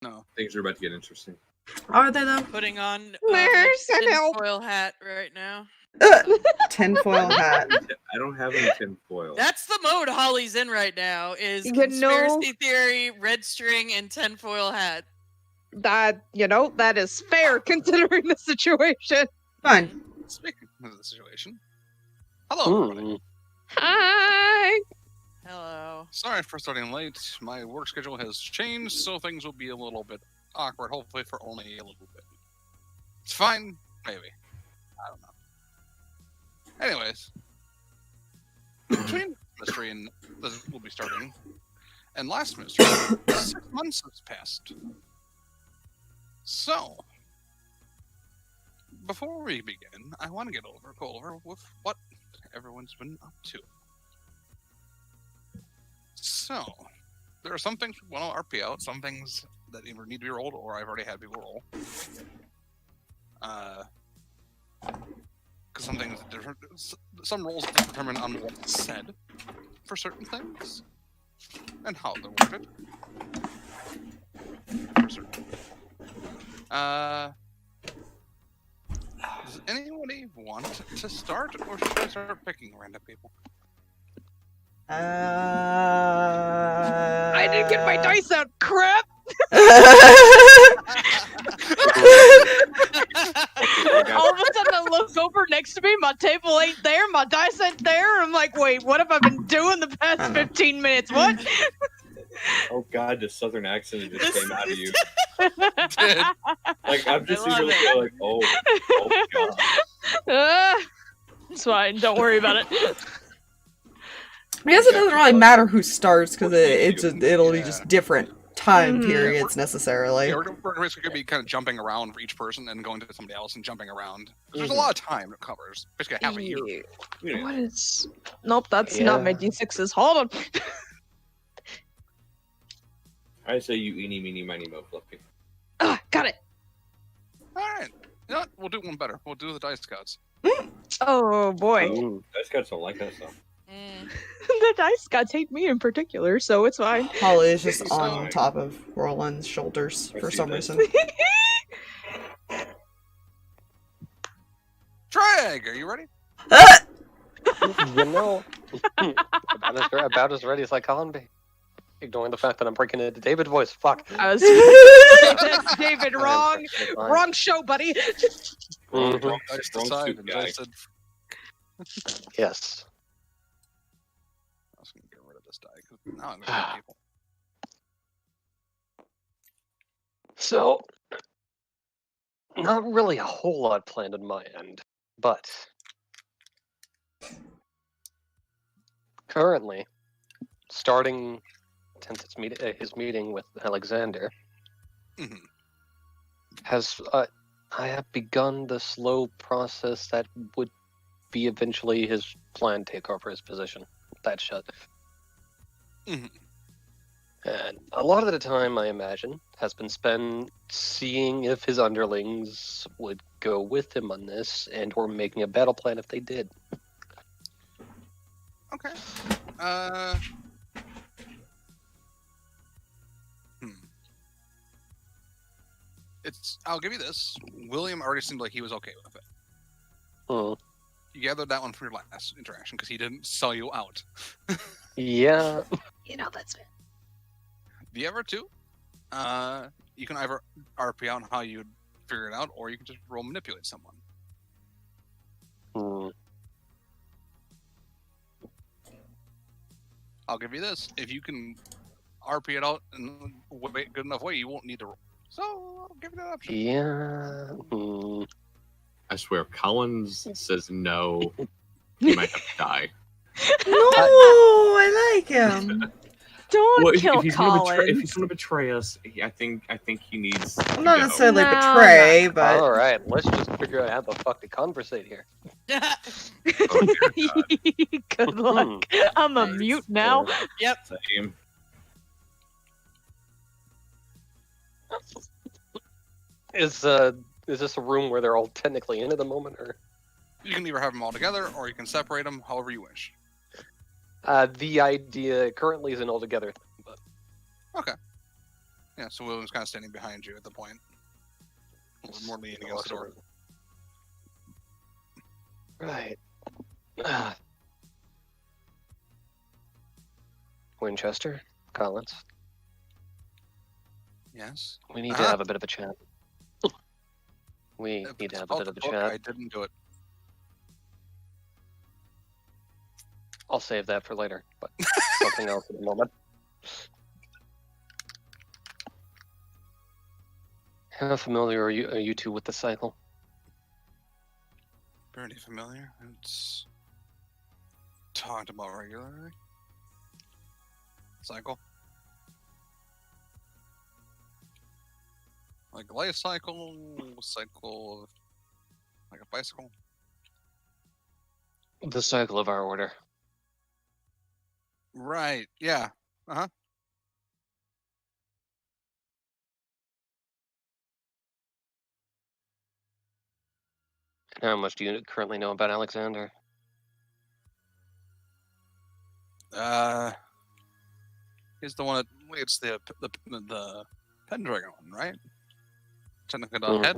No. Things are about to get interesting. Are they though? Putting on Nurse, and help. tinfoil hat right now. Tinfoil hat. I don't have any tinfoil. That's the mode Holly's in right now. Is You conspiracy theory, red string, and tinfoil hat. That that is fair considering the situation. Fine. Speaking of the situation, hello, everybody. Hi. Hello. Sorry for starting late. My work schedule has changed, so things will be a little bit awkward. Hopefully, for only a little bit. It's fine, maybe. I don't know. Anyways, between mystery and this will be starting, and last mystery, 6 months has passed. So, before we begin, I want to go over with what everyone's been up to. So, there are some things we want to RP out, some things that either need to be rolled or I've already had people roll. Because some things are different. Some rolls determine on what's said for certain things and how they're worded for certain. Does anybody want to start, or should I start picking random people? I didn't get my dice out. Crap. All of a sudden, I look over next to me. My table ain't there. My dice ain't there. I'm like, wait, what have I been doing the past 15 minutes? What? Oh God, the southern accent just came out of you. Like I'm just even like, oh God. It's fine. Don't worry about it. I guess it doesn't really matter who starts because it'll be just different time periods necessarily. Yeah, we're basically going to be kind of jumping around for each person and going to somebody else and jumping around. There's a lot of time it covers. Basically half a year. Yeah. What is... Nope, that's not my D6s. Hold on. I say you eeny, meeny, miny, mo, fluffy. Got it. Alright. You know what? We'll do one better. We'll do the dice gods. Oh, boy. Oh, dice gods don't like us, though. The dice gods hate me in particular, so it's fine. Holly is just on top of Roland's shoulders for some reason. Drag, are you ready? You know, about as ready as I can be. Ignoring the fact that I'm breaking into David voice. Fuck. I was David, wrong show, buddy. Wrong dice decide, and I said... Yes. I was going to get rid of this die, because now I'm going to hit people. So, not really a whole lot planned on my end, but currently, starting since his meeting with Alexander, has I have begun the slow process that would be eventually his planned takeover his position. That shut. And a lot of the time, I imagine, has been spent seeing if his underlings would go with him on this, and or making a battle plan if they did. Okay. I'll give you this. William already seemed like he was okay with it. You gathered that one from your last interaction because he didn't sell you out. Yeah. That's it. The other two, you can either RP out on how you'd figure it out, or you can just roll manipulate someone. I'll give you this. If you can RP it out in a good enough way, you won't need to roll. So, I'll give you that option. Yeah. I swear, Collins says no. He might have to die. No, I like him. Don't kill Collins. If he's gonna betray us, I think he needs. Not necessarily betray, but all right. Let's just figure out how the fuck to conversate here. Good luck. I'm a mute now. Yep. Same. Is this a room where they're all technically in at the moment, or? You can either have them all together, or you can separate them however you wish. The idea currently is an all together thing, but okay. Yeah, so William's kind of standing behind you at the point. More leaning against the door. Right. Winchester, Collins. Yes. We need to have a bit of a chat. We If need it's to have a about bit the of a book, chat. I didn't do it. I'll save that for later, but something else at the moment. How familiar are you two with the cycle? Pretty familiar. It's talked about regularly. Cycle. Like life cycle of like a bicycle. The cycle of our order. Right. Yeah. Uh-huh. How much do you currently know about Alexander? He's the one that leads the Pendragon one, right? Technically the head.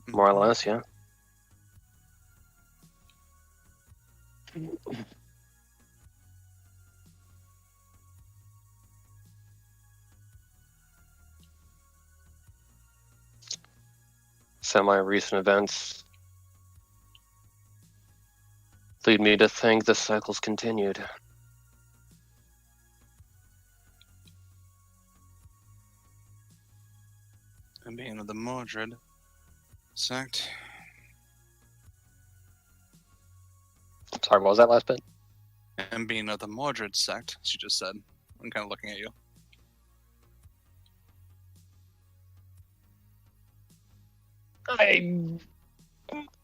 More or less, yeah. Semi-recent events lead me to think the cycle's continued. And being of the Mordred sect. Sorry, what was that last bit? And being of the Mordred sect, she just said. I'm kind of looking at you.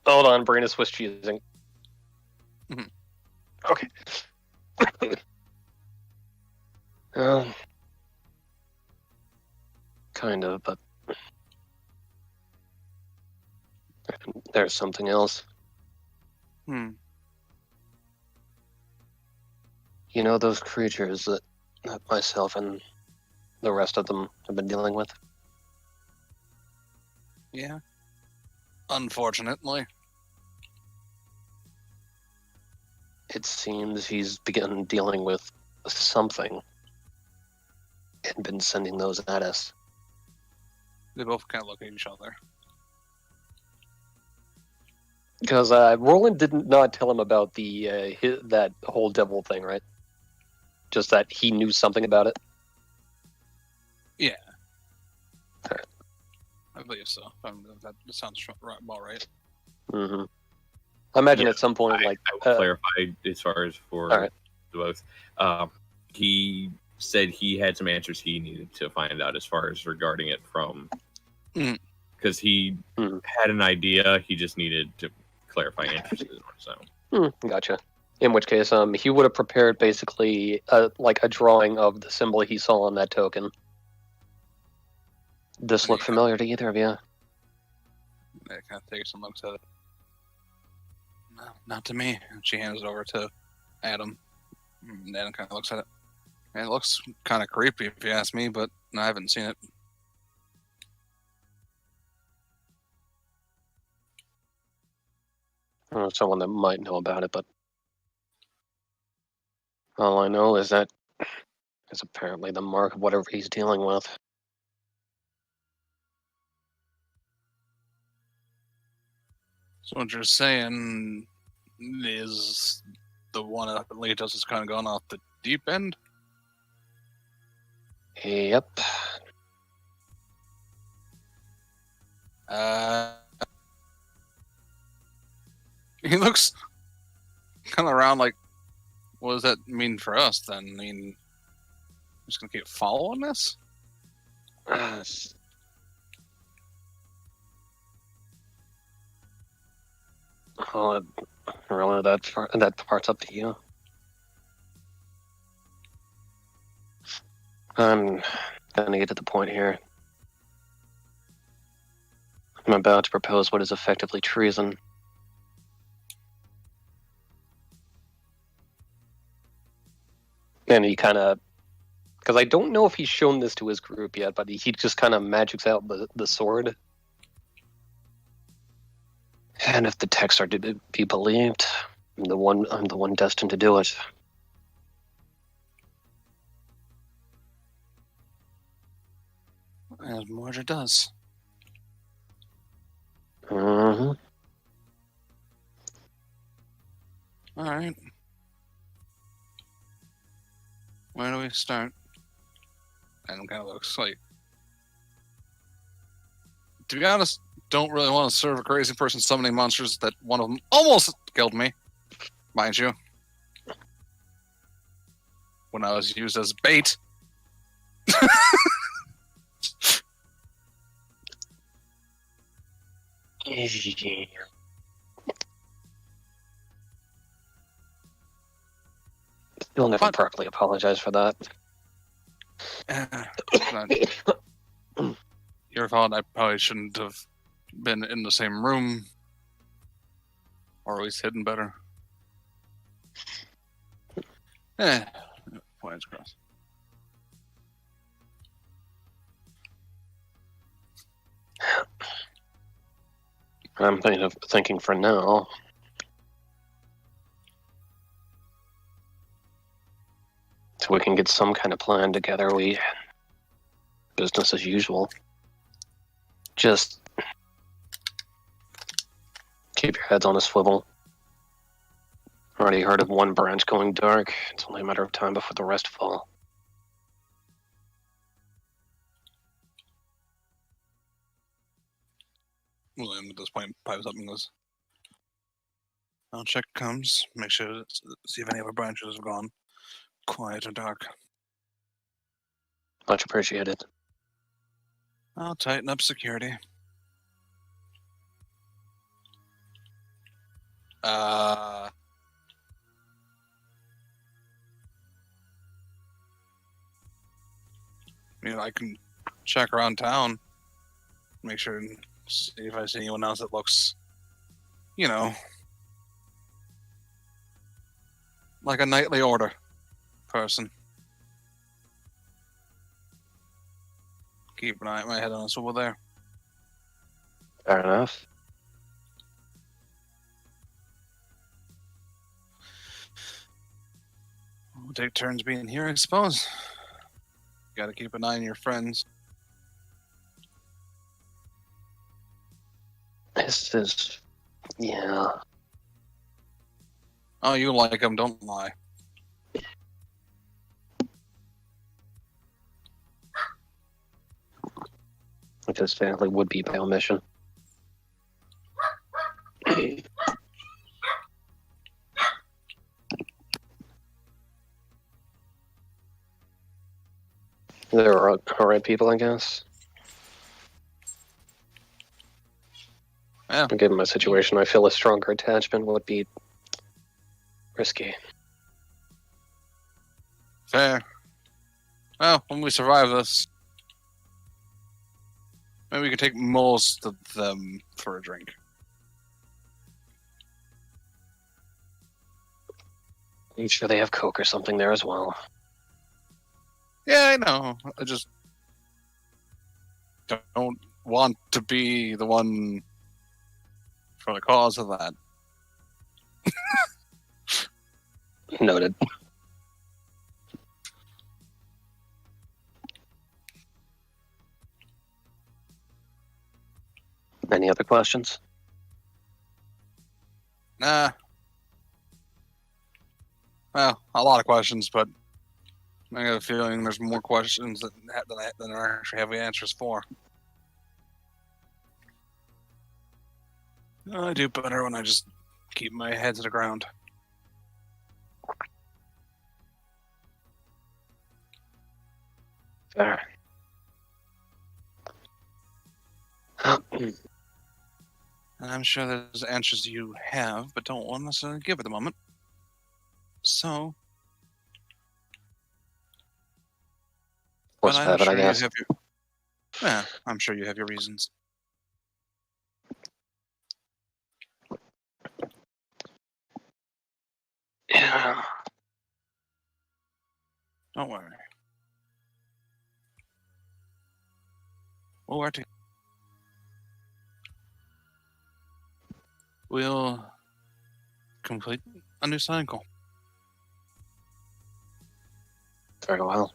Hold on, brain is Swiss cheesing. Mhm. Okay. Kind of, but there's something else. You know those creatures that myself and the rest of them have been dealing with? Yeah. Unfortunately. It seems he's begun dealing with something and been sending those at us. They both kind of look at each other. Because Rolland did not tell him about the that whole devil thing, right? Just that he knew something about it. Yeah. I believe so. That sounds about right. Mm-hmm. I imagine Yeah, at some point, I will clarify as far as for All right. the both. He said he had some answers he needed to find out as far as regarding it from, because he had an idea. He just needed to clarify answers. So Gotcha. In which case, he would have prepared basically like a drawing of the symbol he saw on that token. This look familiar to either of you? They kind of take some looks at it. No, not to me. She hands it over to Adam. And Adam kind of looks at it. And it looks kind of creepy, if you ask me, but I haven't seen it. Someone that might know about it, but all I know is that it's apparently the mark of whatever he's dealing with. So what you're saying is the one that lead us has kind of gone off the deep end? Yep. He looks kind of around like, what does that mean for us then? I mean, just gonna keep following this? Well, really, that part's up to you. I'm gonna get to the point here. I'm about to propose what is effectively treason. And he kind of Because I don't know if he's shown this to his group yet, but he just kind of magics out the sword. And if the texts are to be believed, I'm the one destined to do it. As Marja does. Mm-hmm. Alright. Where do we start? And kind of looks like... To be honest, don't really want to serve a crazy person summoning monsters that one of them almost killed me. Mind you. When I was used as bait. You'll never properly apologize for that. Your fault. I probably shouldn't have been in the same room. Or at least hidden better. Points crossed. I'm thinking for now. So we can get some kind of plan together. Business as usual. Just keep your heads on a swivel. Already heard of one branch going dark. It's only a matter of time before the rest fall. William at this point pipes up and goes, I'll check comes, make sure to see if any of our branches have gone quiet or dark. Much appreciated. I'll tighten up security. I can check around town, make sure and see if I see anyone else that looks, like a nightly order person. Keep an eye, my head on a swivel there. Fair enough. We'll take turns being here, I suppose. Gotta keep an eye on your friends. This is... yeah. Oh, you like them, don't lie. Which his family would be by omission. They're alright people, I guess. Yeah. Given my situation, I feel a stronger attachment would be risky. Fair. Well, when we survive this, maybe we can take most of them for a drink. I'm sure they have Coke or something there as well. Yeah, I know. I just don't want to be the one for the cause of that. Noted. Any other questions? Nah. Well, a lot of questions, but I got a feeling there's more questions than I actually have the answers for. I do better when I just keep my head to the ground. Fair. And I'm sure there's answers you have, but don't want to give at the moment. So, Force of habit, I guess. Yeah, I'm sure you have your reasons. Yeah. Don't worry. We'll work together. We'll complete a new cycle. Very well.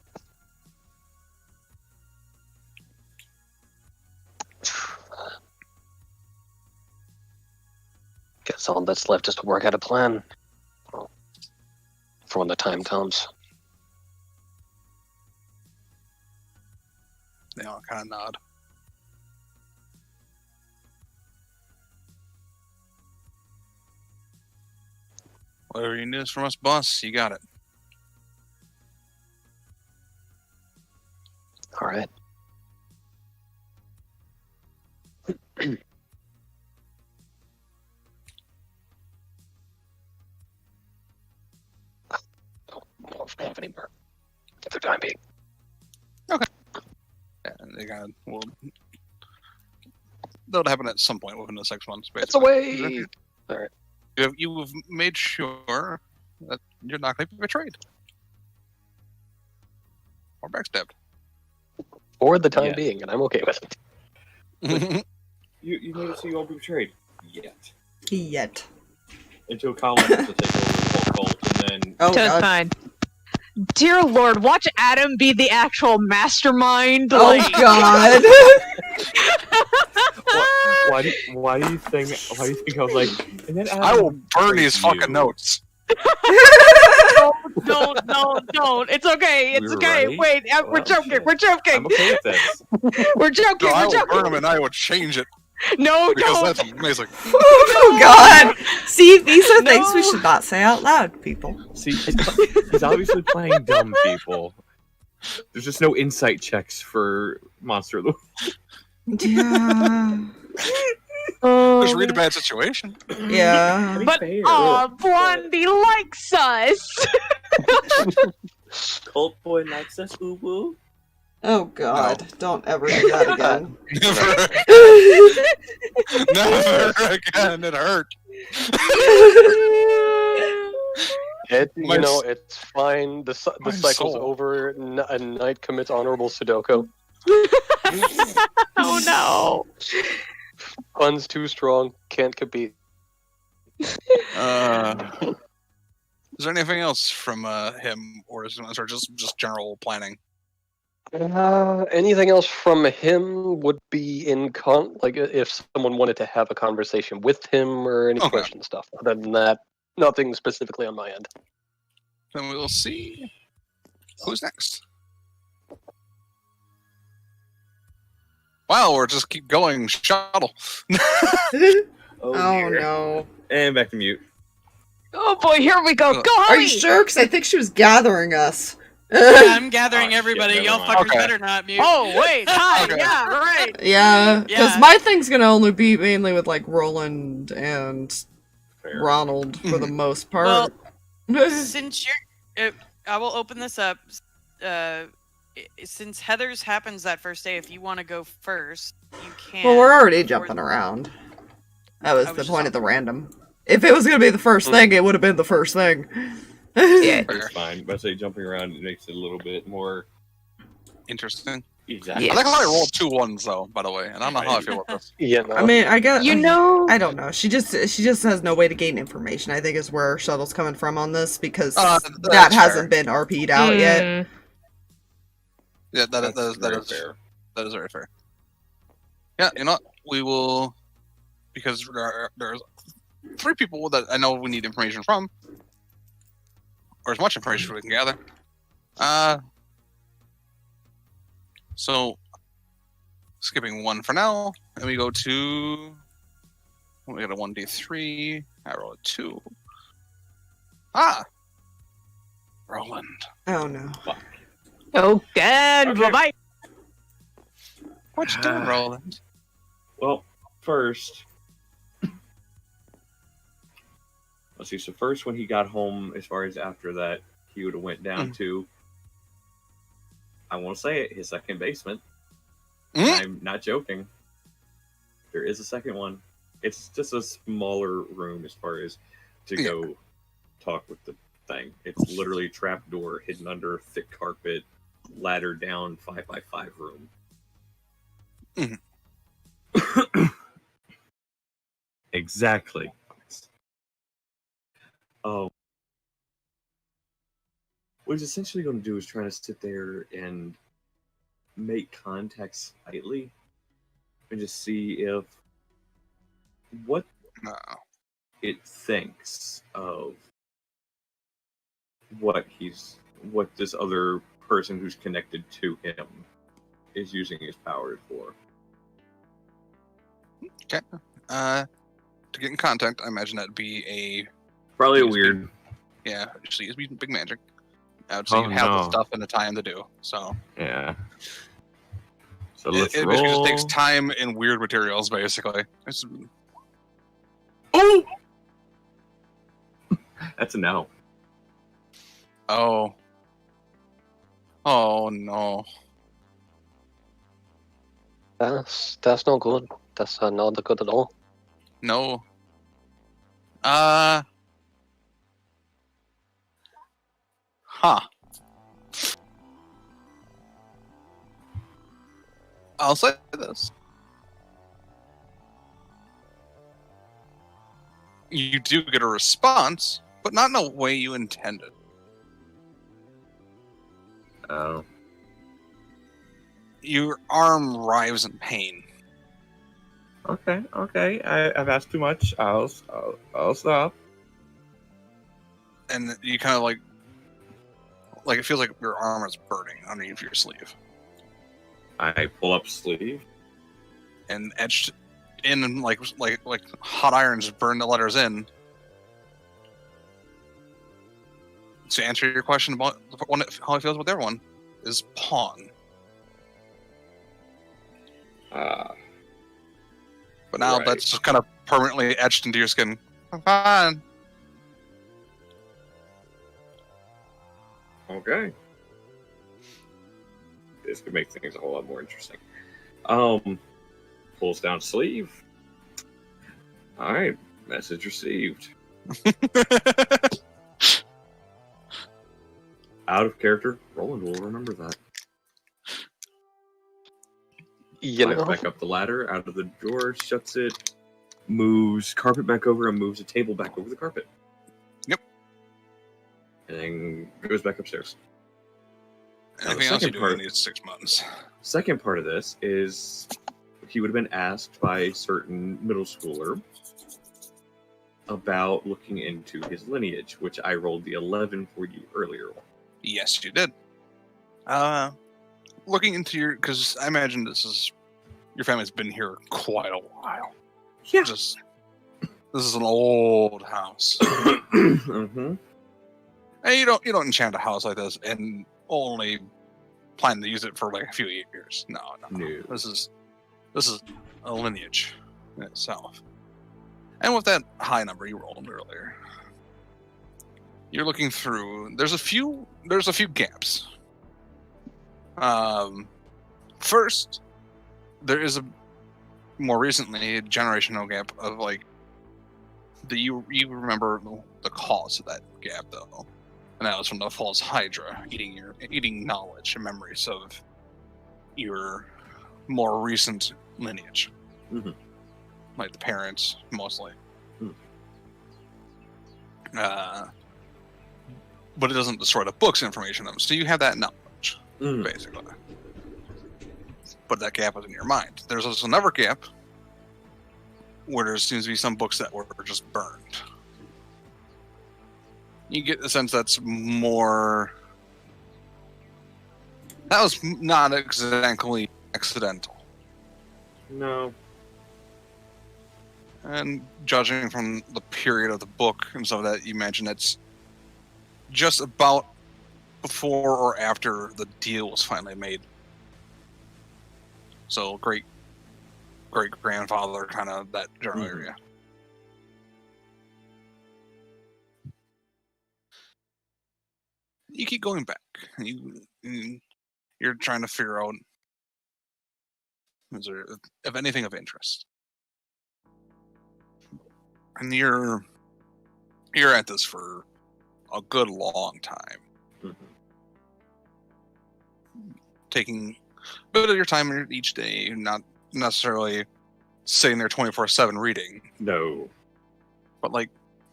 Guess all that's left is to work out a plan. Well, for when the time comes. They all kind of nod. Whatever you need from us, boss, you got it. All right. Don't have any more for the time being. Yeah, they kind of will. That'll happen at some point within the 6 months. It's Basically. away. All right. You've made sure that you're not going to be betrayed or backstabbed. For the time Yes. being, and I'm okay with it. You made it so you won't be betrayed yet. Yet. Until Colin has to take over the cult, and then Oh, Toad's God. fine. Dear Lord, watch Adam be the actual mastermind. Oh, like- God. why do you think I was like? And then I will burn these you. fucking notes. Don't. It's okay. It's We were okay. right. Wait, we're Well, joking. shit. We're joking. I'm okay with this. We're joking. No, I We're will burn joking. them and I would change it No, because don't. that's amazing. Oh, God. See, these are things we No. should not say out loud, people. See, he's obviously playing dumb people. There's just no insight checks for Monster of the Yeah. Just read a bad situation. Yeah. But Blondie likes us. Cult boy likes us, boo. Oh, God. Don't ever do that again. Never again. It hurt. You know, it's fine. The my cycle's soul. over. A knight commits honorable Sudoku. Oh no. Fun's too strong. Can't compete. Is there anything else from him, or is it just general planning? Anything else from him would be in like if someone wanted to have a conversation with him or any Okay. question stuff. Other than that, nothing specifically on my end. Then we'll see who's next. Wow, we're just keep going. Shuttle. Oh, dear. no. And back to mute. Oh boy, here we go. Go, Are Holly. you sure? Because I think she was gathering us. Yeah, I'm gathering Oh, shit, everybody. never Y'all mind. fuckers Okay. better not mute. Oh wait, hi. Okay. Yeah, right. Yeah, because Yeah. my thing's gonna only be mainly with like Rolland and Fair. Ronald for the most part. Well, since you're, I will open this up. Since Heather's happens that first day, if you want to go first, you can. well, we're already Or- jumping around. That was I the was point just of the random. If it was gonna be the first thing, it would have been the first thing. Yeah. It's fine. But I say jumping around it makes it a little bit more Interesting. exactly. I think I rolled 2 1s though, by the way, and I don't know how I feel about this. Yeah, no. I mean, I got. You know. I don't know. She just has no way to gain information. I think is where Shuttle's coming from on this because That's that fair. hasn't been RP'd out yet. Yeah, That's that very is fair. That is very fair. Yeah, you know what? We will, because there's 3 people that I know we need information from, or as much information as we can gather. So, skipping 1 for now, and we go to. We got a 1d3. I roll a 2. Rolland. Oh no. Oh, good. Okay. Bye bye. What you doing, Rolland? Well, first, let's see. So first, when he got home, as far as after that, he would have went down to. I won't say it. His second basement. Mm? I'm not joking. There is a second one. It's just a smaller room as far as to go talk with the thing. It's literally a trap door hidden under thick carpet, ladder down 5x5 room. Exactly. Oh. What he's essentially going to do is try to sit there and make contact slightly and just see if what it thinks of what this other person who's connected to him is using his powers for. Okay. To get in contact, I imagine that'd be probably a weird. Yeah, actually, it'd be big magic. So you have the stuff and the time to do. So yeah. So let's it roll. just takes time and weird materials, basically. Oh, that's a no. Oh. Oh no. That's no good. That's not good at all. No. Huh. I'll say this. You do get a response, but not in a way you intended. Oh. Your arm writhes in pain. Okay. I've asked too much. I'll stop. And you kind of like it feels like your arm is burning underneath your sleeve. I pull up sleeve. And etched in like hot irons burn the letters in. To answer your question about how it feels with everyone is pawn. But now right. That's just kind of permanently etched into your skin. Fine. Okay. This could make things a whole lot more interesting. Pulls down sleeve. Alright, message received. Out of character, Rolland will remember that. Climbs back up the ladder, out of the door, shuts it, moves carpet back over, and moves a table back over the carpet. Yep. And then goes back upstairs. Anything else you do in these 6 months? Second part of this is he would have been asked by a certain middle schooler about looking into his lineage, which I rolled the 11 for you earlier. Yes, you did. Looking into because I imagine your family's been here quite a while. Yeah. This is an old house. Mm-hmm. And you don't enchant a house like this and only plan to use it for like a few years. No. This is a lineage in itself. And with that high number you rolled earlier, you're looking through. There's a few gaps. First, there is a more recently a generational gap of like you remember the cause of that gap though, and that was from the false Hydra eating knowledge and memories of your more recent lineage, like the parents mostly. But it doesn't destroy the book's information of them, so you have that knowledge basically. But that gap was in your mind. There's also another gap where there seems to be some books that were just burned. You get the sense that's more. That was not exactly accidental. No. And judging from the period of the book and some of that, you imagine it's just about before or after the deal was finally made. So great grandfather, kind of that general area. You keep going back. You're trying to figure out is there if anything of interest. And you're at this for a good long time. Taking a bit of your time each day, not necessarily sitting there 24/7 reading, No. but like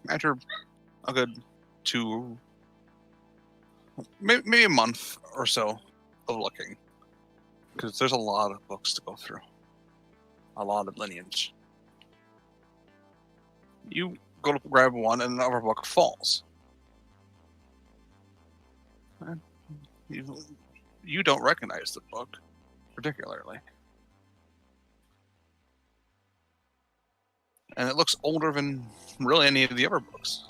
after a good maybe a month or so of looking, because there's a lot of books to go through, a lot of lineage. You go to grab one, and another book falls. You don't recognize the book particularly, and it looks older than really any of the other books.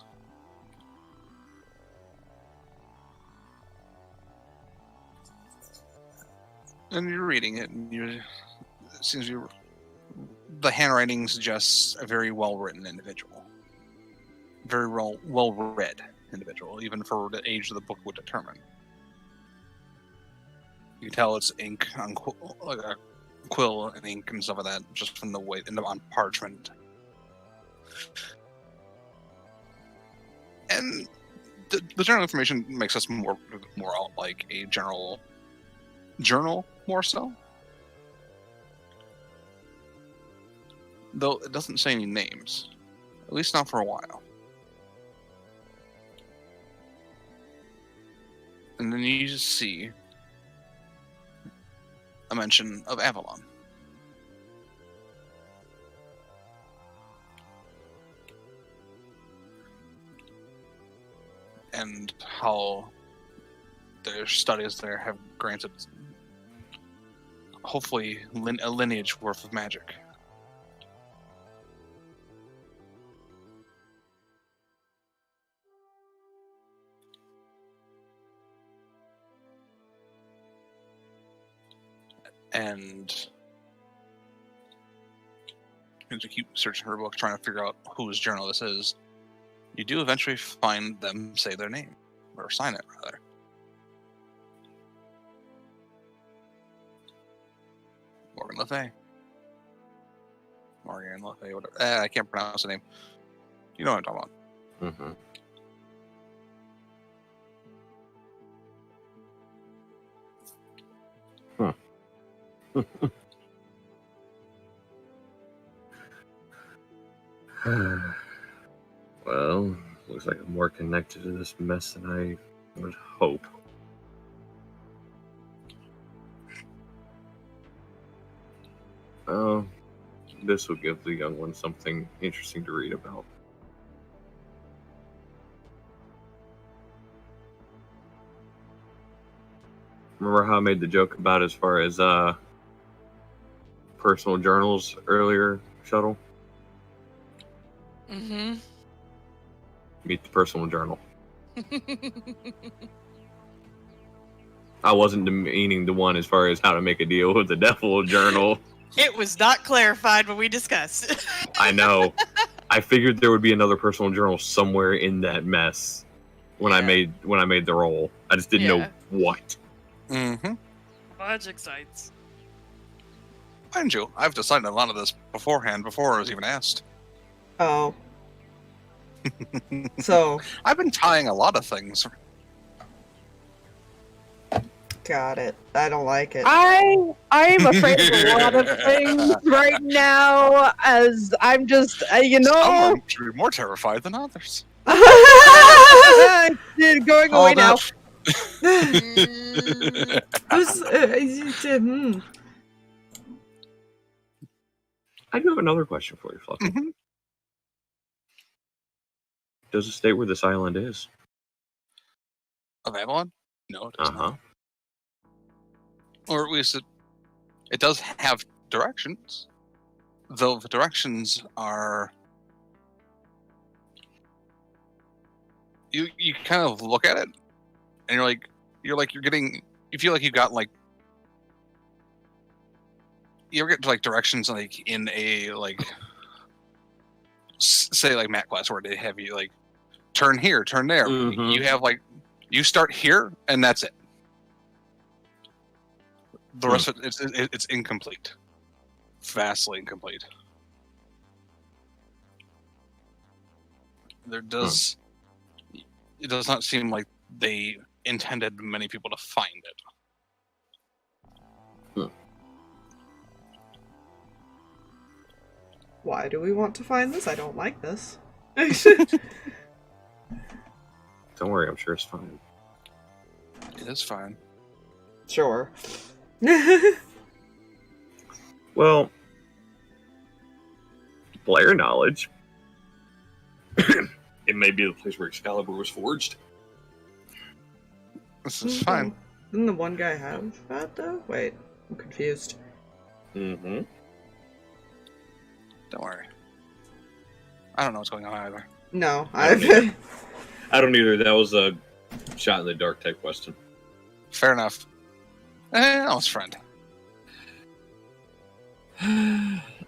And you're reading it, and it seems the handwriting suggests a very well-written individual, very well-read individual, even for the age of the book would determine. You can tell it's ink on like a quill and ink and stuff like that, just from the way on parchment. And the general information makes us more like a general journal, more so. Though it doesn't say any names, at least not for a while. And then you just see a mention of Avalon. And how their studies there have granted, hopefully, a lineage worth of magic. And as you keep searching her book, trying to figure out whose journal this is, you do eventually find them say their name, or sign it, rather. Morgan Le Fay. Morgan Le Fay, whatever. I can't pronounce the name. You know what I'm talking about. Mm-hmm. Well, looks like I'm more connected to this mess than I would hope. This will give the young one something interesting to read about. Remember how I made the joke about as far as personal journals earlier, Shuttle? Mm-hmm. Meet the personal journal. I wasn't demeaning the one as far as how to make a deal with the devil journal. It was not clarified when we discussed. I know. I figured there would be another personal journal somewhere in that mess when I made the roll. I just didn't know what. Mm-hmm. Logic sites. Mind you, I've decided a lot of this beforehand, before I was even asked. Oh. So. I've been tying a lot of things. Got it. I don't like it. I'm afraid of a lot of things right now, as I'm just, Some should be more terrified than others. going away now. I do have another question for you, Fluffy. Mm-hmm. Does it state where this island is? Of Avalon? No, it does Uh-huh. not. Or at least it does have directions. Though the directions are... You kind of look at it, and you're getting... You feel like you got, like... You ever get to, like, directions, like, in a, like... Say, like, math class, where they have you, like, turn here, turn there. Mhm. You have, like... You start here, and that's it. The rest of it's incomplete. Vastly incomplete. It does not seem like they intended many people to find it. why do we want to find this? I don't like this. Don't worry, I'm sure it's fine. It is fine. Sure. Well, player knowledge. It may be the place where Excalibur was forged. This is fine. Didn't the one guy have that, though? Wait, I'm confused. Mm-hmm. Don't worry. I don't know what's going on either. No, I don't either. That was a shot in the dark type question. Fair enough. Ellis friend.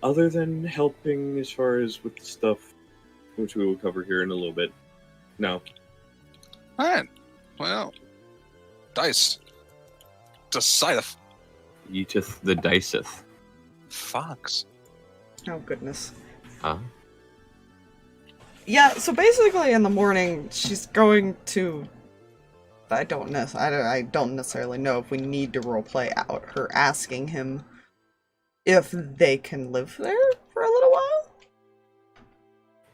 Other than helping as far as with the stuff, which we will cover here in a little bit. No. Alright. Well, dice. Decideth. Yeeteth the diceth. Fox. Oh, goodness. Huh? Yeah, so basically in the morning, she's going to... I don't necessarily know if we need to roleplay out her asking him if they can live there for a little while.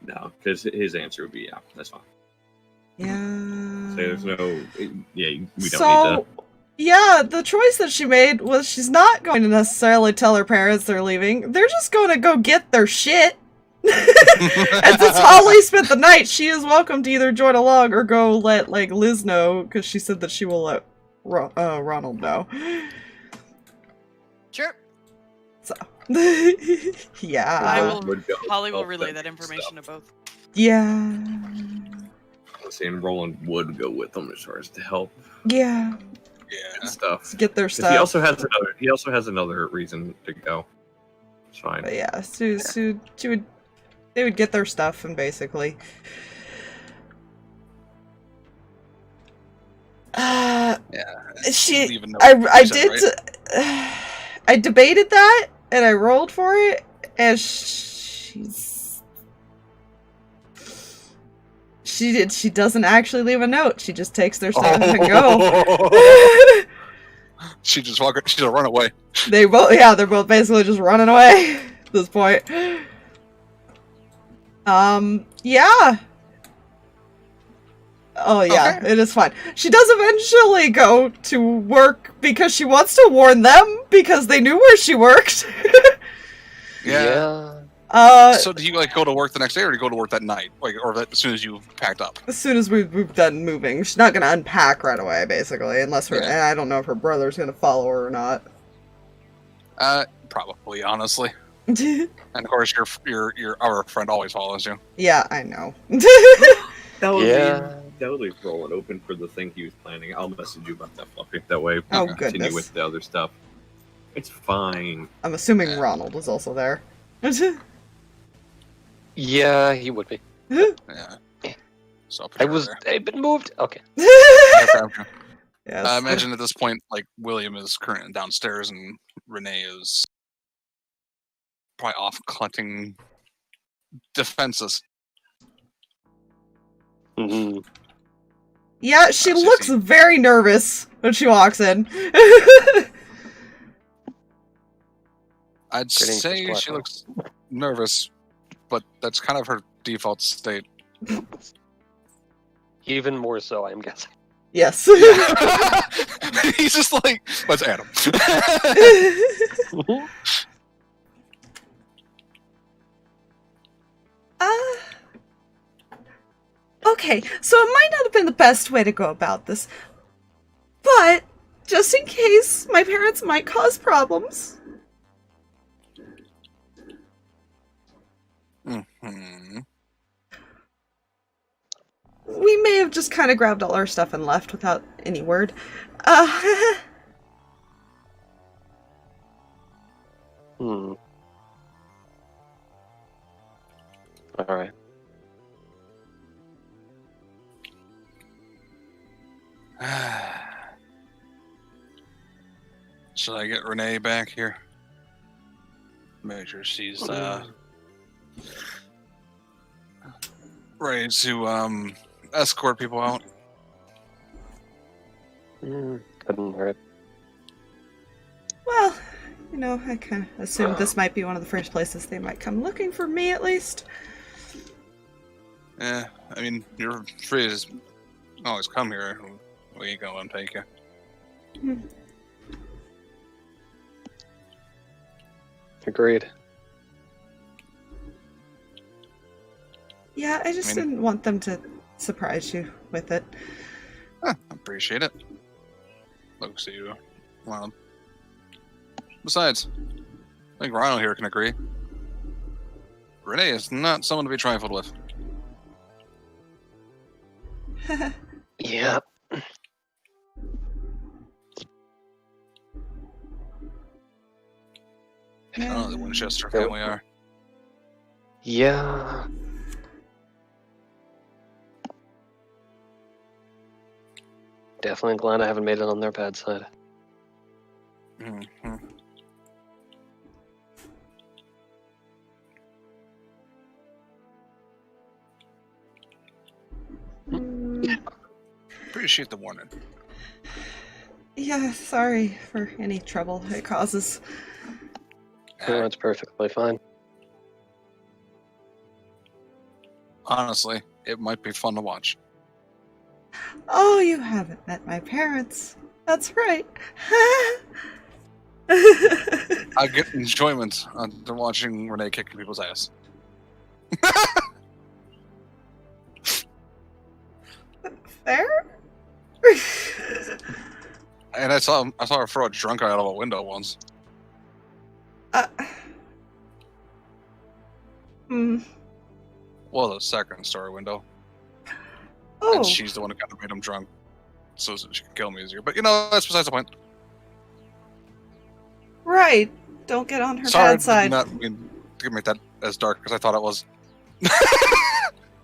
No, because his answer would be yeah, that's fine. Yeah. So there's no... Yeah, we don't need So, yeah, the choice that she made was she's not going to necessarily tell her parents they're leaving. They're just going to go get their shit. And since Holly spent the night, she is welcome to either join along or go let, like, Liz know, because she said that she will let Ronald know. Sure. So, yeah. Holly will relay that information to both. Yeah. I'm saying Rolland would go with them as far as to help Yeah. and stuff. To get their 'Cause stuff. He also has another reason to go. It's fine. But yeah, they would get their stuff and basically... Yeah. I debated that, and I rolled for it, and she doesn't actually leave a note. She just takes their stuff and go. She'll run away. They're both basically just running away at this point. Yeah. Oh yeah, Okay. It is fine. She does eventually go to work because she wants to warn them because they knew where she worked. Yeah. Yeah. So do you go to work the next day, or do you go to work that night, as soon as you've packed up? As soon as we've done moving, she's not gonna unpack right away, basically, unless and I don't know if her brother's gonna follow her or not. Probably, honestly. And of course, our friend always follows you. Yeah, I know. That would leave Rolland open for the thing he was planning. I'll message you about that, Fluffy. That way we Oh, can continue goodness. with the other stuff. It's fine. I'm assuming Ronald was also there. Yeah, he would be. Yeah. So I've been moved. Okay. I Yes. imagine at this point, William is currently downstairs, and Renee is probably off collecting defenses. Mm-hmm. Yeah, she So looks she- very nervous when she walks in. I'd Greetings, say Miss she Blackwell. looks nervous, but that's kind of her default state. Even more so, I'm guessing. Yes. He's just like, let's add him. Okay, so it might not have been the best way to go about this, but just in case my parents might cause problems. Mhm. We may have just kind of grabbed all our stuff and left without any word. Hmm. Alright. Should I get Renee back here? Make sure she's ready to escort people out. Couldn't hurt. Well, You know, I kind of assumed this might be one of the first places they might come looking for me, at least. I mean, you're free to always come here. We ain't gonna take you. Agreed. Yeah, I just didn't want them to surprise you with it. Appreciate it. Looks to you, Ronald. Besides, I think Ronald here can agree. Renee is not someone to be trifled with. Yeah. I don't know the Winchester family are. Yeah. Definitely glad I haven't made it on their bad side. Mm-hmm. Appreciate the warning. Yeah, sorry for any trouble it causes. No, it's perfectly fine. Honestly, it might be fun to watch. Oh, you haven't met my parents. That's right. I get enjoyment after watching Renee kicking people's ass. Fair? And I saw her throw a drunk guy out of a window once. Well, the second story window. Oh, And she's the one who kind of made him drunk, so she could kill him easier. But you know, that's besides the point. right. Don't get on her Sorry, bad side. not mean to make that as dark because I thought it was.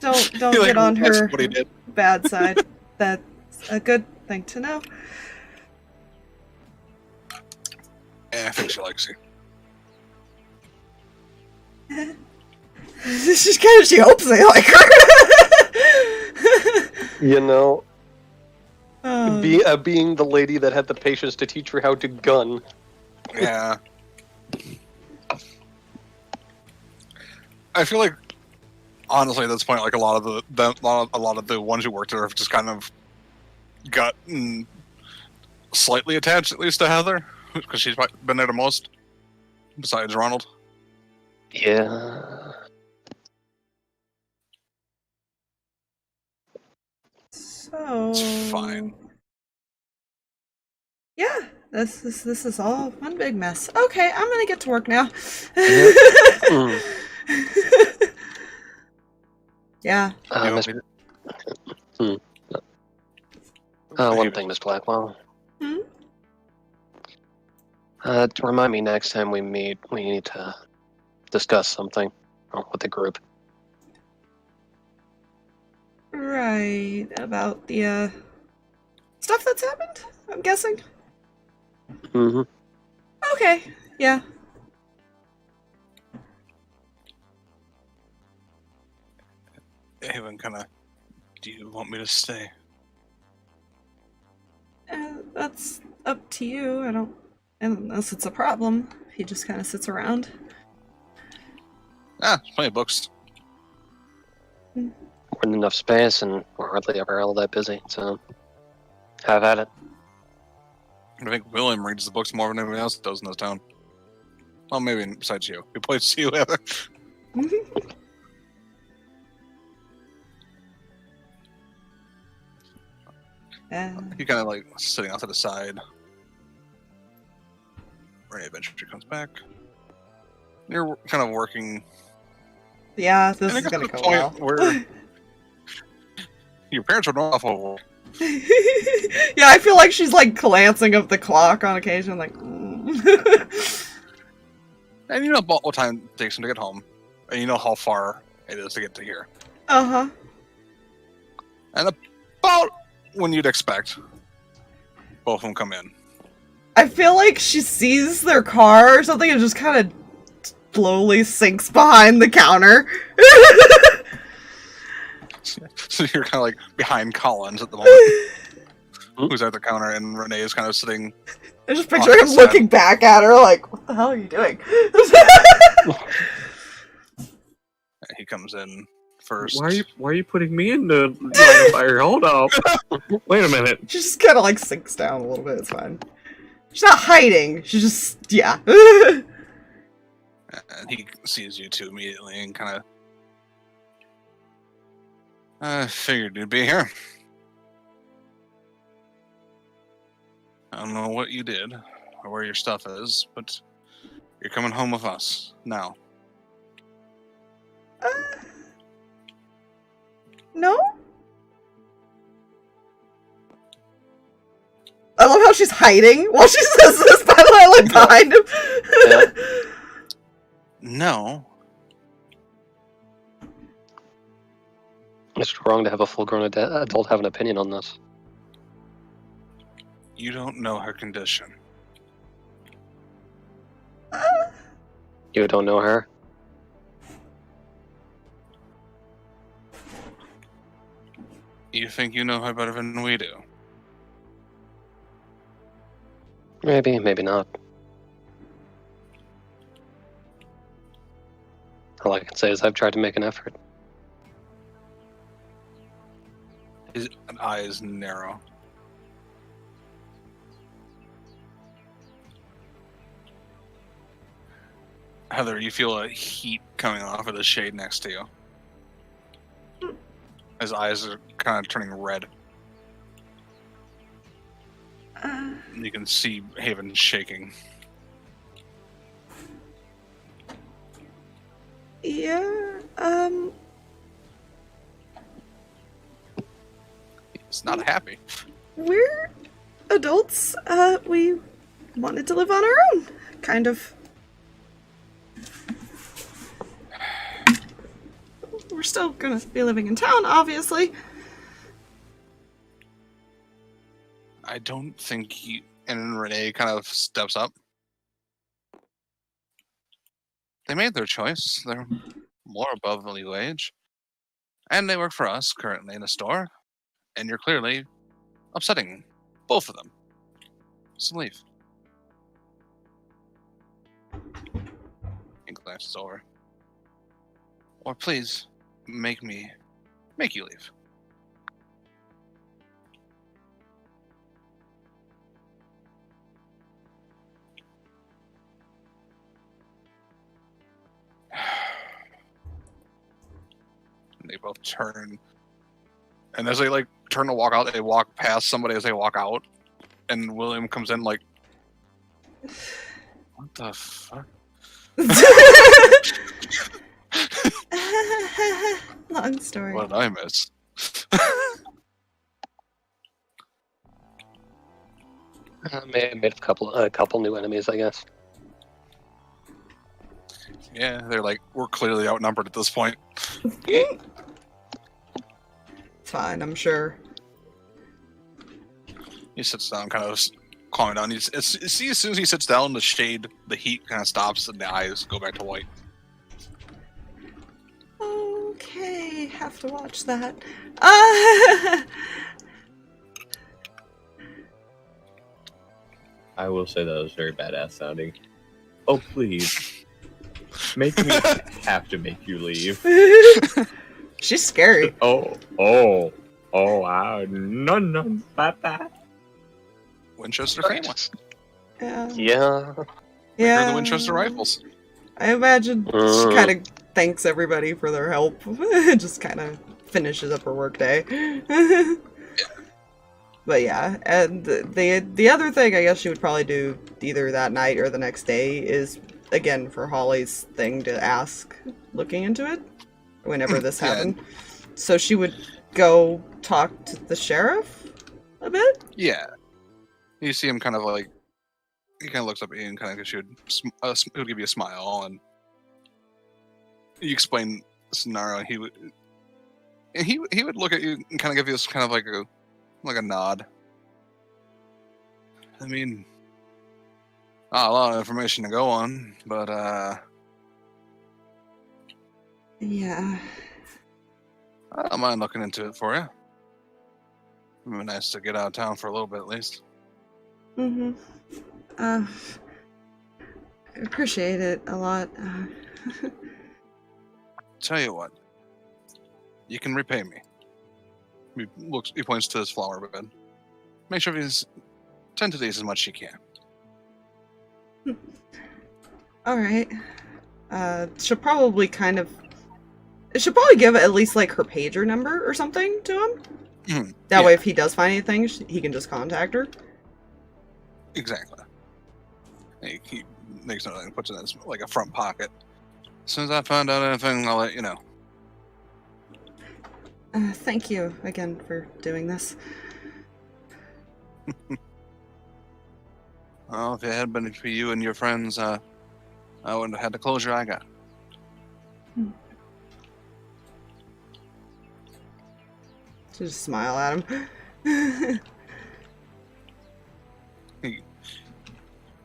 Don't He, like, get on that's her what he did. bad side. That's a good thing to know. I think she likes you. She hopes they like her. You know, Oh. being the lady that had the patience to teach her how to gun. Yeah. I feel like, honestly, at this point, like a lot of the ones who worked there have just kind of gotten slightly attached, at least to Heather, because she's been there the most, besides Ronald. Yeah. So It's fine. Yeah, this is all one big mess. Okay, I'm gonna get to work now. Yeah. Miss... one thing, Miss Blackwell. Hmm? To remind me next time we meet, we need to discuss something with the group. Right, about the stuff that's happened, I'm guessing. Mm-hmm. Okay, yeah. Haven, do you want me to stay? That's up to you. I don't, unless it's a problem. He just kind of sits around. Plenty of books. We're in enough space, and we're hardly ever all that busy, so have at it. I think William reads the books more than anybody else does in this town. Well, maybe besides you. Who plays you, Heather? He kind of like sitting off to the side. Renee eventually comes back. You're kind of working. Yeah, this and is it gonna got go to the well. point where your parents are not awful. Yeah, I feel like she's like glancing up the clock on occasion, like. And you know about what time it takes them to get home, and you know how far it is to get to here. Uh-huh. And about when you'd expect, both of them come in. I feel like she sees their car or something and just kind of slowly sinks behind the counter. So you're kind of like behind Collins at the moment, who's at the counter, and Renee is kind of sitting. I just picture Oh, him sad. looking back at her like, what What the hell are you doing? He comes in first. Why are you putting me in the line of fire? Hold up. Wait a minute. She just kind of like sinks down a little bit. It's fine. She's not hiding. She's just yeah. And he sees you two immediately and kind of. I figured you'd be here. I don't know what you did or where your stuff is, but you're coming home with us now. No? I love how she's hiding while she says this, by the way, like behind him. Yeah. No. It's wrong to have a full-grown adult have an opinion on this. You don't know her condition. You don't know her? You think you know her better than we do? Maybe, maybe not. All I can say is I've tried to make an effort. His eyes narrow. Heather, you feel a heat coming off of the shade next to you. His eyes are kind of turning red. You can see Haven shaking. Yeah, He's not happy. we're adults. We wanted to live on our own, kind of. We're still gonna be living in town, obviously. I don't think he... And Renee kind of steps up. They made their choice. They're more above the legal age. And they work for us currently in a store. And you're clearly upsetting both of them. So leave. He glances over. Or please, make you leave. And they both turn. And as they like turn to walk out, they walk past somebody as they walk out. And William comes in like, what the fuck? Long story. What did I miss? May have made a couple new enemies, I guess. Yeah, they're like, we're clearly outnumbered at this point. It's fine, I'm sure. He sits down, kind of calming down. See, as soon as he sits down, the shade, the heat kind of stops, and the eyes go back to white. Okay, have to watch that. I will say that was very badass sounding. Oh, please. Make me have to make you leave. She's scary. Oh, wow. No, bye. Winchester family. Yeah. They're the Winchester rifles. I imagine she kind of thanks everybody for their help. Just kind of finishes up her workday. But yeah, and the other thing I guess she would probably do either that night or the next day is, again, for Holly's thing to ask, looking into it, whenever this happened. So she would go talk to the sheriff a bit? Yeah. You see him kind of like, he kind of looks up at you and kind of gives you he would give you a smile, and you explain the scenario, and he would look at you and kind of give you this kind of like a nod. I mean, not a lot of information to go on, but Yeah. I don't mind looking into it for you. It'd be nice to get out of town for a little bit at least. Mm-hmm. appreciate it a lot. Tell you what, you can repay me. He points to his flower bed. Make sure he's tend to these as much as you can. All right. She'll probably she'll probably give at least like her pager number or something to him. That way, if he does find anything, he can just contact her. Exactly. He makes note and puts it in his, like a front pocket. As soon as I find out anything, I'll let you know. Thank you again for doing this. Well, if it hadn't been for you and your friends, I wouldn't have had the closure I got. Just smile at him.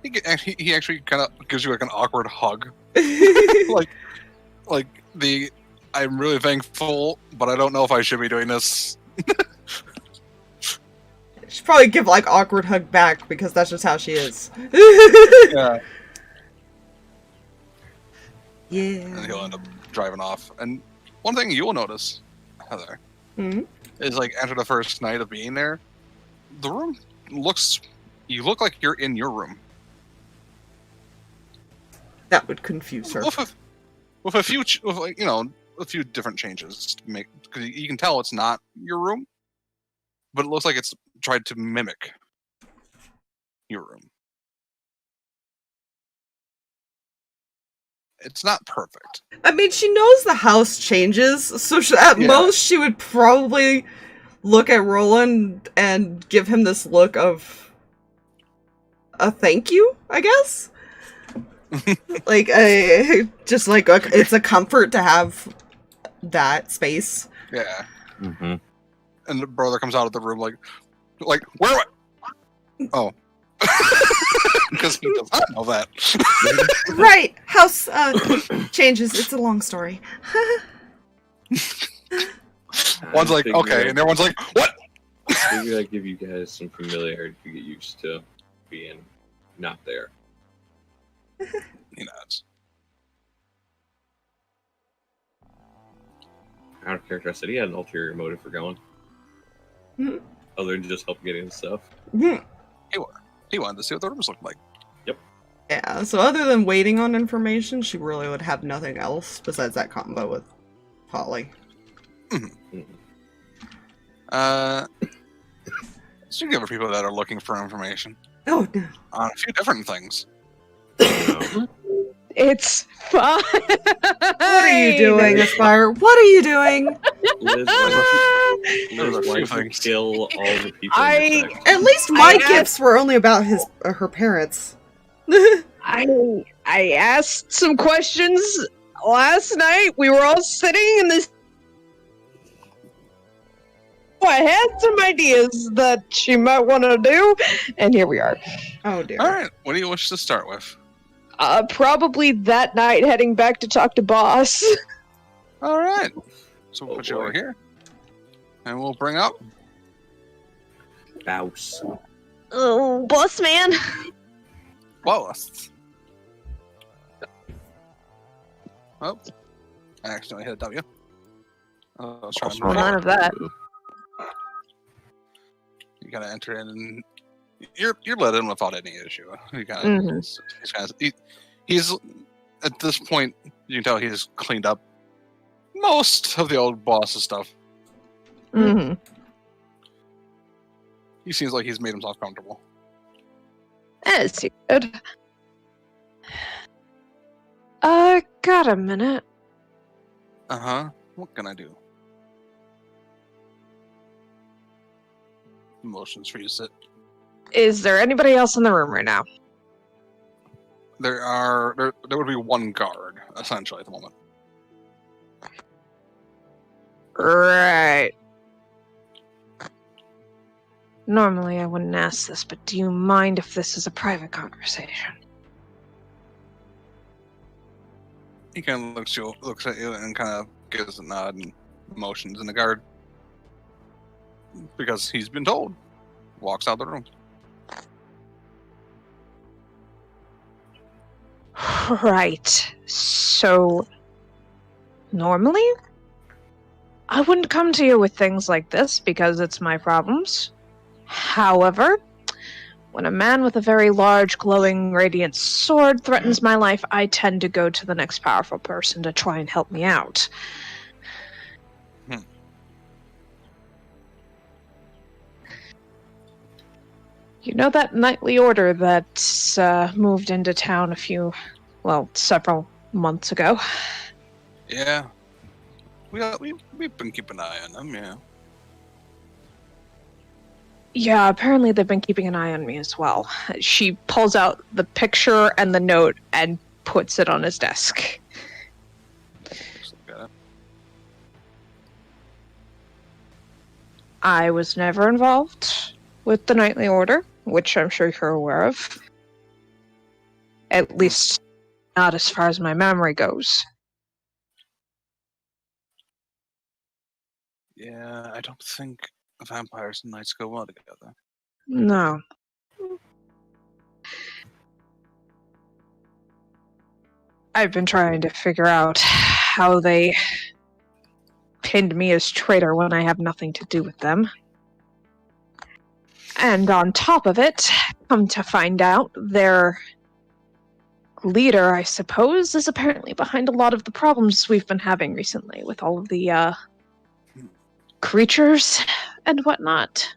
He actually kind of gives you like an awkward hug. like I'm really thankful, but I don't know if I should be doing this. She'd probably give like awkward hug back because that's just how she is. Yeah. Yeah. And he'll end up driving off. And one thing you'll notice, Heather, is like after the first night of being there, the room you look like you're in your room. That would confuse her. With a few different changes to make, because you can tell it's not your room, but it looks like it's tried to mimic your room. It's not perfect. I mean, she knows the house changes, so at most she would probably look at Rolland and give him this look of a thank you, I guess. Like it's a comfort to have that space. Yeah. And the brother comes out of the room like where am I? Oh. Because he does not know that. Right. House changes. It's a long story. One's like, okay, and everyone's like, what? Maybe I give you guys some familiarity to get used to being not there. He nods. Out of character, I said he had an ulterior motive for going. Other than just help getting stuff. He wanted to see what the rooms looked like. Yep. Yeah, so other than waiting on information, she really would have nothing else besides that combo with Holly. Speaking of people that are looking for information. Oh, no. On a few different things. It's fine. What are you doing, Aspire? What are you doing? Liz, why don't you kill all the people? At least my gifts were only about her parents. I asked some questions last night. We were all sitting in this. I had some ideas that she might want to do, and here we are. Oh dear. All right, what do you wish to start with? Probably that night heading back to talk to boss. All right. So we'll put you over here. And we'll bring up Bouse. Oh, boss man. Wallace. Oh, I accidentally hit a W. I was trying to None of that. You gotta enter in, and you're let in without any issue. You gotta, he's at this point. You can tell he's cleaned up most of the old boss's stuff. He seems like he's made himself comfortable. That's good. Got a minute. What can I do? Motions for you to sit. Is there anybody else in the room right now? There would be one guard, essentially, at the moment. Right. Normally I wouldn't ask this, but do you mind if this is a private conversation? He kind of looks at you and kind of gives a nod and motions in the guard. Because he's been told. Walks out the room. Right. So, normally, I wouldn't come to you with things like this because it's my problems. However, when a man with a very large, glowing, radiant sword threatens my life, I tend to go to the next powerful person to try and help me out. You know that knightly order that moved into town several months ago? Yeah. We've been keeping an eye on them, yeah. Yeah, apparently they've been keeping an eye on me as well. She pulls out the picture and the note and puts it on his desk. Let's look at it. I was never involved with the knightly order, which I'm sure you're aware of. At least, not as far as my memory goes. Yeah, I don't think vampires and knights go well together. No. I've been trying to figure out how they pinned me as traitor when I have nothing to do with them. And on top of it, come to find out, their leader, I suppose, is apparently behind a lot of the problems we've been having recently with all of the, creatures and whatnot.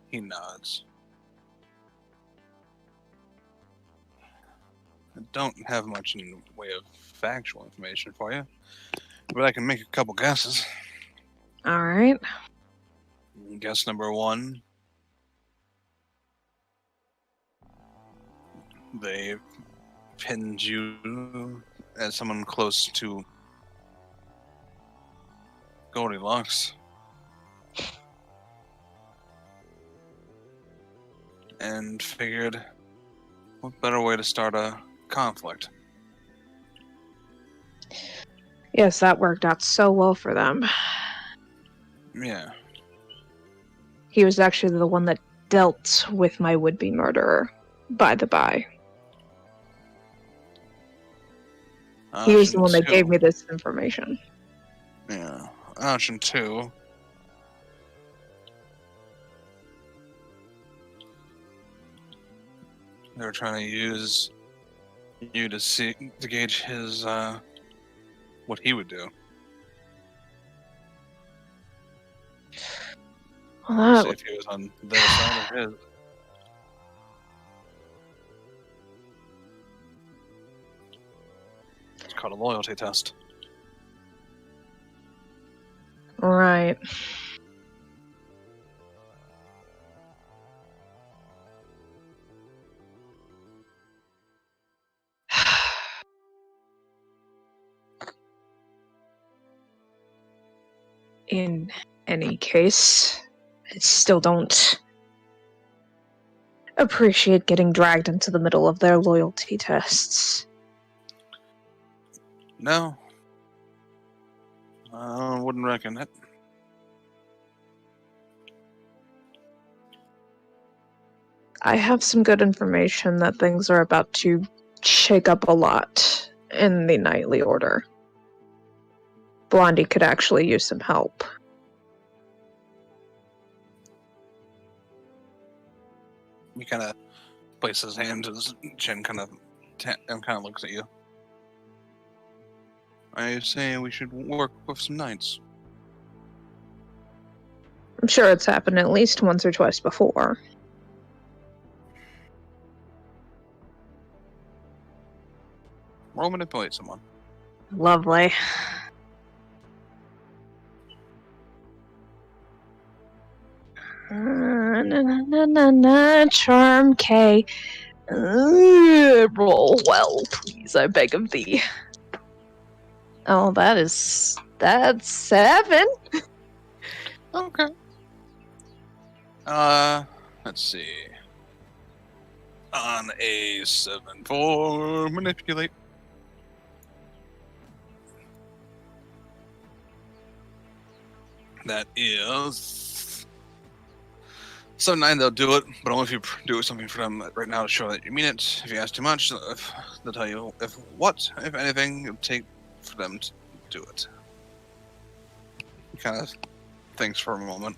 He nods. I don't have much in the way of factual information for you, but I can make a couple guesses. Alright. Guess number one. They pinned you as someone close to Goldilocks. And figured, what better way to start a conflict? Yes, that worked out so well for them. Yeah. He was actually the one that dealt with my would-be murderer, by the by. He was the one that gave me this information. Yeah. Option two. They were trying to use you to gauge his what he would do. Well, See if he was on their side or his. It's called a loyalty test. right. In any case, I still don't appreciate getting dragged into the middle of their loyalty tests. No. I wouldn't reckon it. I have some good information that things are about to shake up a lot in the Knightly Order. Blondie could actually use some help. He kind of places his hand to his chin, and kind of looks at you. I say we should work with some knights. I'm sure it's happened at least once or twice before. Roll manipulate someone. Lovely. Charm K. Roll well, please, I beg of thee. Oh, that's 7. Okay. Let's see. On a 7 for manipulate. That is 7-9, they'll do it, but only if you do something for them right now to show that you mean it. If you ask too much, they'll tell you if anything, it'll take for them to do it. Kind of thinks for a moment.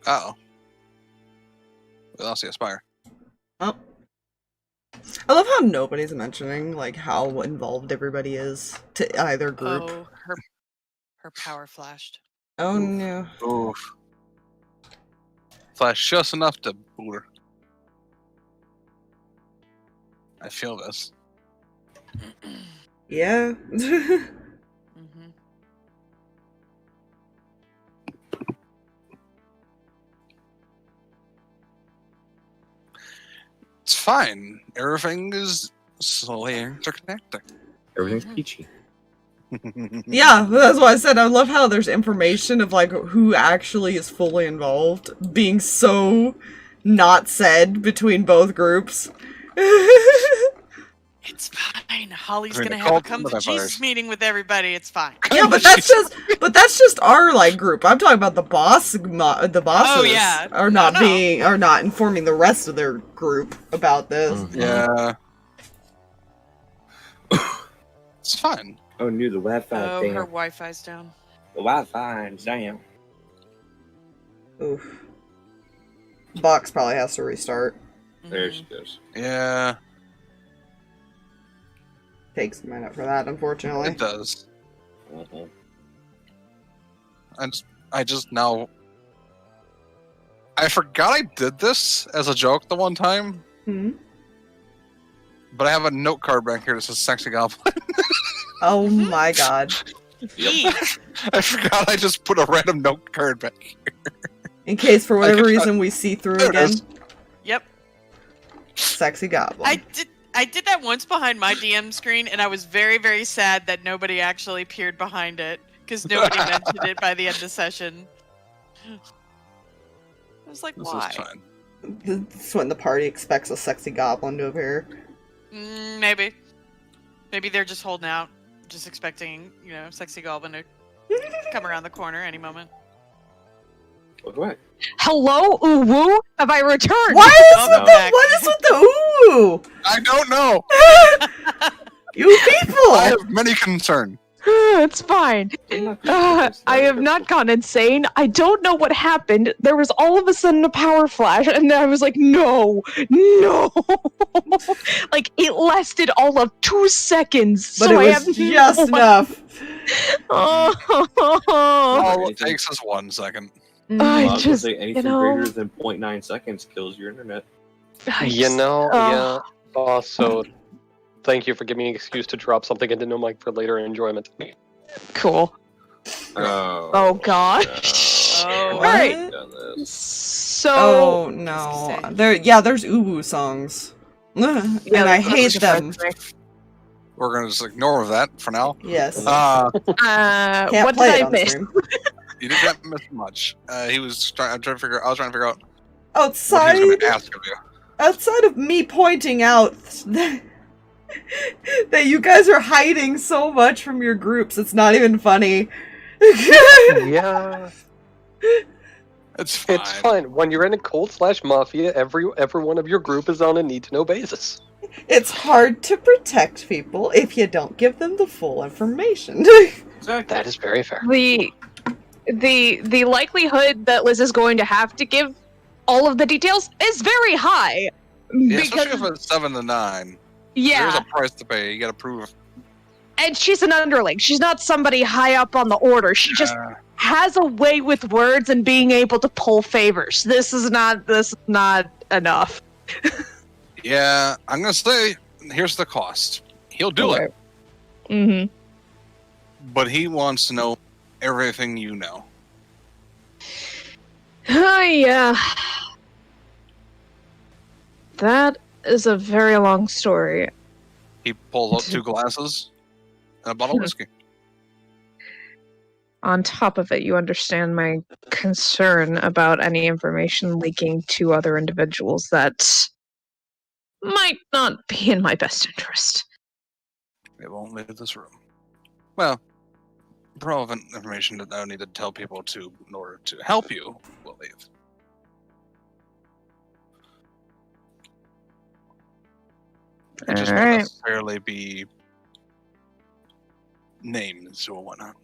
Uh-oh. We lost the Aspire. Oh. I love how nobody's mentioning, like, how involved everybody is to either group. Oh, her power flashed. Oh, Oof. no. Oof. Flash just enough to boot her. I feel this. Yeah. Mm-hmm. It's fine. Everything is slowly interconnecting. Everything's peachy. Yeah, that's why I said I love how there's information of, like, who actually is fully involved being so not said between both groups. It's fine. Holly's I mean, gonna the have a cult come to vampires. Jesus meeting with everybody. It's fine. Yeah, but that's just our, like, group. I'm talking about the bosses. Oh, yeah. Are not No. are not informing the rest of their group about this. Yeah. It's fine. Oh, new the Wi-Fi. Oh, damn. her Wi-Fi's down. The Wi-Fi is down. Oof. Box probably has to restart. There Mhm. she goes. Yeah, Takes a minute for that, unfortunately. it does. Mhm. I just now. I forgot I did this as a joke the one time, Hmm? but I have a note card back here that says "Sexy Goblin." Oh my god. Eee. I forgot I just put a random note card back here. In case for I whatever could- reason we see through There it again. is. Yep. Sexy goblin. I did that once behind my DM screen, and I was very, very sad that nobody actually peered behind it because nobody mentioned it by the end of the session. I was like, This why? is fine. This is when the party expects a sexy goblin to appear. Maybe. Maybe they're just holding out, just expecting, sexy goblin to come around the corner any moment. What? Hello, Uwu? Have I returned? What is Welcome with the back. what is with the ooh? I don't know. You people! I have many concerns. It's fine. I have not gone insane. I don't know what happened. There was all of a sudden a power flash, and I was like, no. Like, it lasted all of 2 seconds. But so it I was have just no enough. Oh. All it takes is 1 second. I I was just, say anything greater than 0.9 seconds kills your internet. Yeah. Also, thank you for giving me an excuse to drop something into no mic for later enjoyment. Cool. Oh, gosh. Oh. Alright. What? So, Oh no. There's uwu songs. And I hate them. We're gonna just ignore that for now. Yes. Can't what play did it I on miss? stream. You didn't miss much. I was trying to figure out what he Outside was gonna ask of you. outside of me pointing out that you guys are hiding so much from your groups, it's not even funny. Yeah, It's fine. it's fine. When you're in a cult/mafia, every one of your group is on a need-to-know basis. It's hard to protect people if you don't give them the full information. That is very fair. The likelihood that Liz is going to have to give all of the details is very high. Yeah, Because, especially if it's 7 to 9. yeah, There's a price to pay. You gotta prove. and she's an underling. She's not somebody high up on the order. She just has a way with words and being able to pull favors. This is not enough. Yeah, I'm gonna say here's the cost. He'll do it, Mm-hmm. but he wants to know everything you know. Yeah. That is a very long story. He pulled out 2 glasses and a bottle of whiskey. On top of it, you understand my concern about any information leaking to other individuals that might not be in my best interest. It won't leave this room. Well, relevant information that I need to tell people in order to help you will leave. It just won't necessarily be names or whatnot.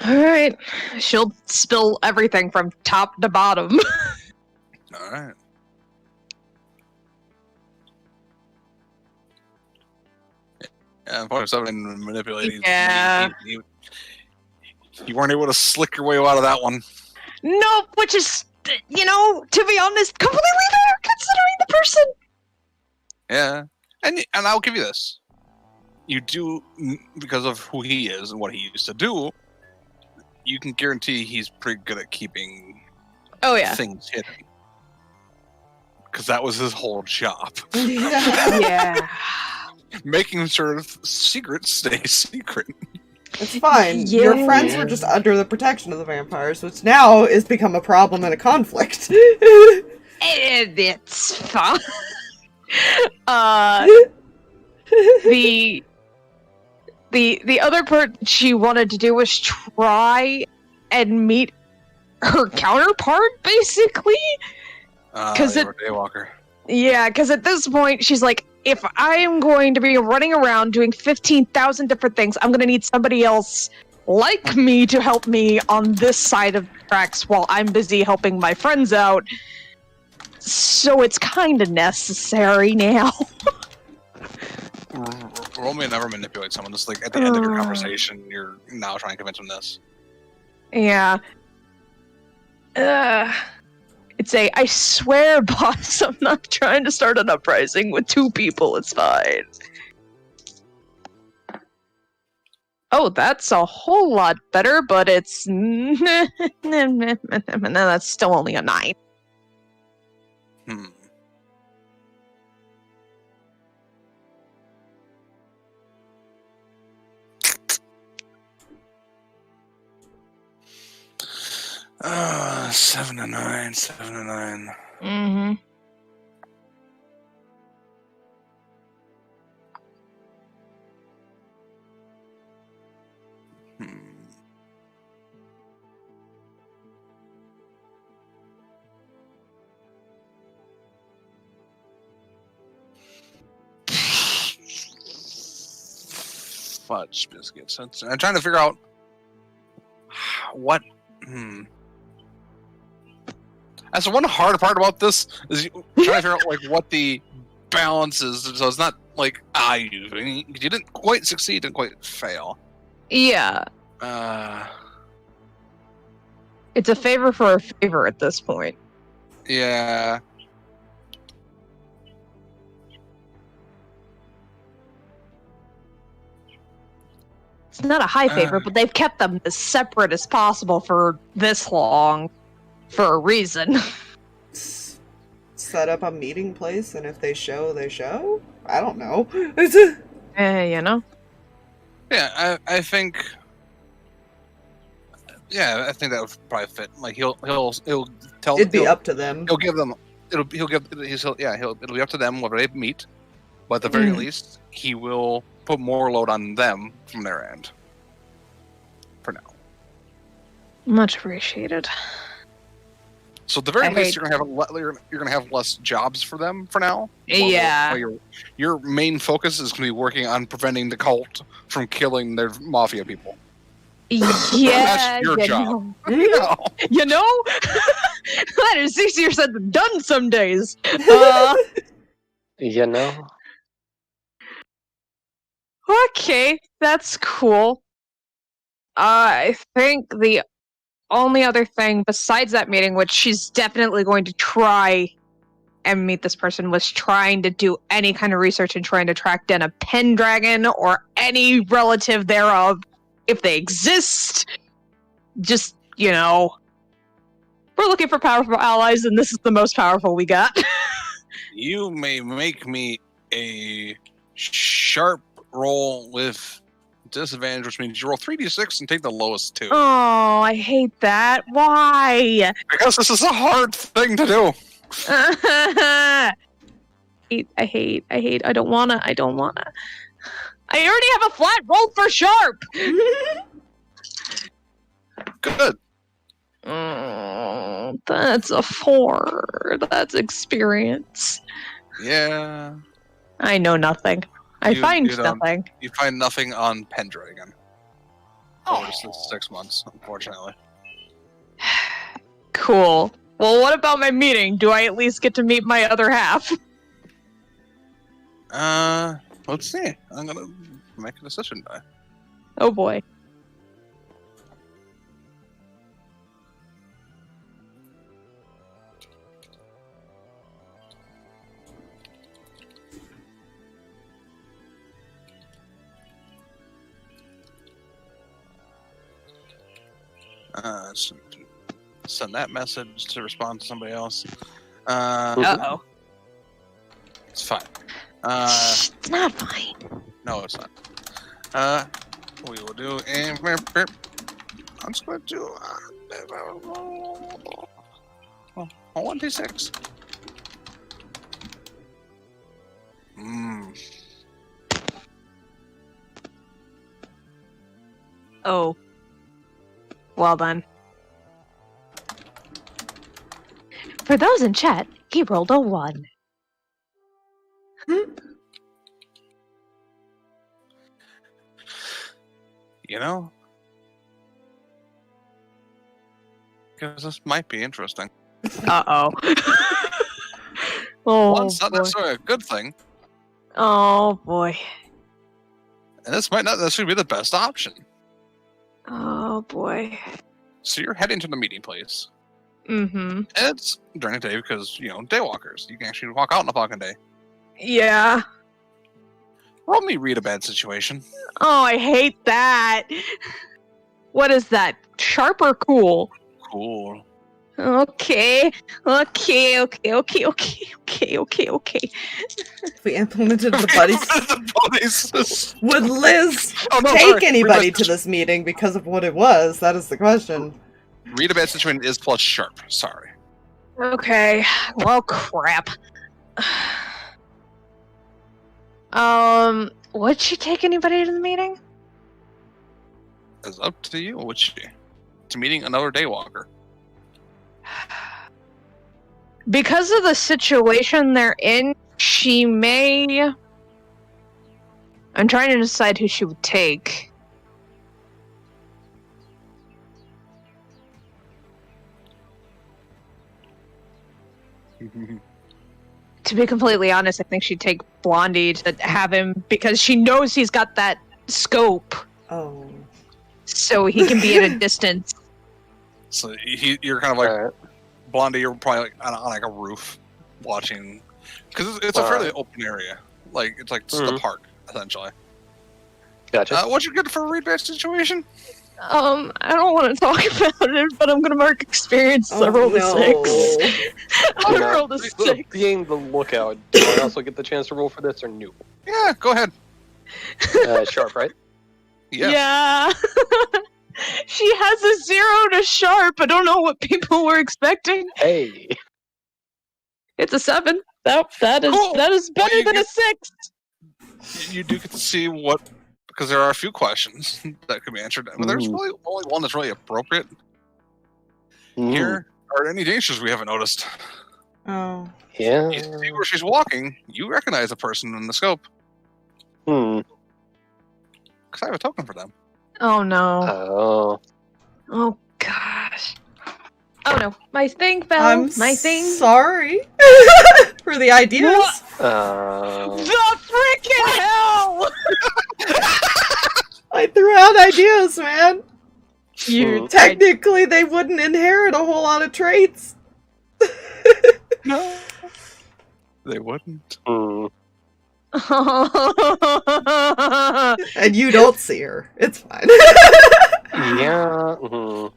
Alright. She'll spill everything from top to bottom. Alright. Yeah, probably something manipulating. Yeah. You weren't able to slick your way out of that one. Nope, which is, to be honest, completely fair considering the person. Yeah, and I'll give you this. You do, because of who he is and what he used to do, you can guarantee he's pretty good at keeping things hidden. Because that was his whole job. Yeah. Making sure secrets stay secret. It's fine. Yeah. Your friends were just under the protection of the vampires, which now has become a problem and a conflict. It's fine. The other part she wanted to do was try and meet her counterpart, basically. Because Daywalker. Yeah, because at this point she's like, if I am going to be running around doing 15,000 different things, I'm going to need somebody else like me to help me on this side of the tracks while I'm busy helping my friends out. So it's kind of necessary now. Roll me never manipulate someone. Just like at the end of your conversation, you're now trying to convince them this. Yeah. It's I swear, boss, I'm not trying to start an uprising with 2 people. It's fine. Oh, that's a whole lot better, but it's... No, that's still only a 9. Hmm. Ah, 7 to 9, 7 to 9. Mm-hmm. Fudge biscuits. I'm trying to figure out what. That's the one hard part about this is trying to figure out like what the balance is. So it's not like you didn't quite succeed, didn't quite fail. Yeah. It's a favor for a favor at this point. Yeah. It's not a high favor, but they've kept them as separate as possible for this long, for a reason. Set up a meeting place, and if they show, they show? I don't know. You know? Yeah, I think... Yeah, I think that would probably fit. Like, he'll tell... It'd be up to them. He'll give them... It'll be up to them whether they meet, but at the very least, he will put more load on them from their end. For now. Much appreciated. So at the very least, you're gonna have less jobs for them for now. Yeah. Your main focus is gonna be working on preventing the cult from killing their mafia people. Yeah, that's your job. You know, that is easier said than done some days. You know. Okay, that's cool. I think the only other thing besides that meeting, which she's definitely going to try and meet this person, was trying to do any kind of research and trying to track down a Pendragon or any relative thereof, if they exist. Just, you know, we're looking for powerful allies, and this is the most powerful we got. You may make me a sharp roll with disadvantage, which means you roll 3d6 and take the lowest 2. Oh, I hate that. Why? Because this is a hard thing to do. I hate. I don't wanna. I already have a flat roll for sharp. Good. That's a 4. That's experience. Yeah. I know nothing. I find you don't- nothing. You find nothing on Pendragon. Oh, it's 6 months, unfortunately. Cool. Well, what about my meeting? Do I at least get to meet my other half? Let's see. I'm gonna make a decision die. Oh boy. Send that message to respond to somebody else. Uh-oh. It's fine. It's not fine. No, it's not. We will do a. I'm just going to do a 1d6. Oh. Well then. For those in chat, he rolled a 1. You know, because this might be interesting. Uh-oh. Oh, One's not boy. necessarily a good thing, Oh, boy. and this might not necessarily be the best option. Oh, boy. So you're heading to the meeting place. Mm-hmm. And it's during the day because, daywalkers. You can actually walk out in a fucking day. Yeah. Roll me read a bad situation. Oh, I hate that. What is that? Sharp or cool? Cool. Okay. If we implemented the buddies, The buddies. would Liz Oh, no, take sorry. anybody Read a to this meeting because of what it was? That is the question. Read a bad situation is plus sharp. Sorry. Okay. Well, crap. Would she take anybody to the meeting? It's up to you. Would she? To meeting another daywalker. Because of the situation they're in, she may... I'm trying to decide who she would take. To be completely honest, I think she'd take Blondie to have him because she knows he's got that scope, Oh. so he can be at a distance. So you're kind of like Alright. Blondie. You're probably on like a roof watching, because it's a fairly open area. Like it's like the park essentially. Gotcha. What'd you get for a read bad situation? I don't want to talk about it, but I'm gonna mark experience. So I rolled a 6. I rolled a 6. Being the lookout, do I also get the chance to roll for this or no? Yeah, go ahead. Sharp, right? Yeah. Yeah. She has a 0 to sharp. I don't know what people were expecting. Hey. It's a 7. That is Cool. that is better you than a get- 6. You do get to see what, because there are a few questions that could be answered, but there's really only one that's really appropriate. Here are any dangers we haven't noticed. Oh. Yeah. You see where she's walking, you recognize the person in the scope, Hmm. because I have a token for them. Oh no. Oh. Oh gosh. Oh no. My thing fell. I'm My thing. sorry for the ideas. What? Oh. The freaking hell! I threw out ideas, man. You Technically, they wouldn't inherit a whole lot of traits. No, they wouldn't. Hmm. And you don't see her. It's fine. Yeah. Mhm.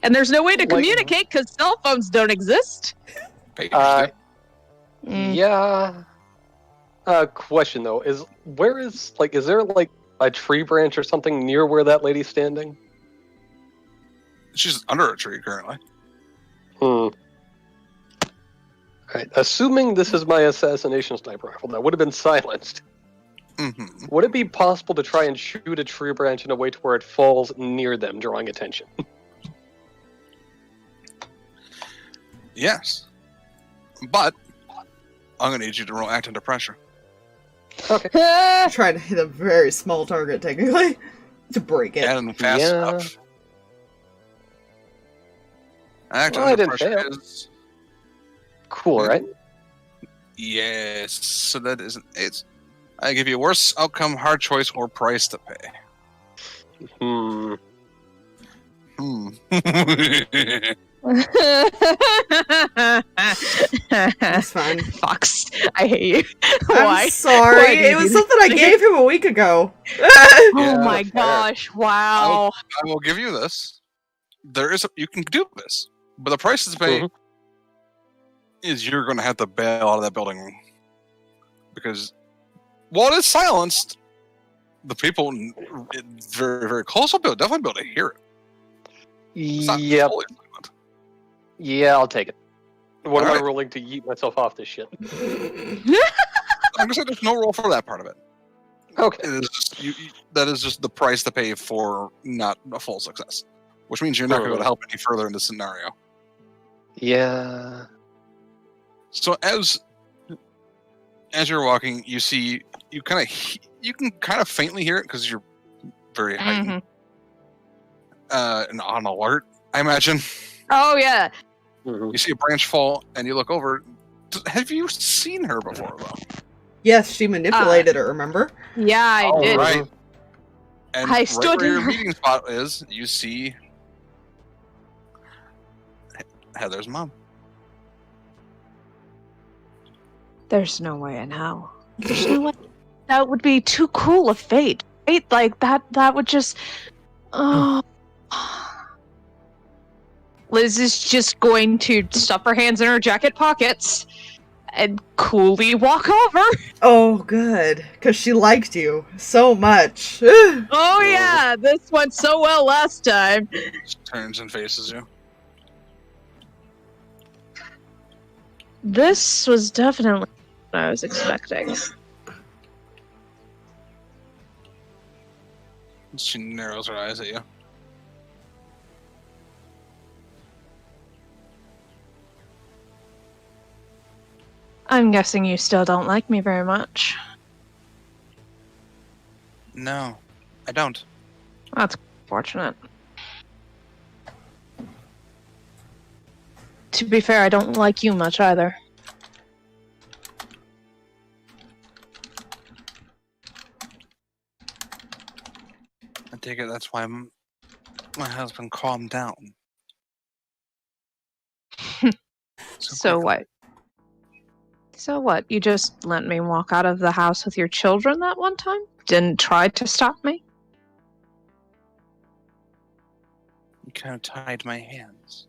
And there's no way to Like- communicate because cell phones don't exist. Pagers Uh, do. Yeah. Question though is is there like a tree branch or something near where that lady's standing? She's under a tree currently. Hmm. Right. Assuming this is my assassination sniper rifle that would have been silenced, would it be possible to try and shoot a tree branch in a way to where it falls near them, drawing attention? Yes. But I'm going to need you to roll act under pressure. Okay. Trying to hit a very small target, technically, to break it. And fast enough. Act Well, I under didn't pressure fail. is... Cool, right? Yes. So that isn't... It's... I give you worse outcome, hard choice, or price to pay. That's fine. Fox, I hate you. I'm Why? sorry. Why do you It was do something I this? gave him a week ago. Oh Yeah, my fair. gosh! Wow. I will give you this. There is you can do this, but the price to pay is you're going to have to bail out of that building because while it's silenced, the people very very close will definitely be able to hear it. It's not Yep. fully silent. Yeah, I'll take it. What am I Alright. rolling to yeet myself off this shit? I'm gonna say there's no roll for that part of it. Okay. It is just, that is just the price to pay for not a full success, which means you're not going to be able to help any further in this scenario. Yeah. So as you're walking, you see you can kind of faintly hear it because you're very heightened and on alert. I imagine Oh yeah. you see a branch fall and you look over. Have you seen her before though? Yes, she manipulated it, remember? Yeah, I Oh, did. right. And I right stood where in your her- meeting spot is, you see Heather's mom. There's no way in hell. There's no way. That would be too cool a fate. Right? Like that would just oh. Liz is just going to stuff her hands in her jacket pockets and coolly walk over. Oh, good. Because she liked you so much. Oh yeah, this went so well last time. She turns and faces you. This was definitely what I was expecting. She narrows her eyes at you. I'm guessing you still don't like me very much. No, I don't. That's fortunate. To be fair, I don't like you much either. I take it that's why my husband calmed down. So what? So what? You just let me walk out of the house with your children that one time? Didn't try to stop me? You kind of tied my hands.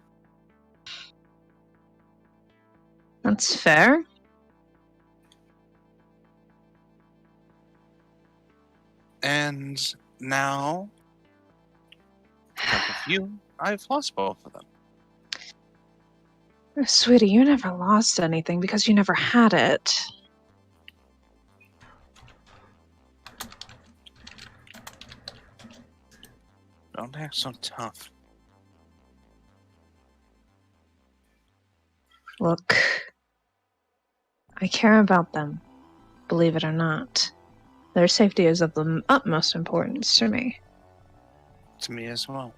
That's fair. And now, because of you, I've lost both of them. Sweetie, you never lost anything because you never had it. Don't act so tough. Look, I care about them, believe it or not. Their safety is of the utmost importance to me. To me as well.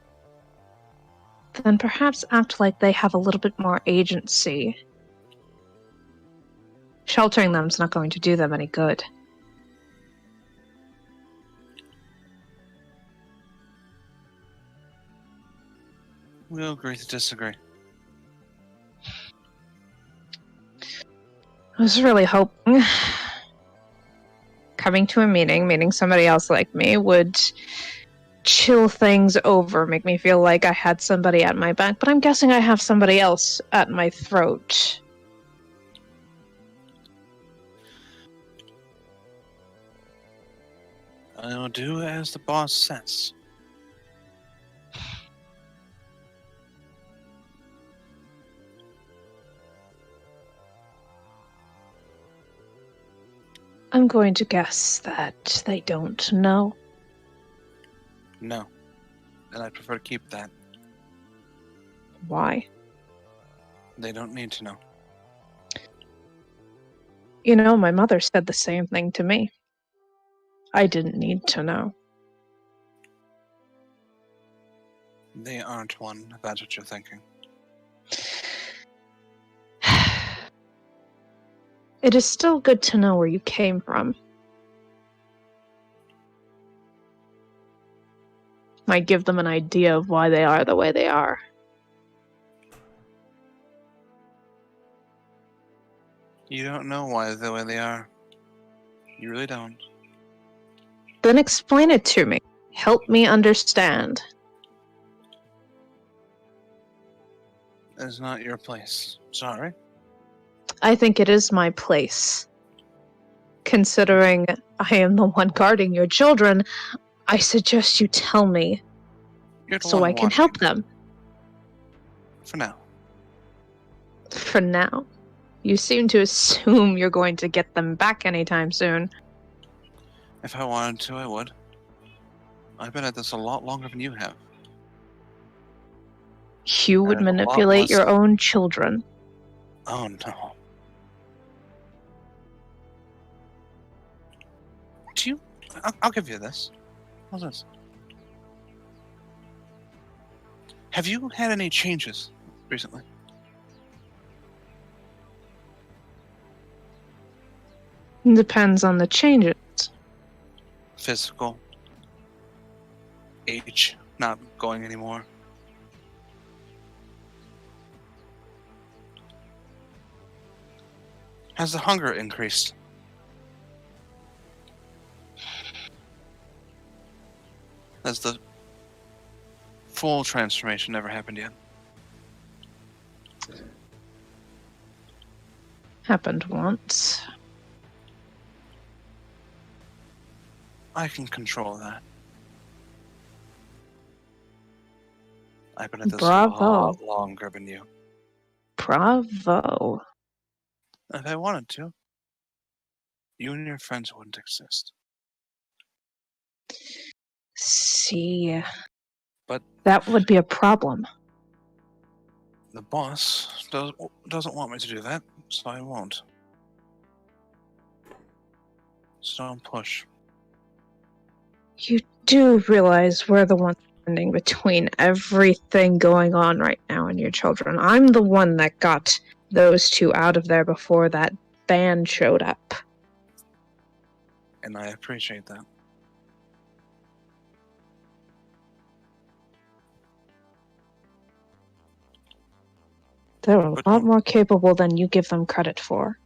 Then perhaps act like they have a little bit more agency. Sheltering them's not going to do them any good. We'll agree to disagree. I was really hoping coming to a meeting somebody else like me would chill things over, make me feel like I had somebody at my back, but I'm guessing I have somebody else at my throat. I'll do as the boss says. I'm going to guess that they don't know. No. And I'd prefer to keep that. Why? They don't need to know. You know, my mother said the same thing to me. I didn't need to know. They aren't one, if that's what you're thinking. It is still good to know where you came from. Might give them an idea of why they are the way they are. You don't know why they're the way they are. You really don't. Then explain it to me. Help me understand. It's not your place. Sorry. I think it is my place. Considering I am the one guarding your children, I suggest you tell me You're the so one I can help watching. them. For now. For now. You seem to assume you're going to get them back anytime soon. If I wanted to, I would. I've been at this a lot longer than you have. You would And a lot manipulate your less- own children. Oh no. Do you? I'll give you this. How's this? Have you had any changes recently? Depends on the changes. Physical? Age? Not going anymore? Has the hunger increased? Has the full transformation never happened yet? Happened once. I can control that. I've been at this a Bravo. lot longer than you. Bravo. If I wanted to, you and your friends wouldn't exist. See. But- that would be a problem. The boss doesn't want me to do that, so I won't. So don't push. You do realize we're the ones standing between everything going on right now and your children. I'm the one that got those two out of there before that band showed up. And I appreciate that. They're a But lot don't- more capable than you give them credit for.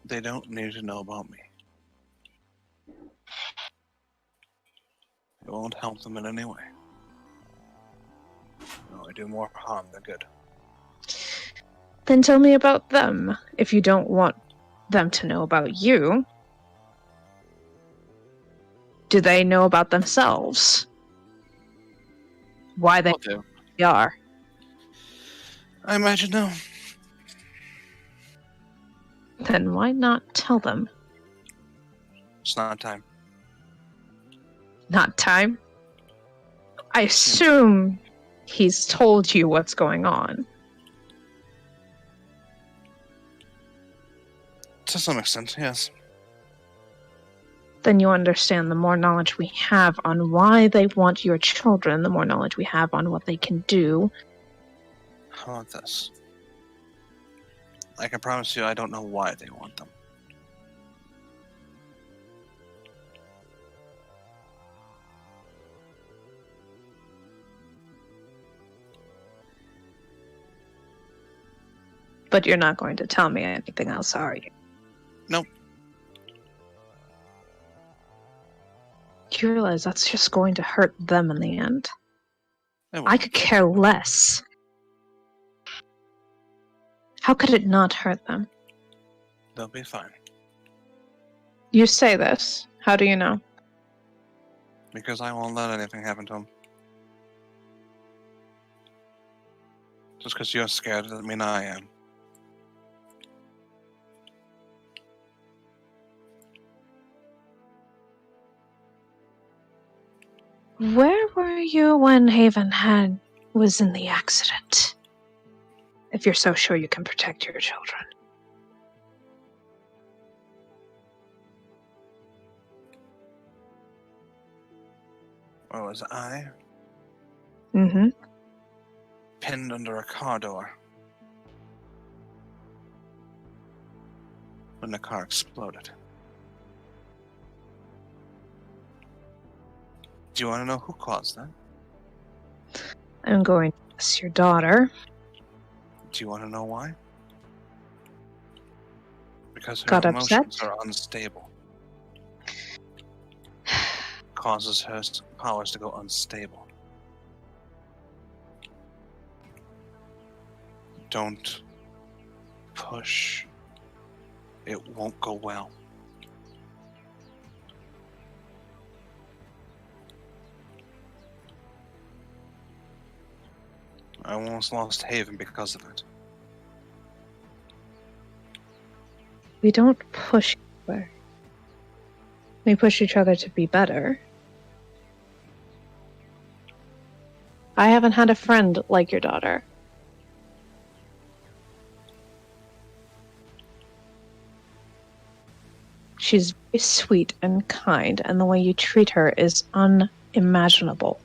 They don't need to know about me. It won't help them in any way. No, I do more harm than good. Then tell me about them, if you don't want them to know about you. Do they know about themselves? Why they Will do. are? I imagine no. Then why not tell them? It's not time. Not time? I assume he's told you what's going on. To some extent, yes. Then you understand the more knowledge we have on why they want your children, the more knowledge we have on what they can do. How about this? I can promise you I don't know why they want them. But you're not going to tell me anything else, are you? Nope. You realize that's just going to hurt them in the end. It I won't. could care less. How could it not hurt them? They'll be fine. You say this. How do you know? Because I won't let anything happen to them. Just because you're scared doesn't mean I am. Where were you when Haven was in the accident? If you're so sure you can protect your children. Where was I? Mm-hmm. Pinned under a car door. When the car exploded. Do you want to know who caused that? I'm going to miss your daughter. Do you want to know why? Because her Got emotions upset? are unstable. Causes her powers to go unstable. Don't push. It won't go well. I almost lost Haven because of it. We don't push each other. We push each other to be better. I haven't had a friend like your daughter. She's very sweet and kind, and the way you treat her is unimaginable.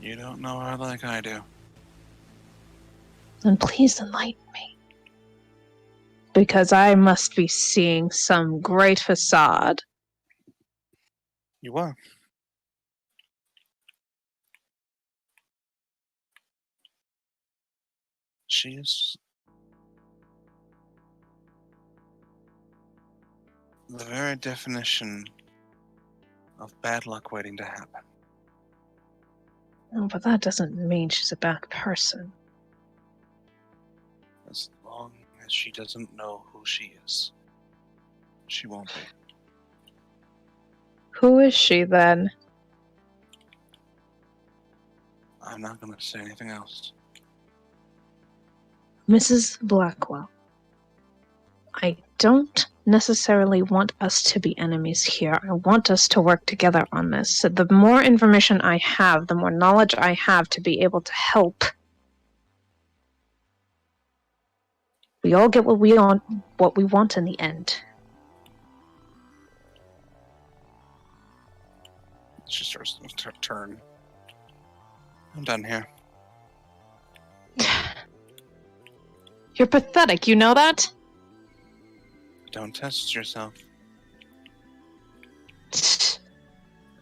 You don't know her like I do. Then please enlighten me. Because I must be seeing some great facade. You are. She is the very definition of bad luck waiting to happen. Oh, but that doesn't mean she's a bad person. As long as she doesn't know who she is, she won't be. Who is she then? I'm not going to say anything else. Mrs. Blackwell. I don't necessarily want us to be enemies here. I want us to work together on this. So the more information I have, the more knowledge I have to be able to help. We all get what we want in the end. She starts to turn. I'm done here. You're pathetic, you know that? Don't test yourself.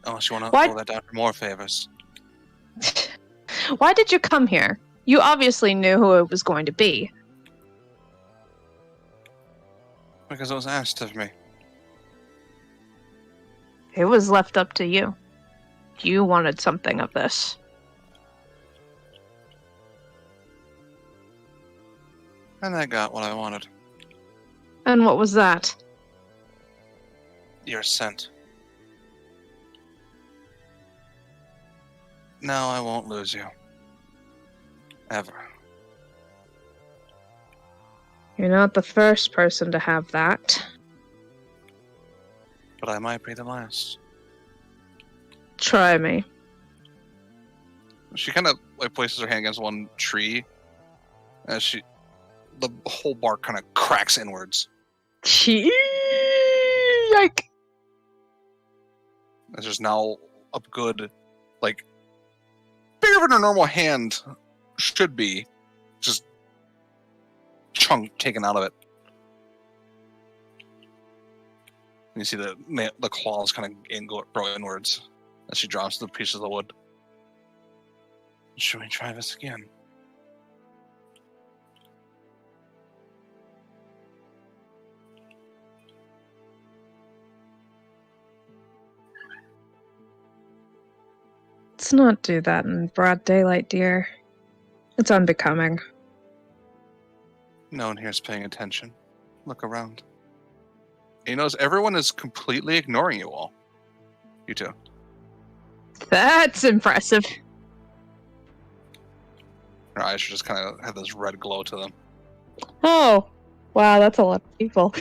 Unless you want to Why- throw that down for more favors. Why did you come here? You obviously knew who it was going to be. Because it was asked of me. It was left up to you. You wanted something of this. And I got what I wanted. And what was that? Your scent. Now I won't lose you. Ever. You're not the first person to have that. But I might be the last. Try me. She kind of like places her hand against one tree. As the whole bark kind of cracks inwards. Yike! There's now a good, like, bigger than a normal hand should be. Just chunk taken out of it. And you see the claws kind of grow inwards as she drops the pieces of the wood. Should we try this again? Let's not do that in broad daylight, dear. It's unbecoming. No one here's paying attention. Look around. He knows everyone is completely ignoring you all. You too. That's impressive. Her eyes just kind of have this red glow to them. Oh, wow, that's a lot of people.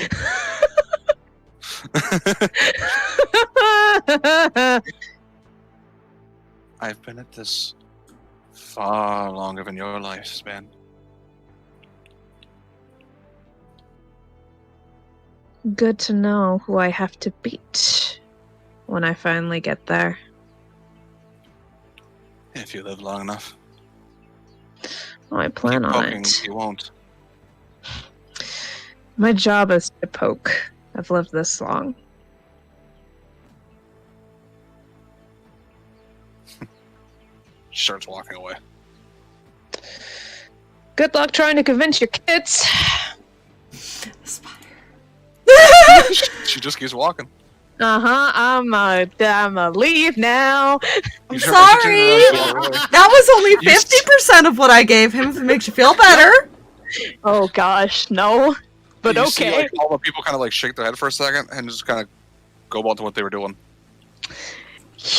I've been at this far longer than your lifespan. Good to know who I have to beat when I finally get there. If you live long enough. Oh, I plan Keep on poking, it. you won't. My job is to poke. I've lived this long. Starts walking away. Good luck trying to convince your kids. She just keeps walking. I'm leave now. I'm sorry. That was only 50% of what I gave him. If it makes you feel better. Oh gosh, no. But You okay. see, like, all the people kind of like shake their head for a second and just kind of go about to what they were doing.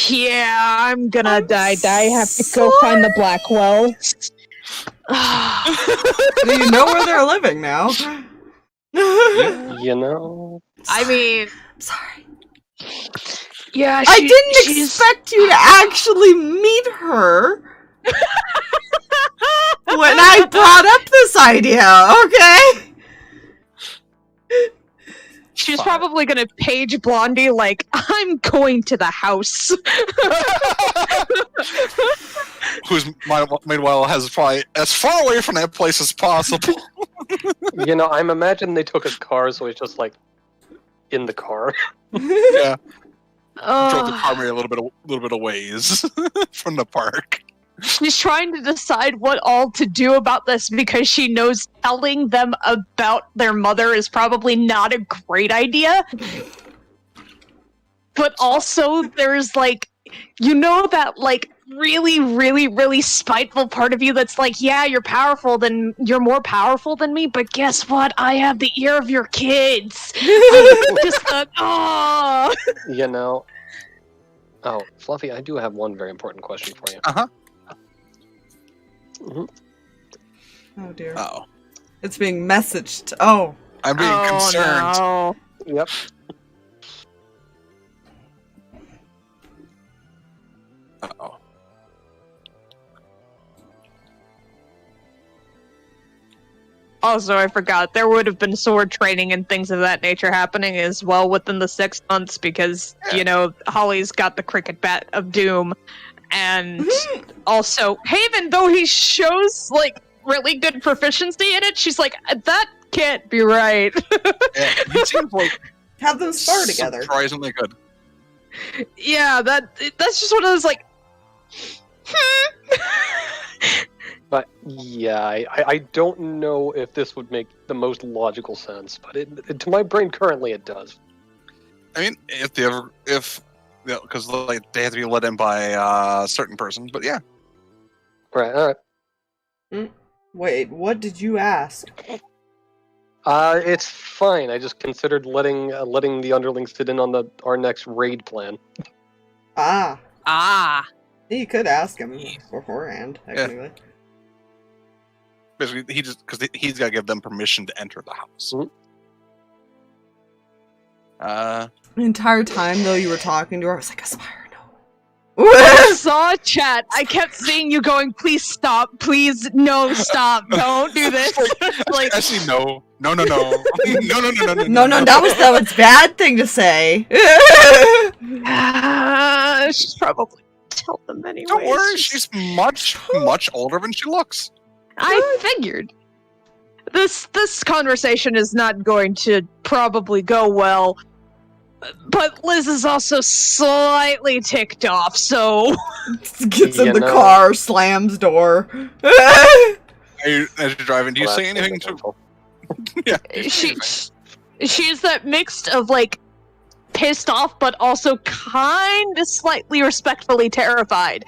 Yeah, I'm gonna die. I have to go find the Blackwell. You know where they're living now. You know. I mean, I'm sorry. yeah, I didn't expect you to actually meet her when I brought up this idea, okay? She's probably gonna page Blondie like, I'm going to the house. Who's meanwhile has probably as far away from that place as possible. You know, I'm imagining they took his car, so he's just like in the car. Yeah, drove the Oh, car maybe a little bit of ways from the park. she's trying to decide what all to do about this because she knows telling them about their mother is probably not a great idea. But also, there's like, you know, that like really, really, really spiteful part of you that's like, yeah, you're more powerful than me, but guess what? I have the ear of your kids. Just thought, oh. You know. Oh, Fluffy, I do have one very important question for you. Oh dear. Oh, It's being messaged. Oh. I'm being concerned. No. Yep. Uh-oh. Also, I forgot, there would have been sword training and things of that nature happening as well within the 6 months because, you know, Holly's got the cricket bat of doom. And also, Haven, though he shows, like, really good proficiency in it, she's like, that can't be right. Yeah, he seems like Have them spar together. surprisingly good. Yeah, that's just one of those, like, But yeah, I don't know if this would make the most logical sense, but to my brain currently it does. I mean, because like, they have to be led in by a certain person, but yeah. Right, alright. Wait, what did you ask? It's fine. I just considered letting the underlings sit in on our next raid plan. Ah. You could ask him beforehand, technically. Basically, because he's got to give them permission to enter the house. The entire time, though, you were talking to her, I was like, Aspire, no. I saw chat. I kept seeing you going, please stop, please, no, stop, don't do this. Like, actually, no, no, no. No, that was a bad thing to say. she's probably tell them anyway. Don't worry, she's much older than she looks. I figured. This conversation is not going to probably go well. But Liz is also slightly ticked off, so... Gets in the car, slams door. As you're driving, do you say anything to... Yeah. She's that mixed of, like, pissed off, but also kind of slightly respectfully terrified.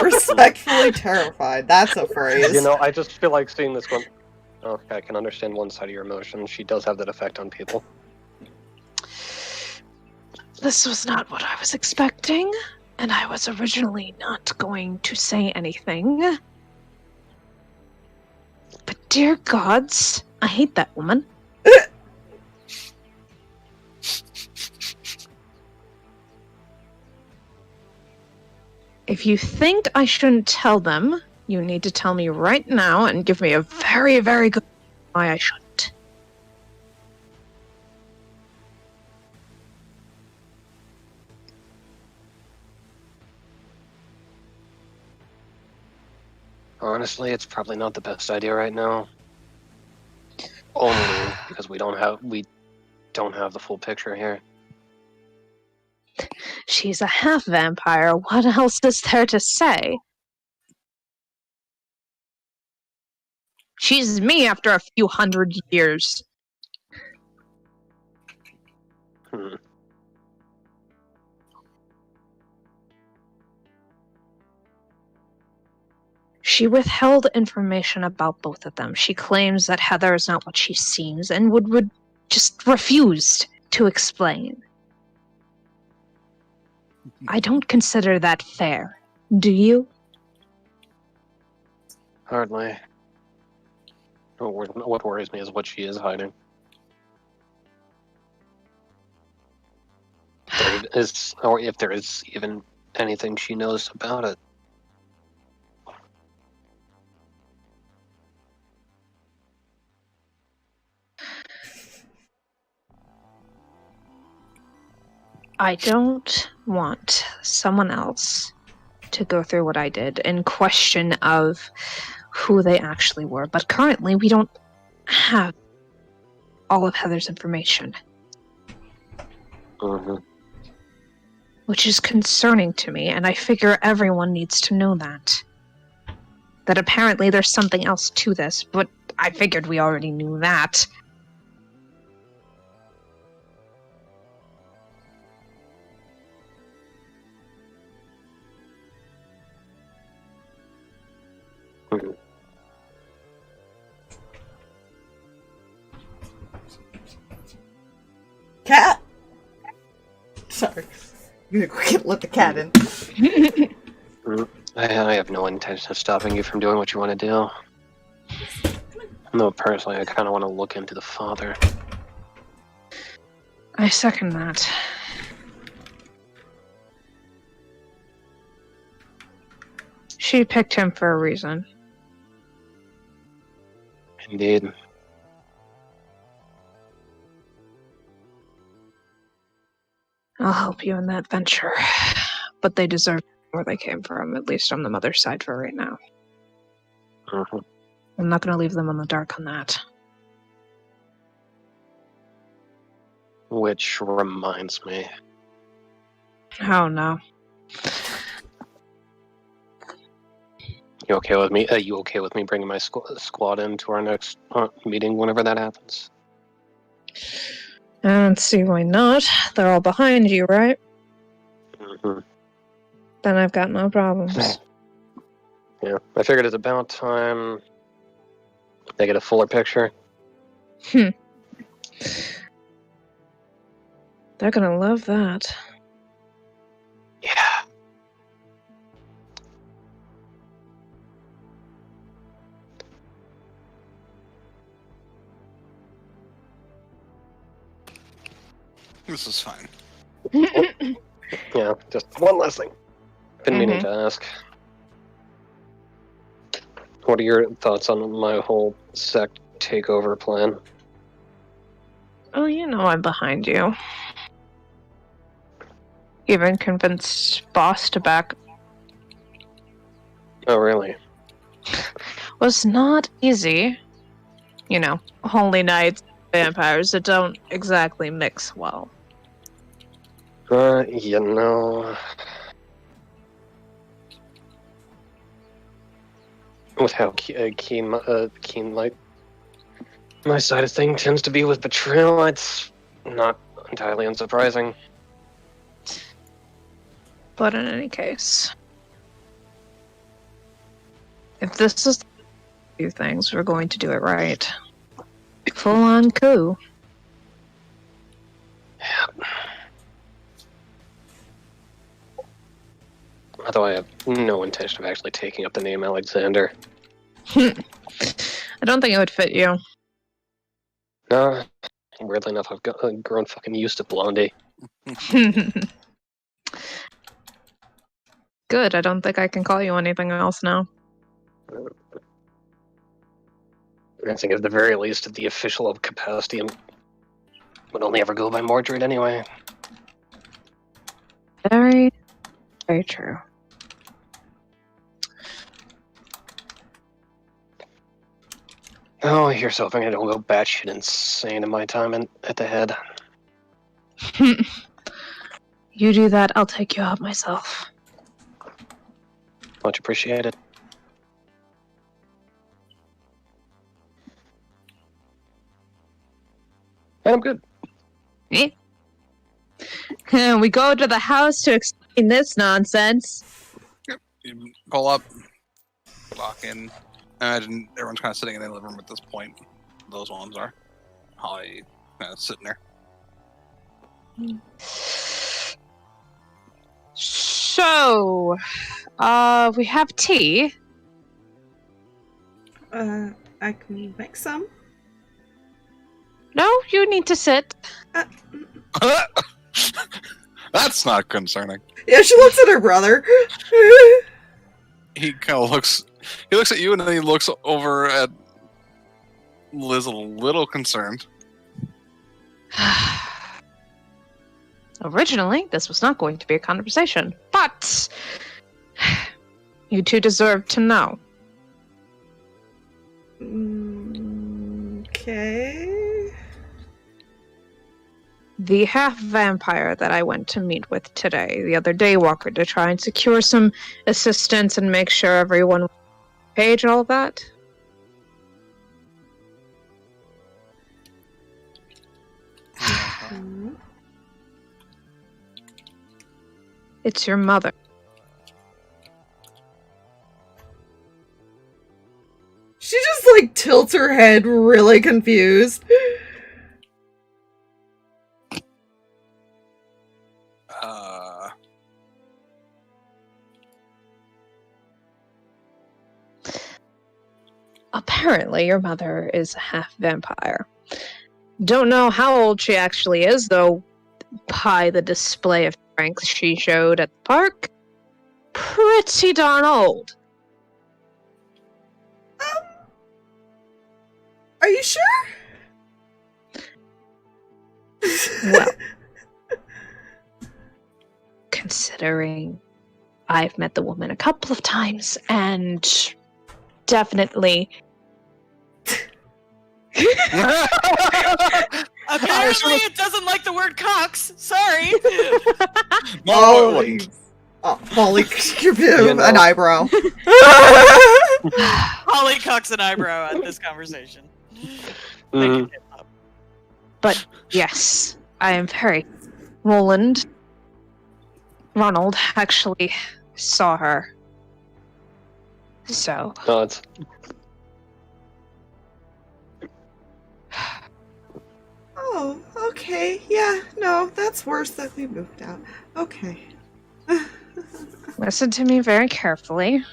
Respectfully terrified. That's a phrase. You know, I just feel like seeing this one. Okay, I can understand one side of your emotion. She does have that effect on people. This was not what I was expecting, and I was originally not going to say anything. But dear gods, I hate that woman. If you think I shouldn't tell them, you need to tell me right now and give me a very, very good why I shouldn't. Honestly, it's probably not the best idea right now. Only because we don't have the full picture here. She's a half vampire. What else is there to say? She's me after a few hundred years. She withheld information about both of them. She claims that Heather is not what she seems and would just refused to explain. I don't consider that fair. Do you? Hardly. What worries me is what she is hiding. Or if there is even anything she knows about it. I don't want someone else to go through what I did in question of who they actually were, but currently we don't have all of Heather's information. Mm-hmm. Which is concerning to me, and I figure everyone needs to know that. That apparently there's something else to this, but I figured we already knew that. Cat! Sorry. I'm gonna go let the cat in. I have no intention of stopping you from doing what you want to do. No, personally, I kind of want to look into the father. I second that. She picked him for a reason. Indeed. I'll help you in that venture. But they deserve where they came from, at least on the mother's side for right now. Mm-hmm. I'm not going to leave them in the dark on that. Which reminds me. Oh, no. You okay with me? You okay with me bringing my squad into our next meeting whenever that happens? I don't see why not. They're all behind you, right? Mm-hmm. Then I've got no problems. Yeah, I figured it's about time they get a fuller picture. They're gonna love that. Yeah. This is fine. Yeah, just one last thing. Been meaning to ask. What are your thoughts on my whole sect takeover plan? Oh, you know I'm behind you. Even convinced Boss to back. Oh, really? Was not easy. You know, holy knights, vampires that don't exactly mix well. You know... With how keen like my side of thing tends to be with betrayal, it's not entirely unsurprising. But in any case, if this is two things, we're going to do it right. Full on coup. Yeah. Although I have no intention of actually taking up the name Alexander. I don't think it would fit you. No, weirdly enough, I've grown fucking used to Blondie. Good, I don't think I can call you anything else now. I think at the very least, the official capacity would only ever go by Mordred anyway. Very, very true. Oh, here's hoping I don't go batshit insane in my time at the head. You do that, I'll take you out myself. Much appreciated. And I'm good. Eh? We go to the house to explain this nonsense. You pull up, walk in. I imagine everyone's kind of sitting in the living room at this point. Those ones are. Holly kind of sitting there. So, we have tea. I can make some. No, you need to sit. That's not concerning. Yeah, she looks at her brother. He kind of looks. He looks at you, and then he looks over at Liz, a little concerned. Originally, this was not going to be a conversation, but you two deserve to know. Okay. The half-vampire that I went to meet with today, the other daywalker, to try and secure some assistance and make sure everyone was on the page and all of that. It's your mother. She just like tilts her head, really confused. Apparently, your mother is a half-vampire. Don't know how old she actually is, though, by the display of strength she showed at the park, pretty darn old. Are you sure? Well, considering I've met the woman a couple of times, and definitely... Apparently, it doesn't like the word cocks. Sorry. No, it wouldn't. Holly, an eyebrow. Holly cocks an eyebrow at this conversation. Thank you, But yes, I am very... Ronald actually saw her. So... No, it's... Oh, okay. Yeah, no, that's worse that we moved out. Okay. Listen to me very carefully.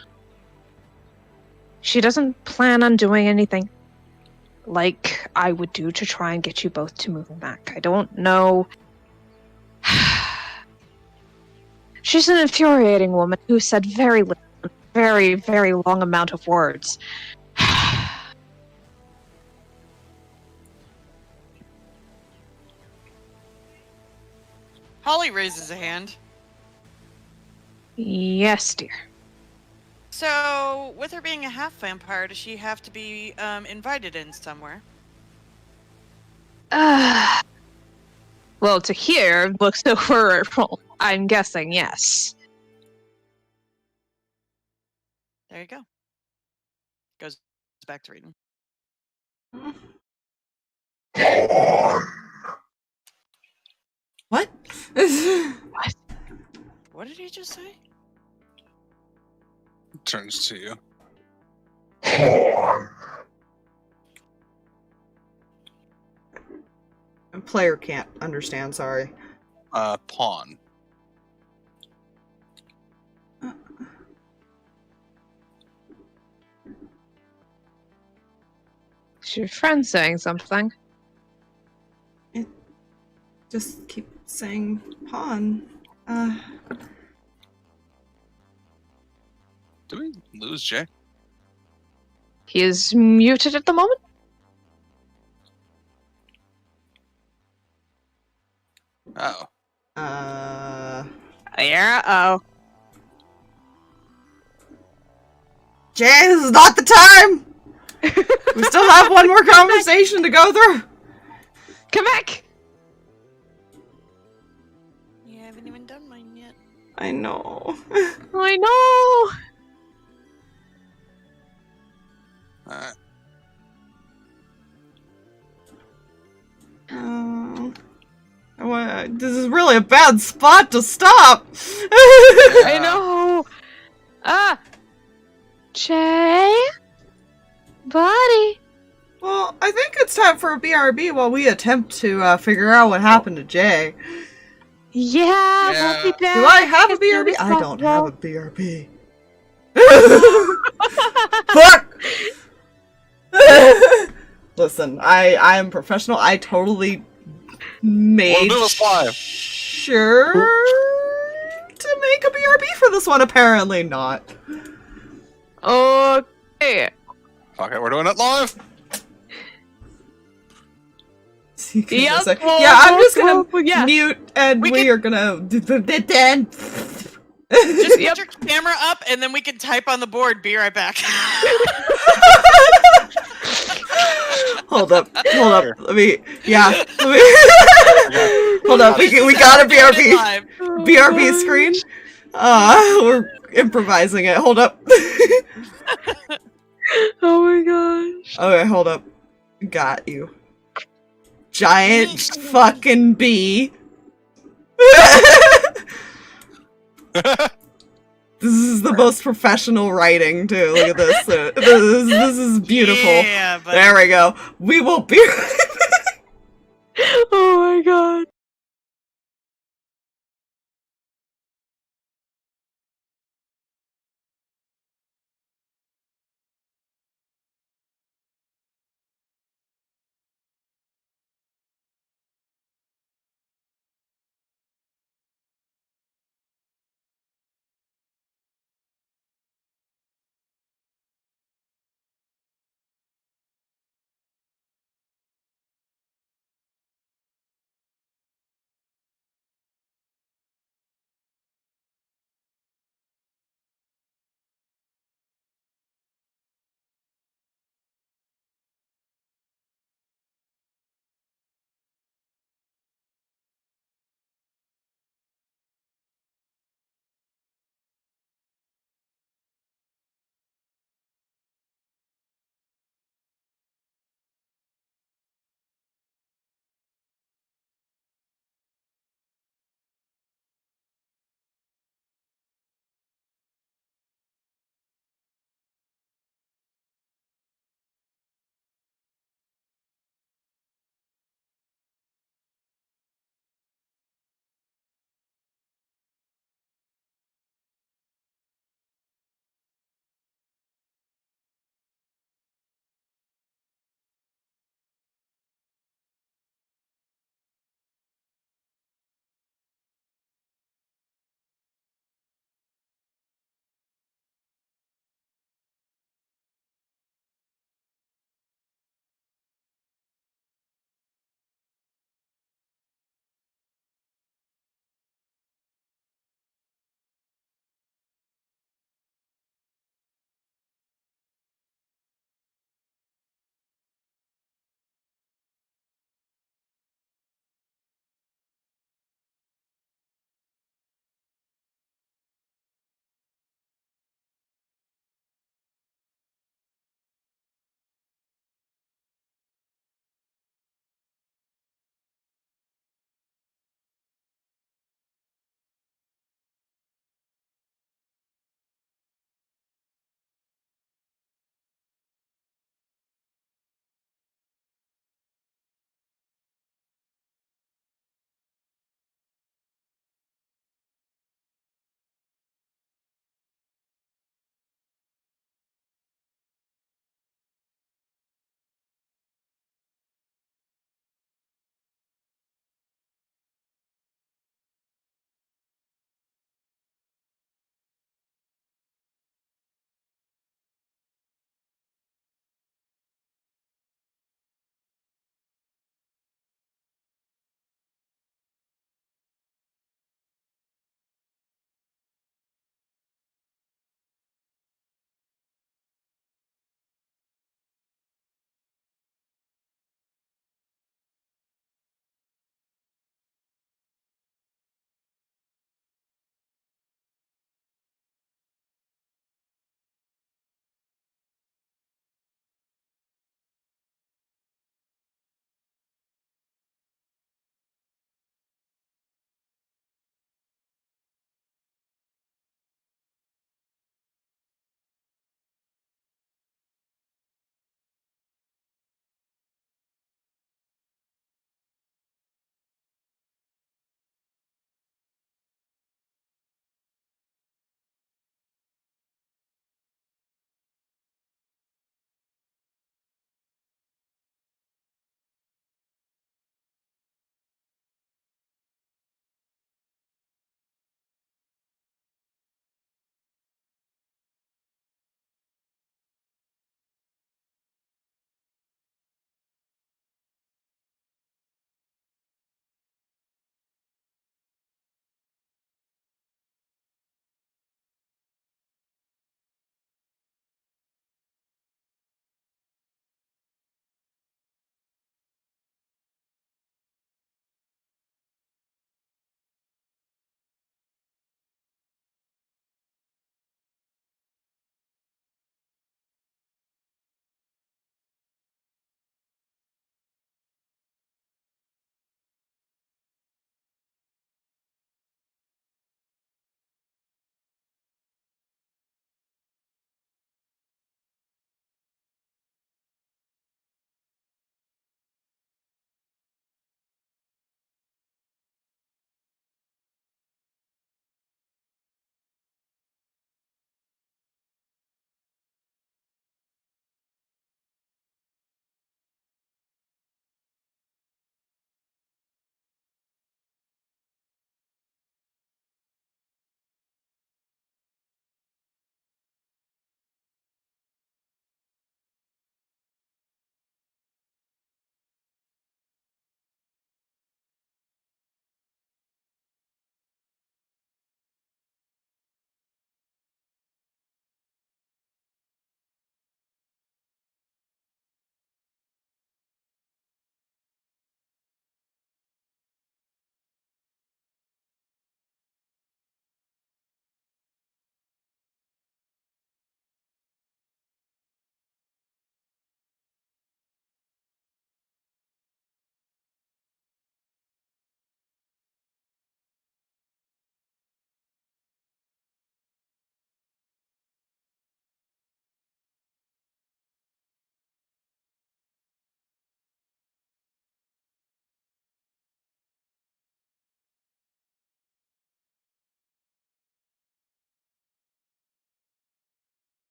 She doesn't plan on doing anything like I would do to try and get you both to move back. I don't know. She's an infuriating woman who said very little, very, very long amount of words. Holly raises a hand. Yes, dear. So, with her being a half vampire, does she have to be invited in somewhere? Well, to hear looks over. I'm guessing yes. There you go. Goes back to reading. What? What? What did he just say? Turns to you. Player can't understand, sorry. Pawn. Is your friend saying something? Just keep saying pawn. Do we lose Jay? He is muted at the moment. Oh. Yeah. Jay, this is not the time! We still have one more conversation to go through. Come back! You haven't even done mine yet. I know. I know! Alright. This is really a bad spot to stop. I know! Jay? Buddy? Well, I think it's time for a BRB while we attempt to figure out what happened to Jay. Yeah, Yeah. we'll be back. Do I have a as soon BRB? as I don't have a BRB. Fuck! Listen, I am professional. I totally made We'll do this live. sure to make a BRB for this one. Apparently not. Okay. Fuck it, we're doing it live. Yep, Yeah, I'm just gonna yeah. mute, and we are gonna then. Just Yep. get your camera up, and then we can type on the board. Be right back. Hold up. Let me. Hold up. We got a BRB screen. We're improvising it. Hold up. Oh my gosh. Okay, hold up. Got you. Giant fucking bee. This is the most professional writing, too. Look at this. This is beautiful. Yeah, but There we go. We will be Oh my god.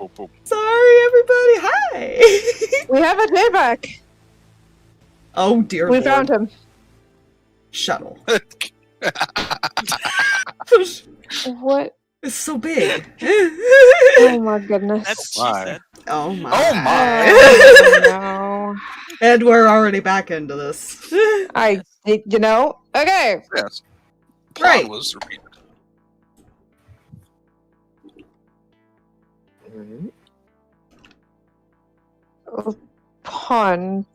boop, boop. Sorry, everybody. Hi. We have a day back. Oh dear We Lord. found him. Shuttle. What? It's so big. Oh my goodness. That's Oh what she my. said. Oh my. Oh my. Oh, no. And we're already back into this. Okay. Yes. Right. Pawn was repeated. Pawn.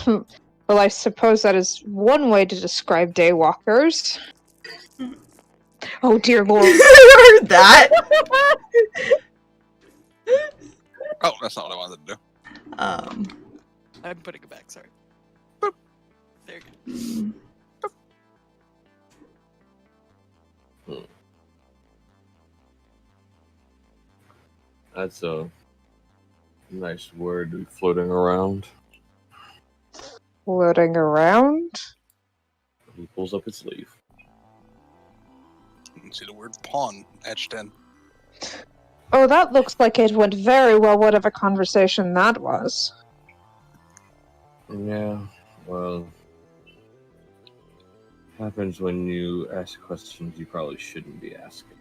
Well, I suppose that is one way to describe daywalkers. Oh dear lord. You heard that? Oh, that's not what I wanted to do. I'm putting it back, sorry. Boop. There you go. That's a nice word to be floating around. Floating around? He pulls up his sleeve. You can see the word pawn etched in. Oh, that looks like it went very well, whatever conversation that was. Yeah, well, happens when you ask questions you probably shouldn't be asking.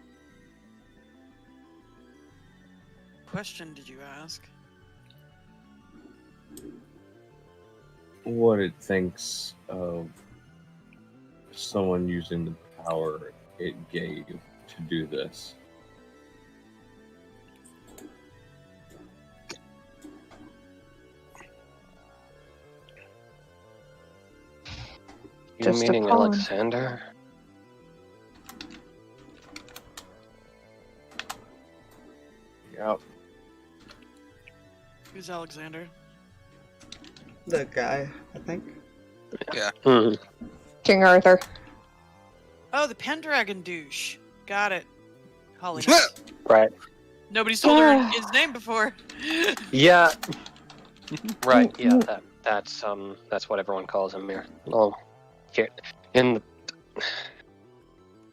Question did you ask? What it thinks of someone using the power it gave to do this. You Just a meaning pawn. Alexander? Yep. Who's Alexander? The guy, I think. Hmm. King Arthur. Oh, the Pendragon douche. Got it. Holly. Right. Nobody's told her his name before. Yeah. Right. Yeah. That's what everyone calls him here. Oh, here in the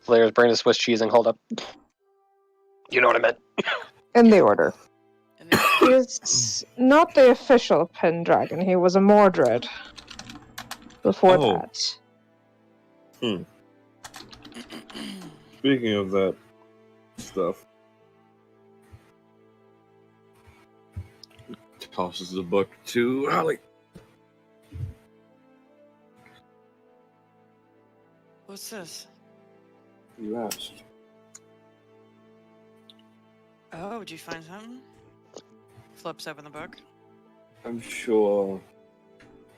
Flair's brain is Swiss cheesing. Hold up. You know what I meant. In the order. And then, He's not the official Pendragon. He was a Mordred. Before Oh. that. Speaking of that stuff, tosses the book to Holly. what's this? You asked. Oh, did you find something? Flips open the book. I'm sure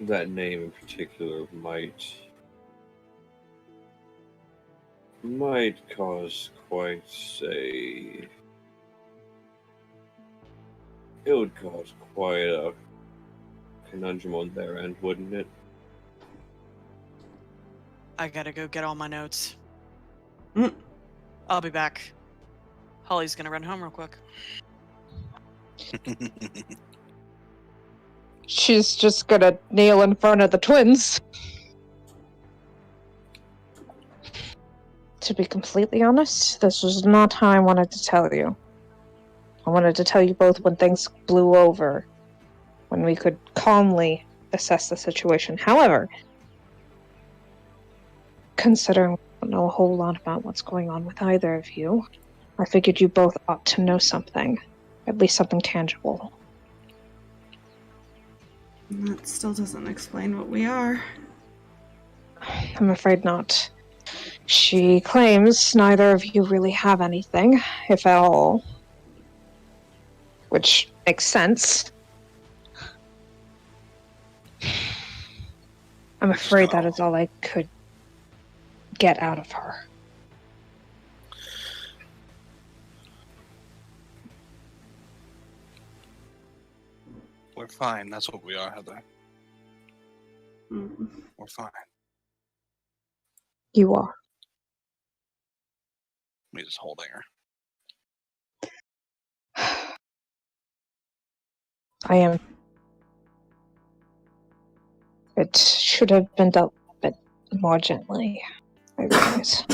that name in particular might cause quite a... It would cause quite a conundrum on their end, wouldn't it? I gotta go get all my notes. Mm. I'll be back. Holly's gonna run home real quick. She's just gonna kneel in front of the twins. To be completely honest, this was not how I wanted to tell you. I wanted to tell you both when things blew over, when we could calmly assess the situation. However, considering I don't know a whole lot about what's going on with either of you, I figured you both ought to know something. At least something tangible. That still doesn't explain what we are. I'm afraid not. She claims neither of you really have anything, if at all. Which makes sense. I'm afraid that is all I could get out of her. We're fine. That's what we are, Heather. Mm. We're fine. You are. Me just holding her. I am. It should have been dealt a bit more gently, I realize.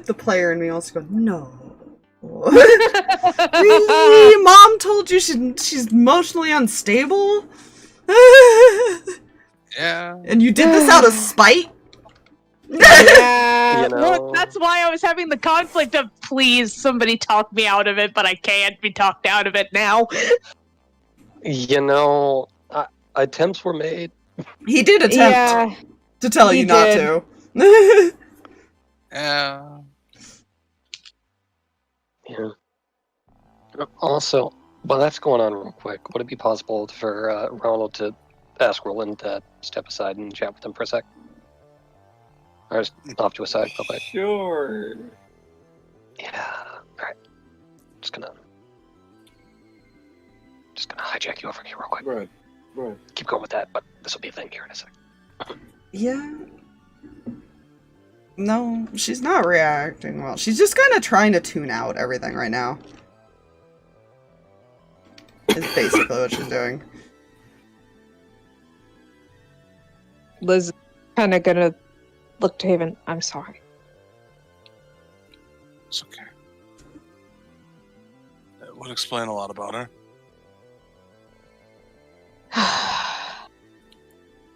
The player in me also goes, no. Mom told you she's emotionally unstable? Yeah. And you did this out of spite? Yeah, You know. look, that's why I was having the conflict of, please, somebody talk me out of it, but I can't be talked out of it now. You know, attempts were made. He did attempt Yeah, to tell he you not did. to. Yeah. Yeah. Also, while that's going on real quick, would it be possible for Ronald to ask Rolland to step aside and chat with him for a sec? Or just off to a side real quick? Sure. Yeah. Alright. Just gonna hijack you over here real quick. Right. Keep going with that, but this will be a thing here in a sec. Yeah. No, she's not reacting well. She's just kind of trying to tune out everything right now. Is basically what she's doing. Liz is kind of gonna look to Haven. I'm sorry. It's okay. That would explain a lot about her.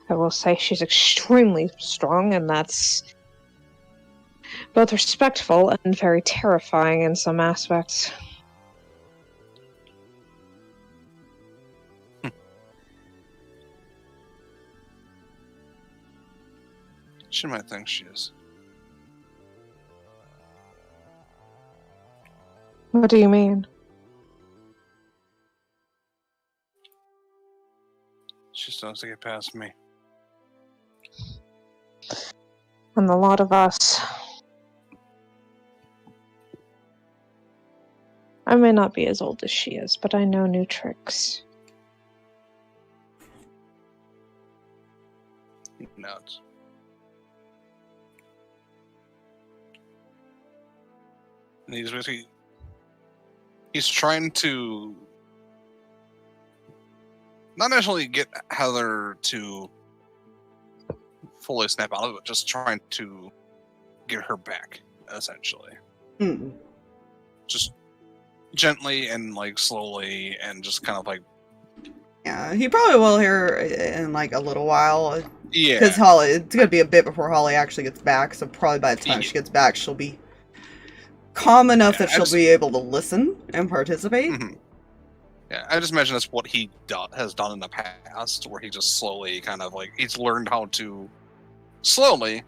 I will say she's extremely strong, and that's both respectful and very terrifying in some aspects. She might think she is. What do you mean? She still has to get past me. And a lot of us. I may not be as old as she is, but I know new tricks. Nuts. And he's basically... He's trying to... Not necessarily get Heather to fully snap out of it, but just trying to get her back, essentially. Hmm. Just gently and, like, slowly, and just kind of, like... Yeah, he probably will here in like a little while. Yeah. Because Holly, it's gonna be a bit before Holly actually gets back, so probably by the time she gets back, she'll be calm enough that she'll be able to listen and participate. Mm-hmm. Yeah, I just imagine that's what he has done in the past, where he just slowly kind of like, he's learned how to slowly,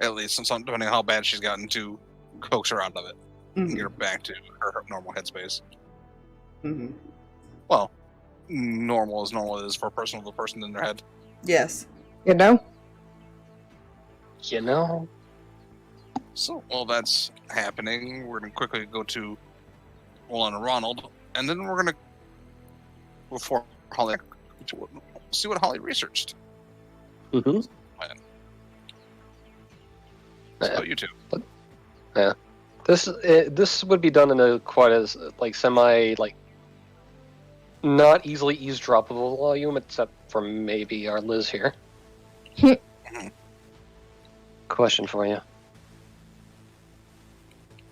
at least, depending on how bad she's gotten, to coax her out of it and get her back to her normal headspace. Mm-hmm. Well, normal is for a person with a person in their head. Yes. You know? You know? So, while that's happening, we're going to quickly go to Rolland and Ronald, and then we're going to, before Holly, see what Holly researched. Mm-hmm. So, you two. Yeah. This would be done in a quite as, like, semi, like, not easily eavesdroppable volume, except for maybe our Liz here. Question for you.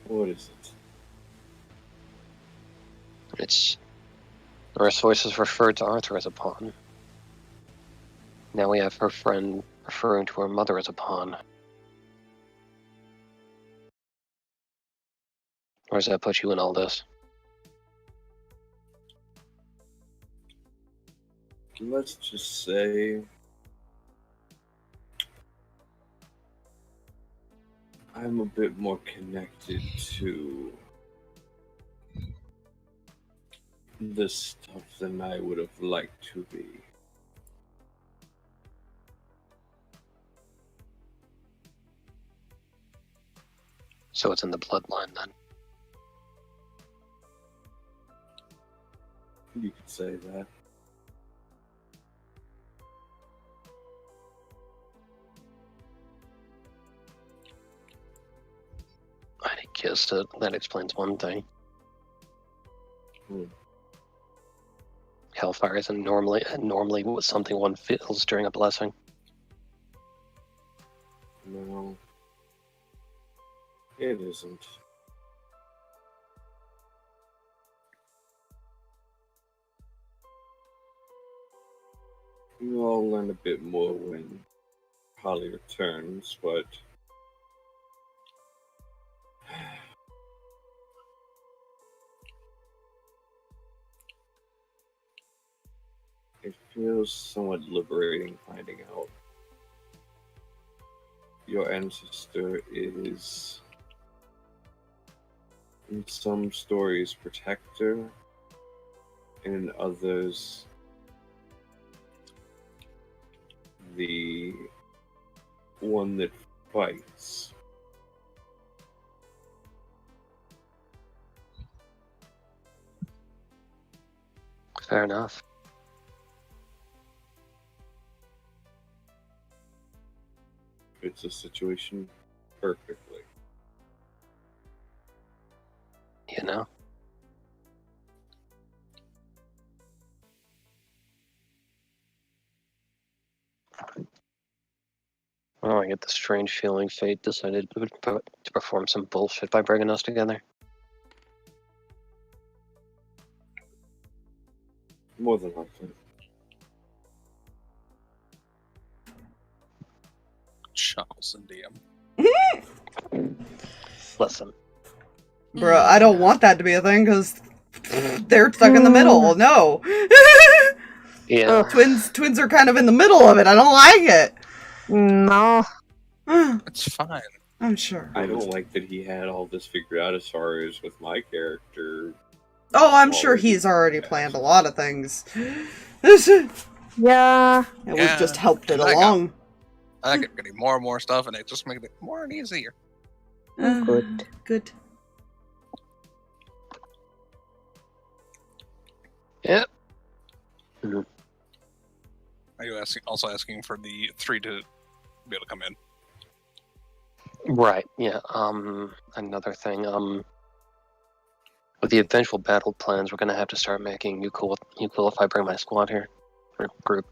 What is it? It's... Our sources referred to Arthur as a pawn. Now we have her friend referring to her mother as a pawn. Where does that put you in all this? Let's just say I'm a bit more connected to this stuff than I would have liked to be. So it's in the bloodline then. You could say that. I guess that explains one thing. Hellfire isn't normally something one feels during a blessing. No. It isn't. We'll all learn a bit more when Holly returns, but it feels somewhat liberating finding out your ancestor is, in some stories, protector, and in others, the one that fights. Fair enough. Fits the situation perfectly. You know? Oh, I get the strange feeling fate decided to perform some bullshit by bringing us together. More than likely. Chuckles in DM. Listen. Bruh, I don't want that to be a thing, because they're stuck in the middle. No. Yeah. Twins are kind of in the middle of it. I don't like it. No. It's fine. I'm sure. I don't like that he had all this figured out as far as with my character. Oh, I'm sure he's already planned a lot of things. Yeah. And we've just helped it along. I kept getting more and more stuff, and it just made it more and easier. Good. Good. Yep. Are you also asking for the 3 to be able to come in? Right, yeah. Another thing, with the eventual battle plans, we're gonna have to start making you cool if I bring my squad here. Or group.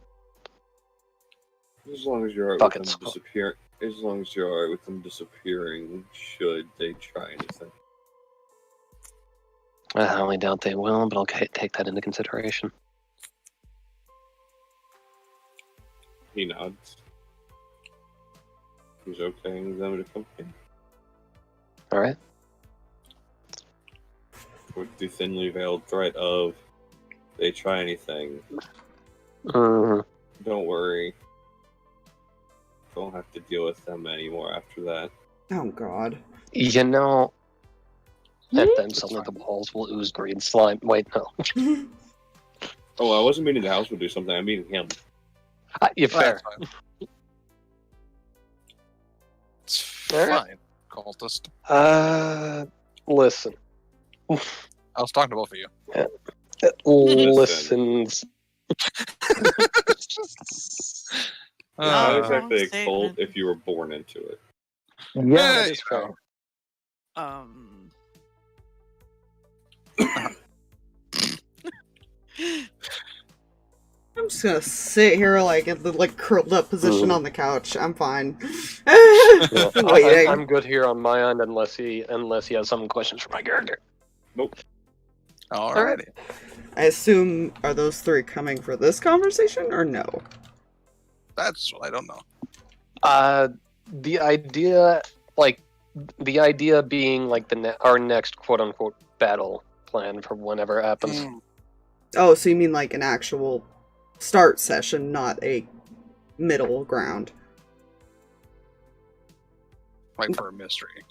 As long as you're alright with them disappearing, as long as you're alright with them disappearing, should they try anything? I highly doubt they will, but I'll take that into consideration. He nods. He's okaying them to come in. Alright. With the thinly veiled threat of they try anything. Mm-hmm. Don't worry. Don't have to deal with them anymore after that. Oh, God. You know, and then suddenly the walls will ooze green slime. Wait, no. Oh, I wasn't meaning the house would do something. I'm meaning him. You're fair. It's fine. Alright. Cultist. Listen. I was talking to both of you. Listens. How exactly a statement. cult if you were born into it? Yeah, Hey, that is fair. I'm just gonna sit here, like, in the, like, curled up position on the couch. I'm fine. Yeah, Waiting. I'm good here on my end unless he has some questions for my character. Nope. Alrighty. I assume, are those 3 coming for this conversation, or no? That's what I don't know. The idea being like our next quote unquote battle plan for whenever it happens. Oh, so you mean like an actual start session, not a middle ground. Like for a mystery.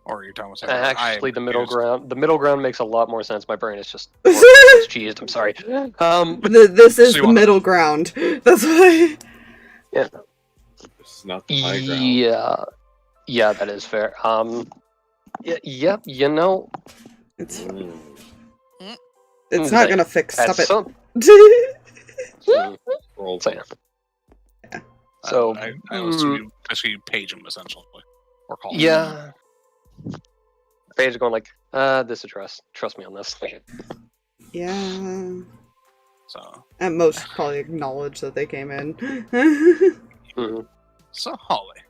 Or are you talking about something? Actually, I'm the middle confused. ground. The middle ground makes a lot more sense. My brain is just it's cheesed. I'm sorry. This is So you the want- middle ground. That's why. Yeah. This is not the high ground. Yeah, that is fair. Yep. You know, It's Mm. not gonna fix. at Stop it. some. Roll. So, yeah. So, I assume you basically page him essentially. Or call him. Yeah. Paige is going like, this is trust me on this. Yeah. So At most, probably acknowledge that they came in. Mhm. So Holly.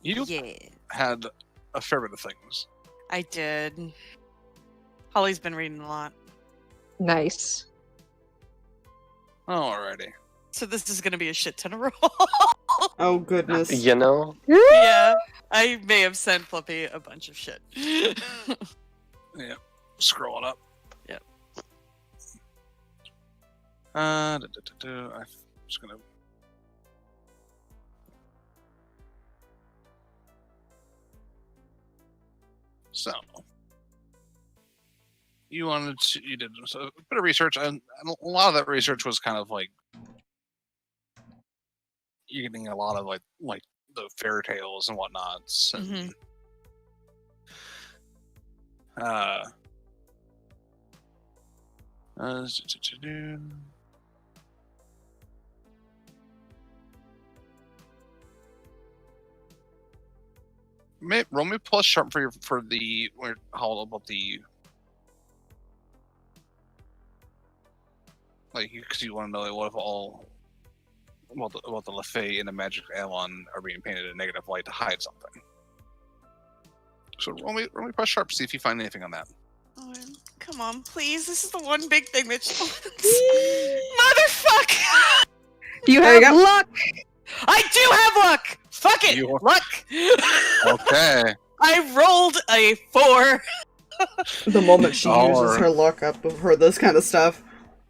You Yeah, had a fair bit of things. I did. Holly's been reading a lot. Nice. Alrighty. So this is going to be a shit ton of roll. Oh goodness. You know, Yeah, I may have sent Fluffy a bunch of shit. Yeah. Scrolling up. Yep. I'm just gonna. So, you did a bit of research, and a lot of that research was kind of like you're getting a lot of like the fairy tales and whatnots, and roll me plus sharp for the how about the like because you want to know like, what if all about the Lefay and the Magic Avalon are being painted in negative light to hide something. So roll me plus sharp, see if you find anything on that. Oh, come on, please. This is the one big thing that she wants. Motherfuck! You There you have go. luck. I do have luck! Fuck it! You- Luck! Okay. I rolled a 4. The moment she Or- uses her luck up for this kind of stuff.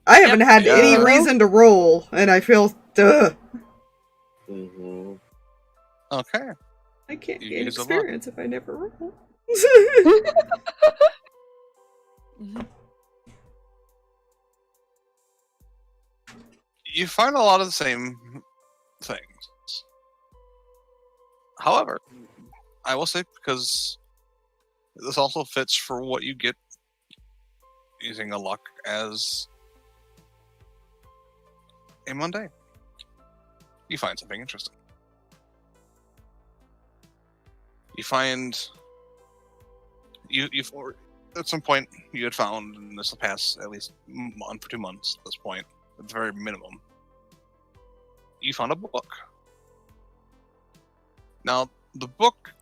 I haven't had Yeah. any reason to roll, and I feel, duh. Mm-hmm. Okay. I can't You gain use a luck. experience if I never roll. You find a lot of the same things. However, I will say because this also fits for what you get using a luck as a Monday. You find something interesting. You find you at some point you had found in this past at least month or 2 months at this point, at the very minimum, you found a book. Now the book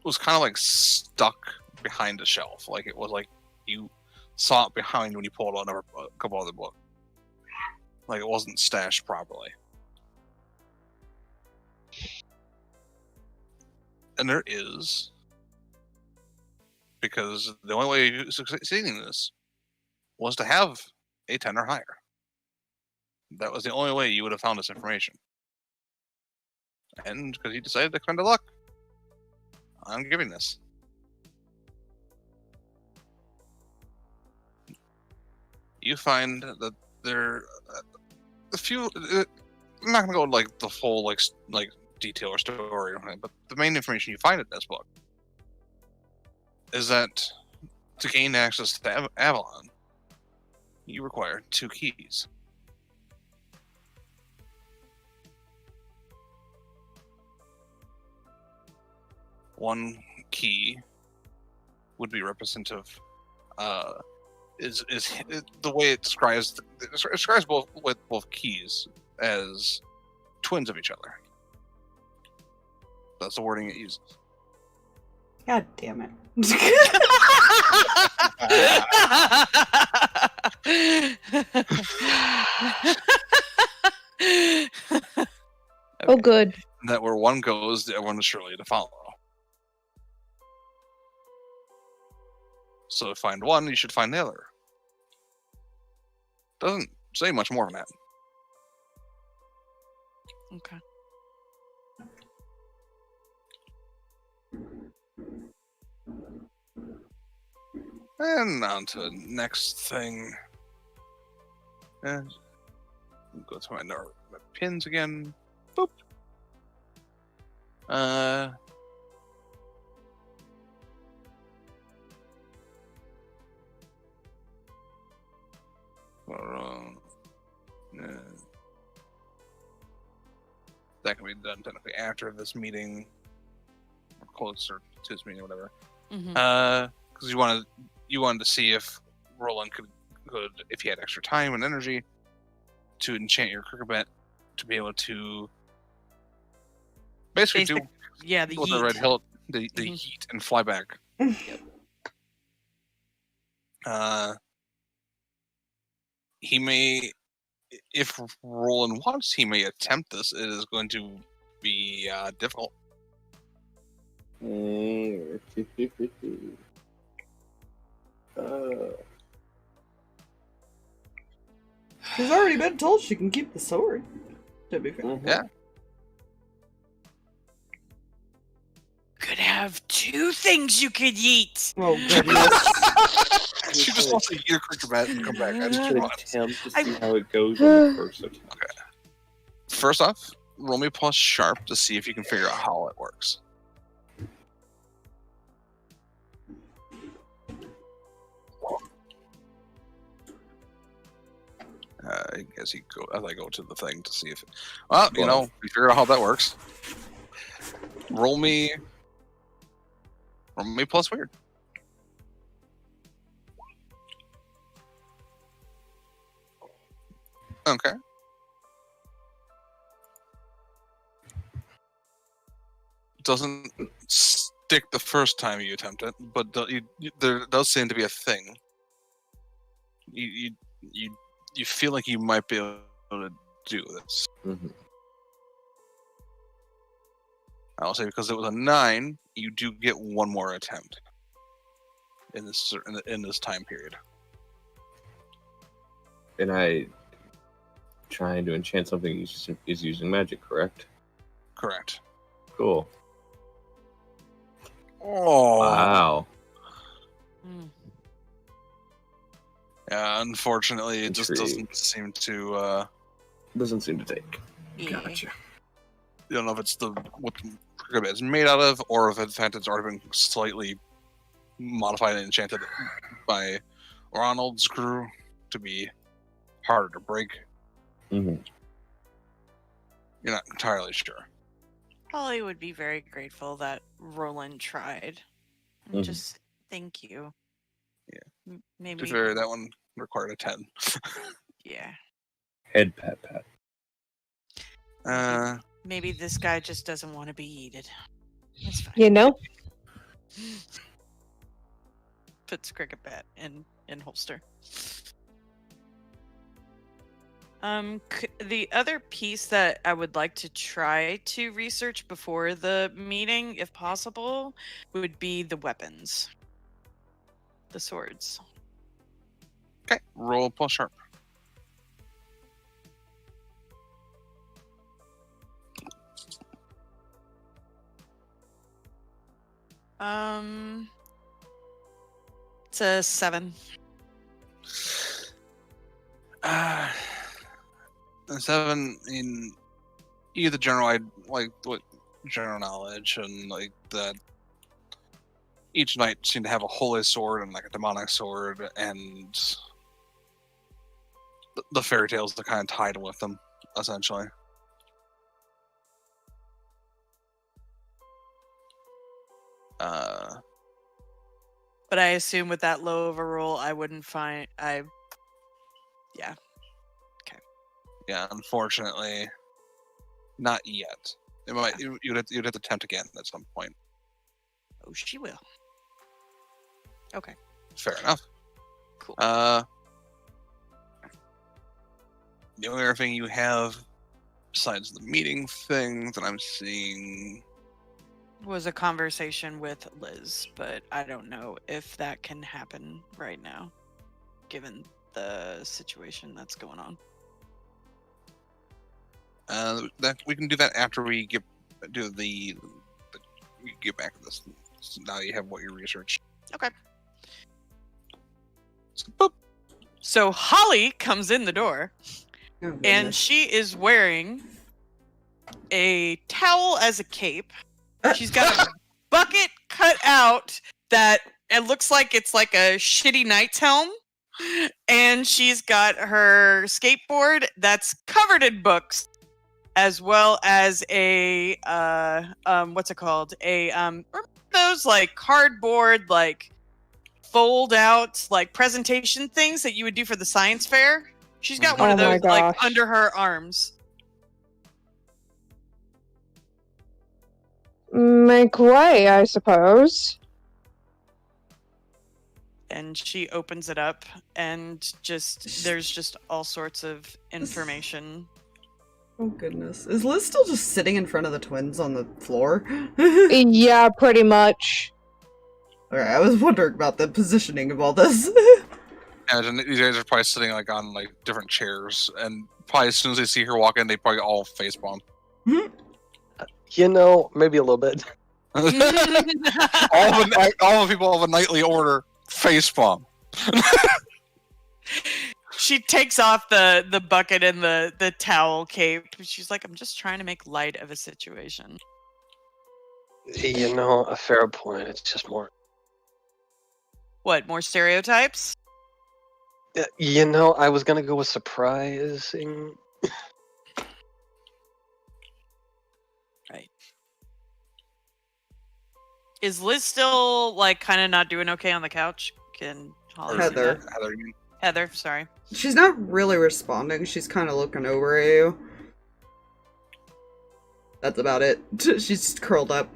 was kind of like stuck behind a shelf, like it was like you saw it behind when you pulled out a couple other books, like it wasn't stashed properly. And there is, because the only way you succeeding in this was to have a 10 or higher. That was the only way you would have found this information. And because you decided to spend a luck, I'm giving this. You find that there a few. I'm not gonna go like the full like detail or story or anything, but the main information you find in this book is that to gain access to Avalon, you require 2 keys. One key would be representative. Is the way it describes both keys as twins of each other. That's the wording it uses. God damn it. Oh, good. That where one goes, everyone is surely to follow. So to find one, you should find the other. Doesn't say much more than that. Okay. And on to the next thing. And go to my pins again. Boop. That can be done technically after this meeting, or closer to this meeting, or whatever. Because you wanted to see if Rolland could, if he had extra time and energy, to enchant your cricket to be able to Basically, do Yeah, the with the yeet. red hilt, the Mhm. yeet and fly back. He may, if Rolland wants, he may attempt this. It is going to be difficult. She's already been told she can keep the sword. To be fair. Yeah. Could have 2 things you could yeet. Oh goodness. She just wants to eat a cricket bat and come back. I just Should want. attempt to see how it goes on the first attempt. First off, roll me plus sharp to see if you can figure out how it works. I guess as I go to the thing to see if, well, you know, we figured out how that works. Roll me plus weird. Okay. Doesn't stick the first time you attempt it, but there does seem to be a thing. You feel like you might be able to do this. Mm-hmm. I'll say because it was a 9, you do get one more attempt in this time period. And I trying to enchant something is using magic, correct? Correct. Cool. Oh Wow. Mm. Yeah, unfortunately, it just Intrigued. doesn't seem to. Doesn't seem to take. Yeah. Gotcha. You don't know if it's what the cricket bat is made out of, or if in fact it's already been slightly modified and enchanted by Ronald's crew to be harder to break. Mm-hmm. You're not entirely sure. Holly would be very grateful that Rolland tried. Mhm. Just thank you. Yeah. Maybe. To be fair, that one required a 10. Yeah. Head pat pat. Maybe this guy just doesn't want to be yeeted. It's fine. You know? Puts cricket bat in holster. The other piece that I would like to try to research before the meeting, if possible, would be the weapons. The swords. Okay, roll plus sharp. It's a 7. 7 in either general, general knowledge and like that. Each knight seemed to have a holy sword and like a demonic sword, and the fairy tales that kind of tied with them, essentially. But I assume with that low of a roll, I wouldn't find. Yeah. Yeah, unfortunately, not yet. It might. You'd have to attempt again at some point. Oh, she will. Okay. Fair enough. Cool. The only other thing you have, besides the meeting thing that I'm seeing, Was a conversation with Liz, but I don't know if that can happen right now, given the situation that's going on. that we can do that after we get back to this. So now you have what you researched. Okay. So, boop. So Holly comes in the door, Oh, and goodness. she is wearing a towel as a cape. She's got a bucket cut out that it looks like it's like a shitty knight's helm. And she's got her skateboard that's covered in books, as well as a what's it called? Remember those like cardboard like fold out like presentation things that you would do for the science fair? She's got one Oh of my those like gosh. under her arms. Make way, I suppose. And she opens it up, and there's just all sorts of information. Oh goodness. Is Liz still just sitting in front of the twins on the floor? Yeah, pretty much. Alright, I was wondering about the positioning of all this. And these guys are probably sitting like on like different chairs, and probably as soon as they see her walk in, they probably all facepalm. You know, maybe a little bit. all the people of a nightly order facepalm. She takes off the bucket and the towel cape. She's like, I'm just trying to make light of a situation. You know, a fair point. It's just more. What, more stereotypes? You know, I was gonna go with surprising. Right. Is Liz still like kind of not doing okay on the couch? Can Holly see Heather. that? Heather, sorry. She's not really responding. She's kind of looking over at you. That's about it. She's curled up.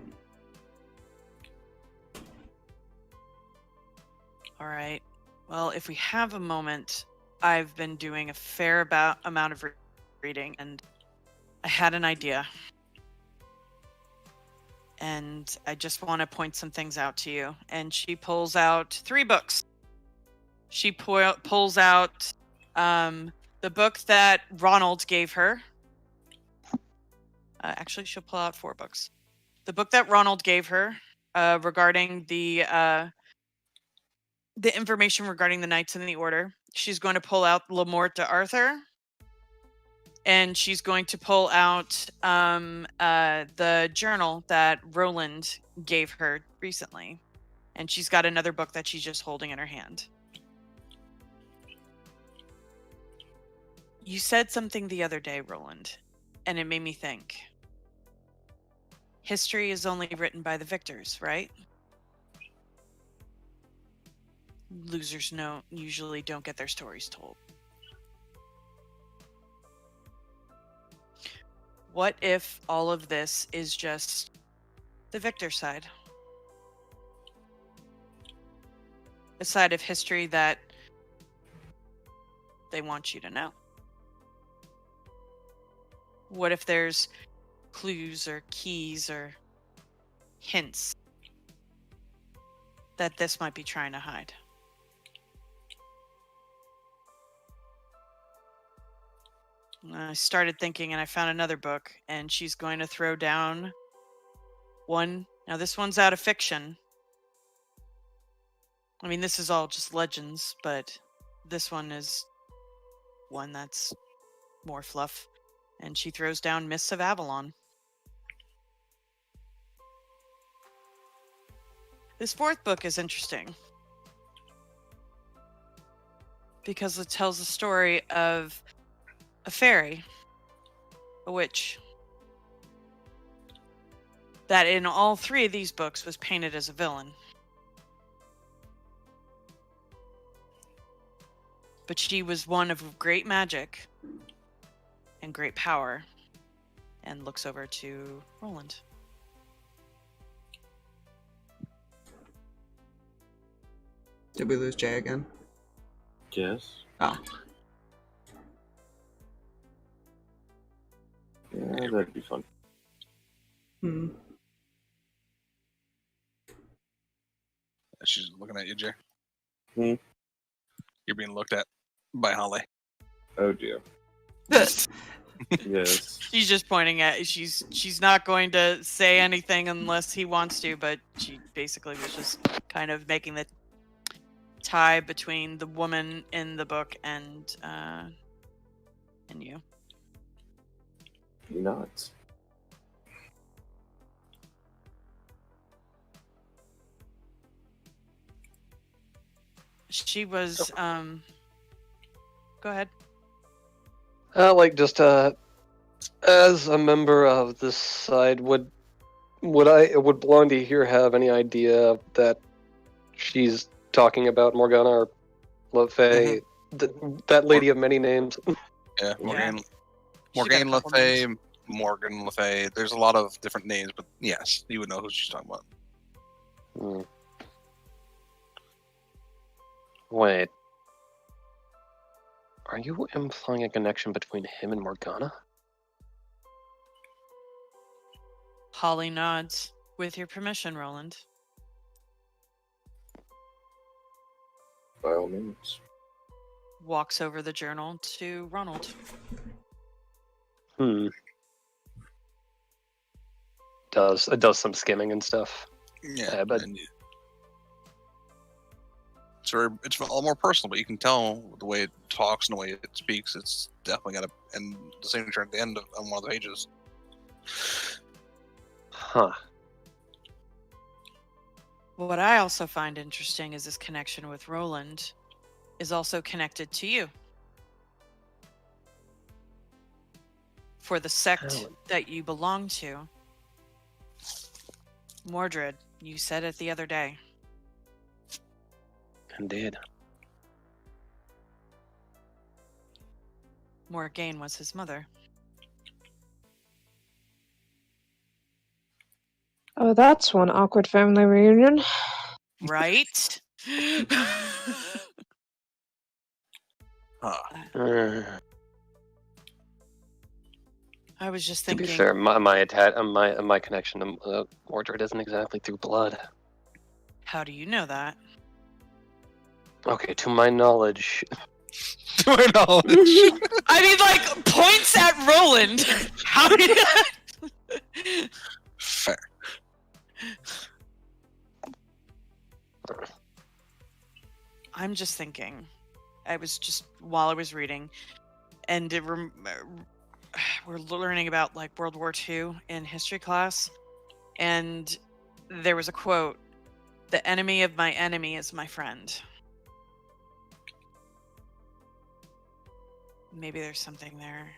All right. Well, if we have a moment, I've been doing a fair amount of reading, and I had an idea. And I just want to point some things out to you. And she pulls out 3 books. She pulls out the book that Ronald gave her. Actually, she'll pull out 4 books. The book that Ronald gave her regarding the information regarding the Knights in the Order. She's going to pull out Lamort de Arthur. And she's going to pull out the journal that Rolland gave her recently. And she's got another book that she's just holding in her hand. You said something the other day, Rolland, and it made me think. History is only written by the victors, right? Losers usually don't get their stories told. What if all of this is just the victor side? A side of history that they want you to know. What if there's clues or keys or hints that this might be trying to hide? I started thinking, and I found another book, and she's going to throw down one. Now, this one's out of fiction. I mean, this is all just legends, but this one is one that's more fluff. And she throws down Mists of Avalon. This 4th book is interesting because it tells the story of a fairy, a witch, that in all 3 of these books was painted as a villain. But she was one of great magic and great power, and looks over to Rolland. Did we lose Jay again? Yes. Ah. Yeah, that'd be fun. She's looking at you, Jay. You're being looked at by Holly. Oh dear. Yes. She's just pointing at. She's not going to say anything unless he wants to, but she basically was just kind of making the tie between the woman in the book and you. He nods. She was go ahead. As a member of this side, would Blondie here have any idea that she's talking about Morgana or LaFay, that lady of many names? Yeah, Morgane She got a Le couple Fay, names. Morgan Le Fay. There's a lot of different names, but yes, you would know who she's talking about. Hmm. Wait. Are you implying a connection between him and Morgana? Holly nods. With your permission, Roland. By all means. Walks over the journal to Ronald. Does some skimming and stuff. Yeah, but it's a lot more personal, but you can tell the way it talks and the way it speaks. It's definitely got the signature at the end on one of the pages. Huh. What I also find interesting is this connection with Rolland is also connected to you. For the sect that you belong to. Mordred, you said it the other day. Indeed. Morgane was his mother. Oh, that's one awkward family reunion. Right? I was just To thinking. be fair, my connection to Mordred isn't exactly through blood. How do you know that? Okay, to my knowledge. To my knowledge. I mean, like, points at Rolland. How do you... Fair. I'm just thinking. While I was reading, and we're learning about like World War II in history class, and there was a quote: "The enemy of my enemy is my friend." Maybe there's something there.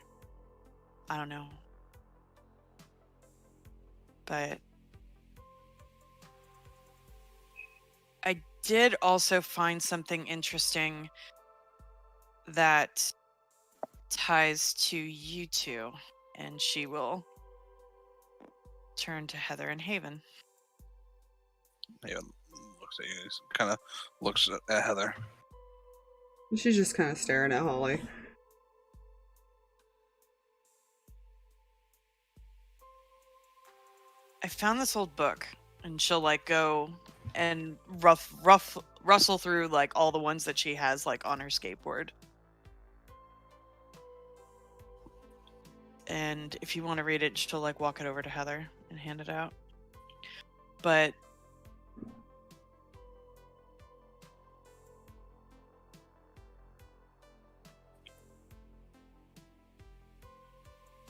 I don't know. But I did also find something interesting that ties to you two, and she will turn to Heather and Haven. Haven looks at you. Kind of looks at Heather. She's just kind of staring at Holly. I found this old book, and she'll like go and rustle through like all the ones that she has like on her skateboard. And if you want to read it, she'll like walk it over to Heather and hand it out. But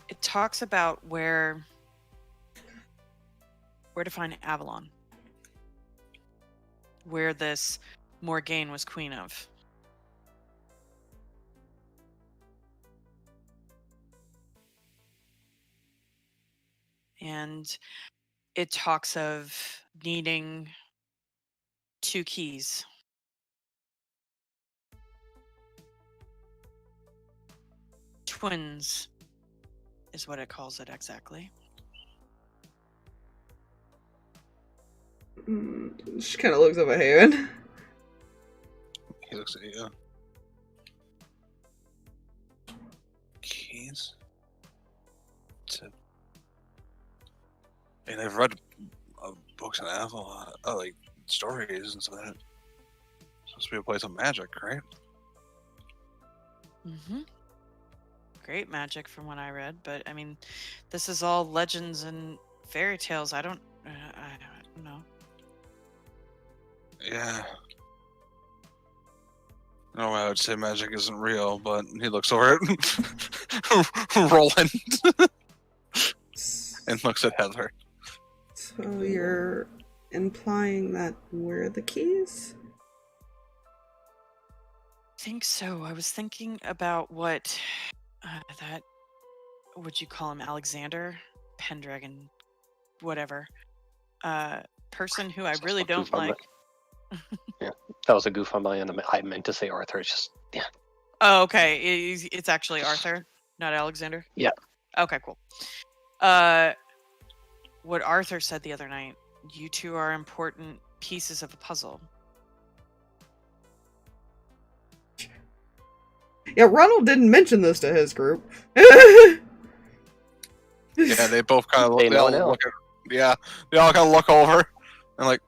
it talks about where to find Avalon, where this Morgane was queen of. And it talks of needing 2 keys. Twins is what it calls it exactly. She kind of looks up at Haven. He looks at you. Keys? And I've read books on Avalon, like stories and stuff like that. It's supposed to be a place of magic, right? Mm-hmm. Great magic from what I read, but I mean, this is all legends and fairy tales. I don't know. Yeah. No, I would say magic isn't real, but he looks over at Rolland and looks at Heather. So you're implying that we're the keys? I think so. I was thinking about what that, would you call him, Alexander? Pendragon, whatever. Person who I really don't like. Yeah, that was a goof on my end. I meant to say Arthur. It's just, yeah. Oh, okay. It's actually Arthur, not Alexander? Yeah. Okay, cool. what Arthur said the other night. You two are important pieces of a puzzle. Yeah, Ronald didn't mention this to his group. Yeah, they both kind of They they know all now. look at, yeah, they all kind of look over and like,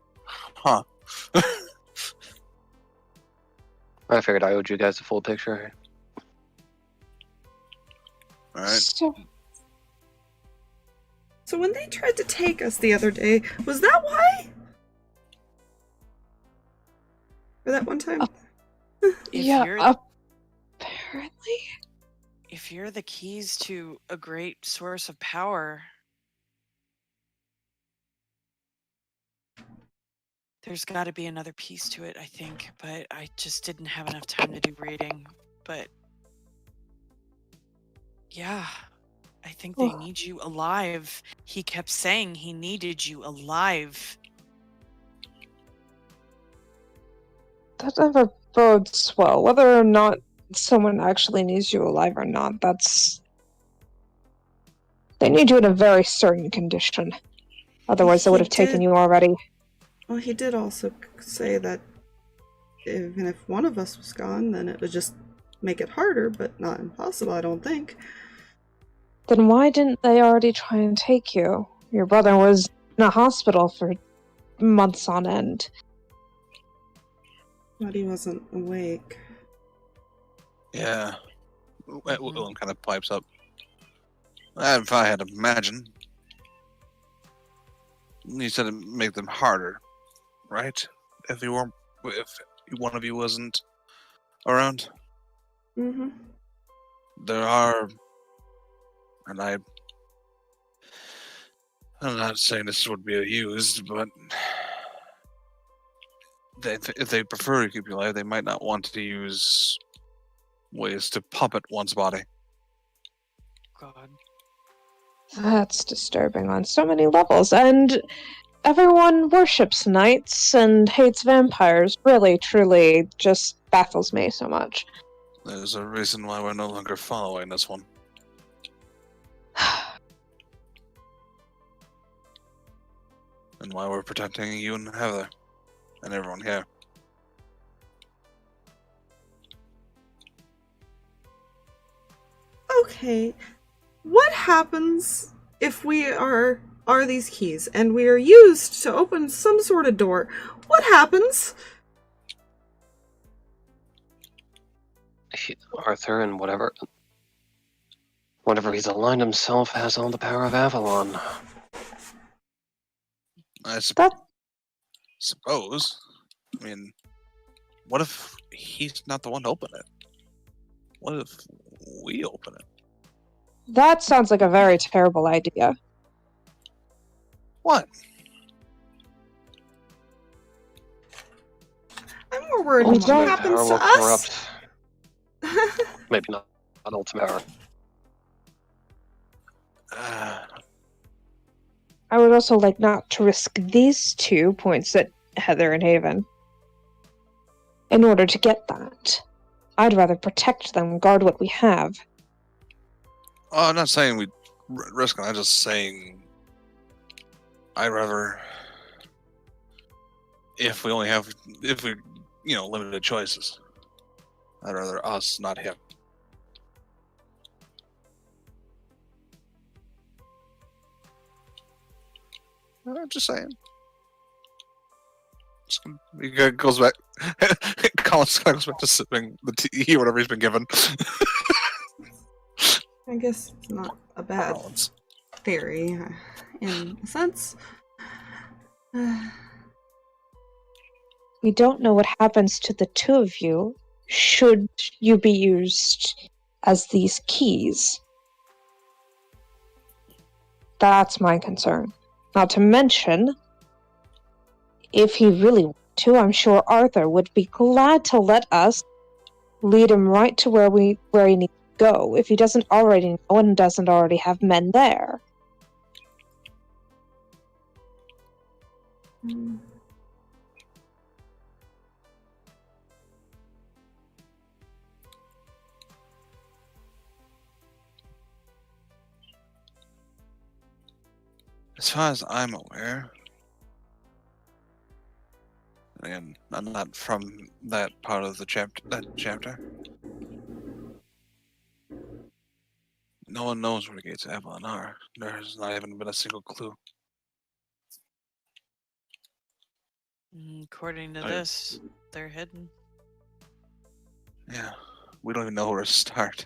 huh. I figured I owed you guys the full picture. All right. So when they tried to take us the other day, was that why? For that one time? Apparently. If you're the keys to a great source of power, there's got to be another piece to it, I think. But I just didn't have enough time to do reading. But yeah, I think they need you alive. He kept saying he needed you alive. That never bodes well. Whether or not someone actually needs you alive or not, they need you in a very certain condition. Otherwise, they would have taken you already. Well, he did also say that even if one of us was gone, then it would just make it harder, but not impossible, I don't think. Then why didn't they already try and take you? Your brother was in a hospital for months on end. But he wasn't awake. Yeah. Willem kind of pipes up. If I had to imagine, you said it'd make them harder, right? If one of you wasn't around. Mm-hmm. There are, and I'm not saying this would be used, but if they prefer to keep you alive, they might not want to use ways to puppet one's body. God. That's disturbing on so many levels, and everyone worships knights and hates vampires. Really, truly, just baffles me so much. There's a reason why we're no longer following this one. And why we're protecting you and Heather. And everyone here. Okay. What happens if we are these keys and we are used to open some sort of door? What happens? Arthur and whatever he's aligned himself has all the power of Avalon. I suppose. I mean, what if he's not the one to open it? What if we open it? That sounds like a very terrible idea. What? I'm more worried We about don't- what happens Power to will us. corrupt. Maybe not ultimate power. I would also like not to risk these 2 points at Heather and Haven. In order to get that, I'd rather protect them, guard what we have. Oh, I'm not saying we risk it. I'm just saying I'd rather, if we limited choices, I'd rather us, not him. I'm just saying. He goes back. Colin goes back to sipping the tea or whatever he's been given. I guess it's not a bad theory, in a sense. We don't know what happens to the 2 of you should you be used as these keys. That's my concern. Not to mention, if he really wanted to, I'm sure Arthur would be glad to let us lead him right to where he needs to go, if he doesn't already know and doesn't already have men there. As far as I'm aware, and I'm not from that part of the chapter. No one knows where the gates of Avalon are. There's not even been a single clue. According to this, they're hidden. Yeah, we don't even know where to start.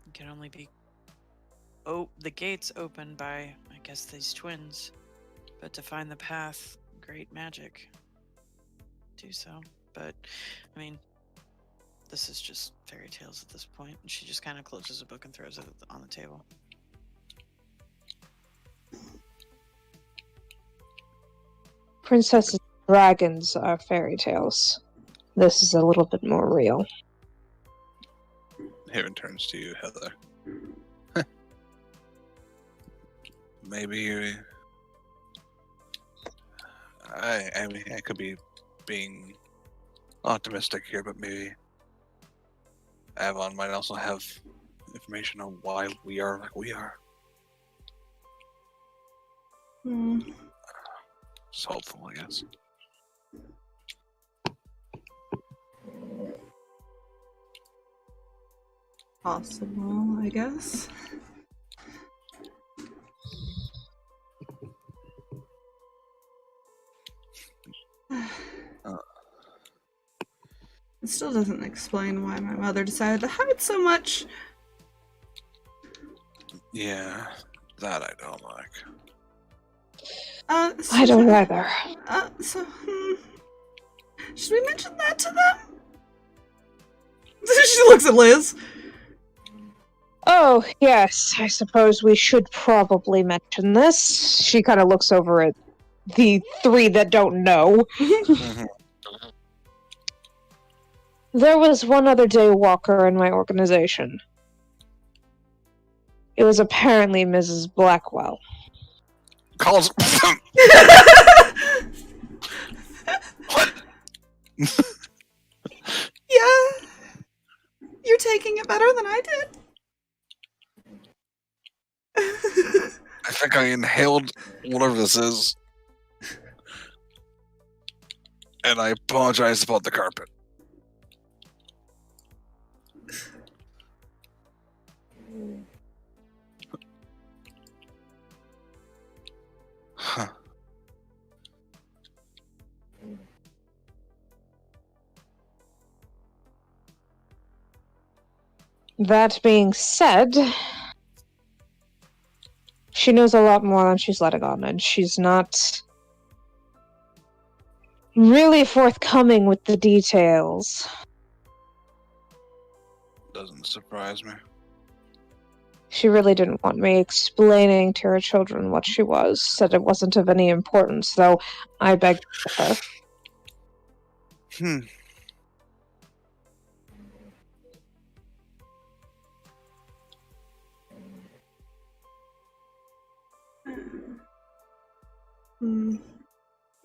It can only be... Oh, the gate's opened by, I guess, these twins. But to find the path, great magic. Do so. But, I mean, this is just fairy tales at this point. And she just kind of closes the book and throws it on the table. Princesses and dragons are fairy tales. This is a little bit more real. Haven turns to you, Heather. Maybe I mean, I could be being optimistic here, but maybe Avalon might also have information on why we are like we are. It's hopeful, I guess. Possible, I guess. It still doesn't explain why my mother decided to hide so much. Yeah, that I don't like. I don't either. Should we mention that to them? She looks at Liz. Oh, yes, I suppose we should probably mention this. She kind of looks over at the three that don't know. There was one other daywalker in my organization. It was apparently Mrs. Blackwell. Calls. What? Yeah. You're taking it better than I did. I think I inhaled whatever this is. And I apologize about the carpet. Huh. That being said, she knows a lot more than she's letting on, and she's not really forthcoming with the details. Doesn't surprise me. She really didn't want me explaining to her children what she was, said it wasn't of any importance, though I begged her.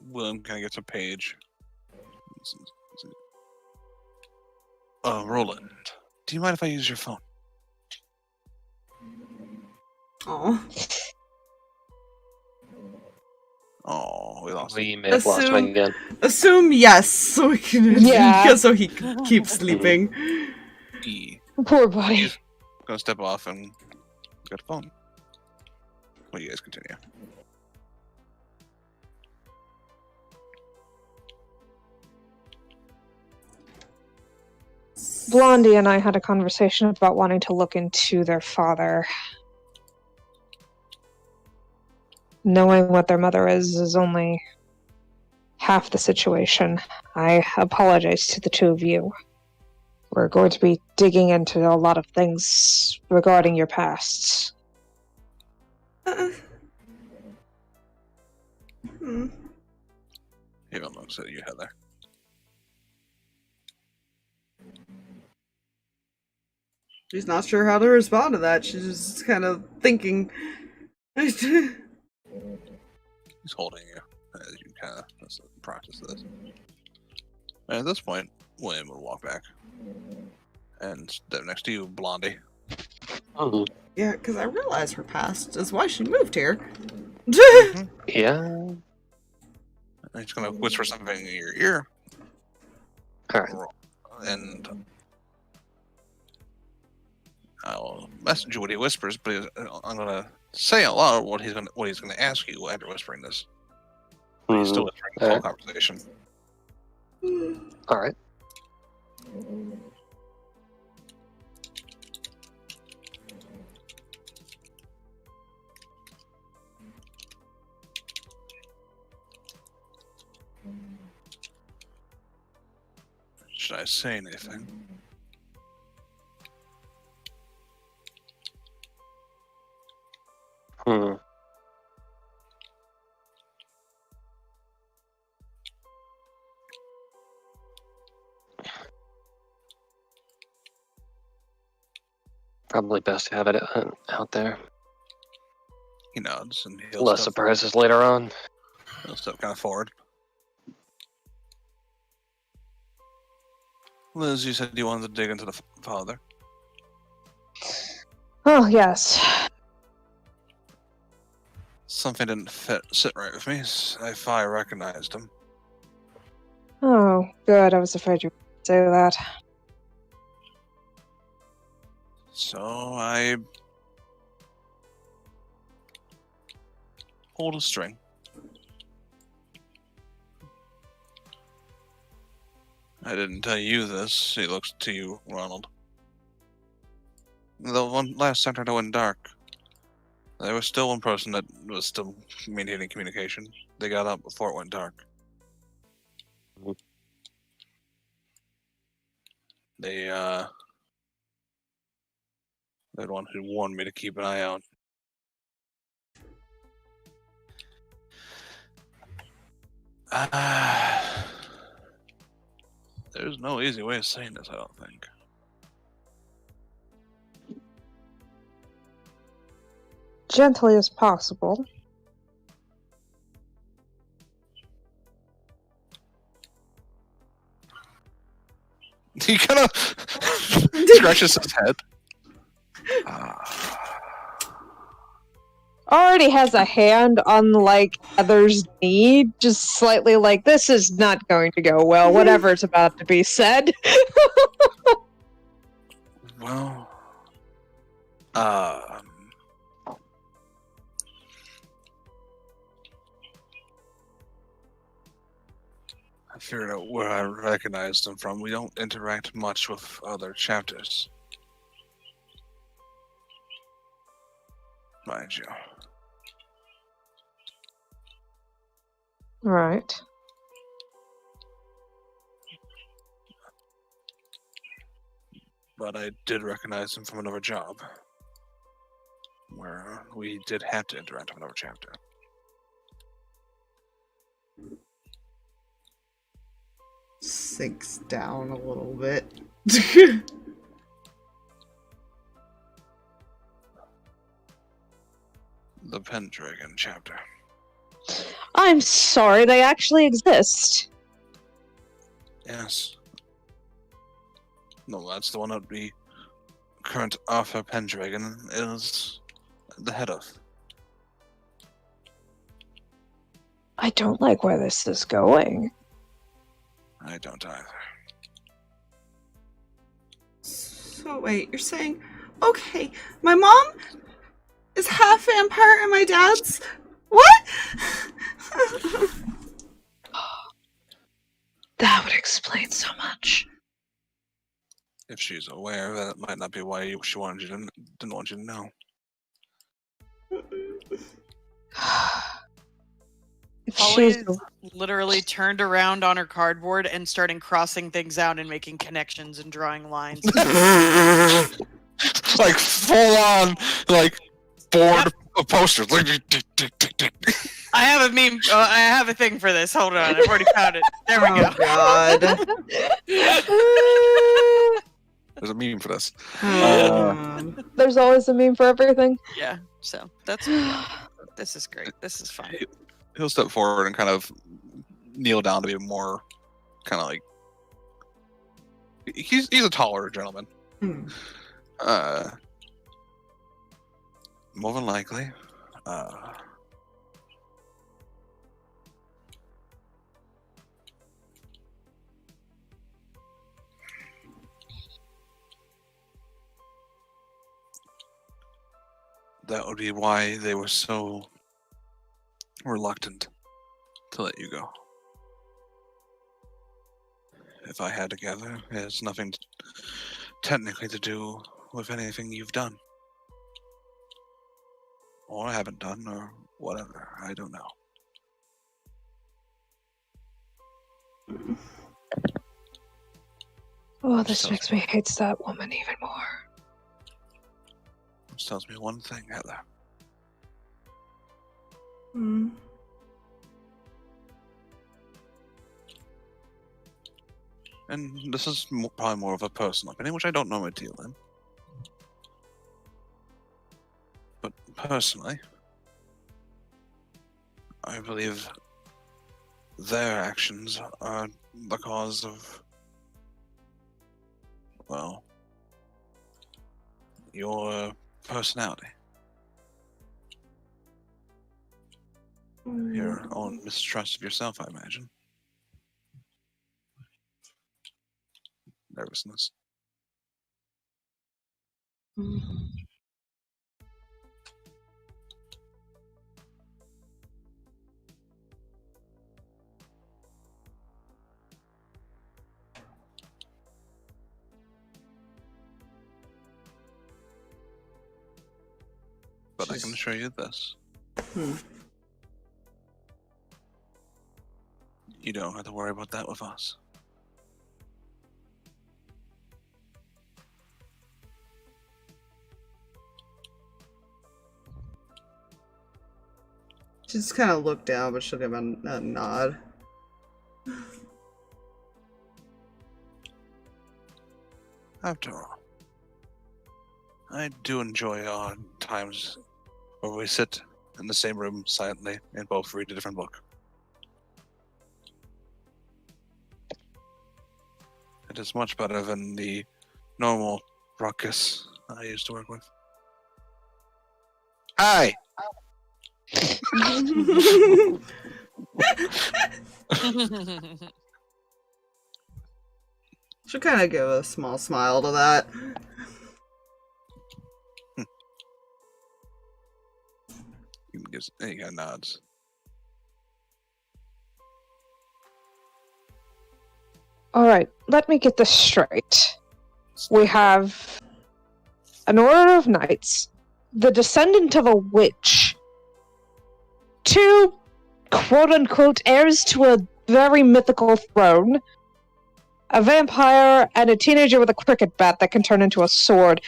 William kind of gets a page. Rolland, do you mind if I use your phone? Oh, we lost him. We may have lost him again. Assume yes, so we can so he can keep sleeping. Poor buddy. Gonna step off and get a phone. Well, you guys continue. Blondie and I had a conversation about wanting to look into their father. Knowing what their mother is only half the situation. I apologize to the two of you. We're going to be digging into a lot of things regarding your pasts. Even looks at you, Heather. She's not sure how to respond to that. She's just kind of thinking. He's holding you as you kind of process this. And at this point, William will walk back and step next to you, Blondie. Yeah, because I realize her past is why she moved here. Yeah. He's gonna whisper something in your ear. Alright. And I'll message you what he whispers, but I'm gonna say out loud what he's gonna ask you after whispering this. But he's still whispering the full conversation. Alright. Should I say anything? Probably best to have it out there. He nods and he'll Less step, surprises later on. he'll step kind of forward. Liz, you said you wanted to dig into the father. Oh, yes. Something didn't sit right with me. If I recognized him. Oh, good. I was afraid you would say that. So I pulled a string. I didn't tell you this. He looks to you, Ronald. The last sector that went dark, there was still one person that was still maintaining communication. They got up before it went dark. They're the one who warned me to keep an eye out. There's no easy way of saying this, I don't think. Gently as possible. He kind of scratches his head. Already has a hand on, like, Heather's knee, just slightly like, this is not going to go well, whatever's about to be said. Well, I figured out where I recognized him from. We don't interact much with other chapters. Mind you. Right. But I did recognize him from another job. Where we did have to interact with another chapter. Sinks down a little bit. The Pendragon chapter. I'm sorry, they actually exist. Yes. No, that's the one that the current Arthur Pendragon is the head of. I don't like where this is going. I don't either. So wait, you're saying, okay, my mom is half vampire and my dad's what? That would explain so much. If she's aware, that might not be why she wanted you to, didn't want you to know. Holly literally turned around on her cardboard and started crossing things out and making connections and drawing lines. Like full on, like board of posters. Like, I have a meme. I have a thing for this. Hold on, I've already found it. There we go. God. There's a meme for this. There's always a meme for everything. Yeah. So that's. This is great. This is fun. He'll step forward and kind of kneel down to be more, kind of like. He's a taller gentleman. More than likely. That would be why they were so reluctant to let you go. If I had to gather, it has nothing technically to do with anything you've done. Or haven't done, or whatever. I don't know. Oh, this makes me hate that woman even more. This tells me one thing, Heather. Hmm. And this is probably more of a personal opinion, which I don't normally deal in. But personally, I believe their actions are the cause of, well, your personality. Your own mistrust of yourself, I imagine. Nervousness. But I can assure you this. You don't have to worry about that with us. She just kind of looked down, but she'll give a nod. After all, I do enjoy our times where we sit in the same room silently and both read a different book. It is much better than the normal ruckus I used to work with. Hi! She'll kind of give a small smile to that. He gives any kind of nods. Alright, let me get this straight. We have an order of knights, the descendant of a witch, two quote-unquote heirs to a very mythical throne, a vampire, and a teenager with a cricket bat that can turn into a sword.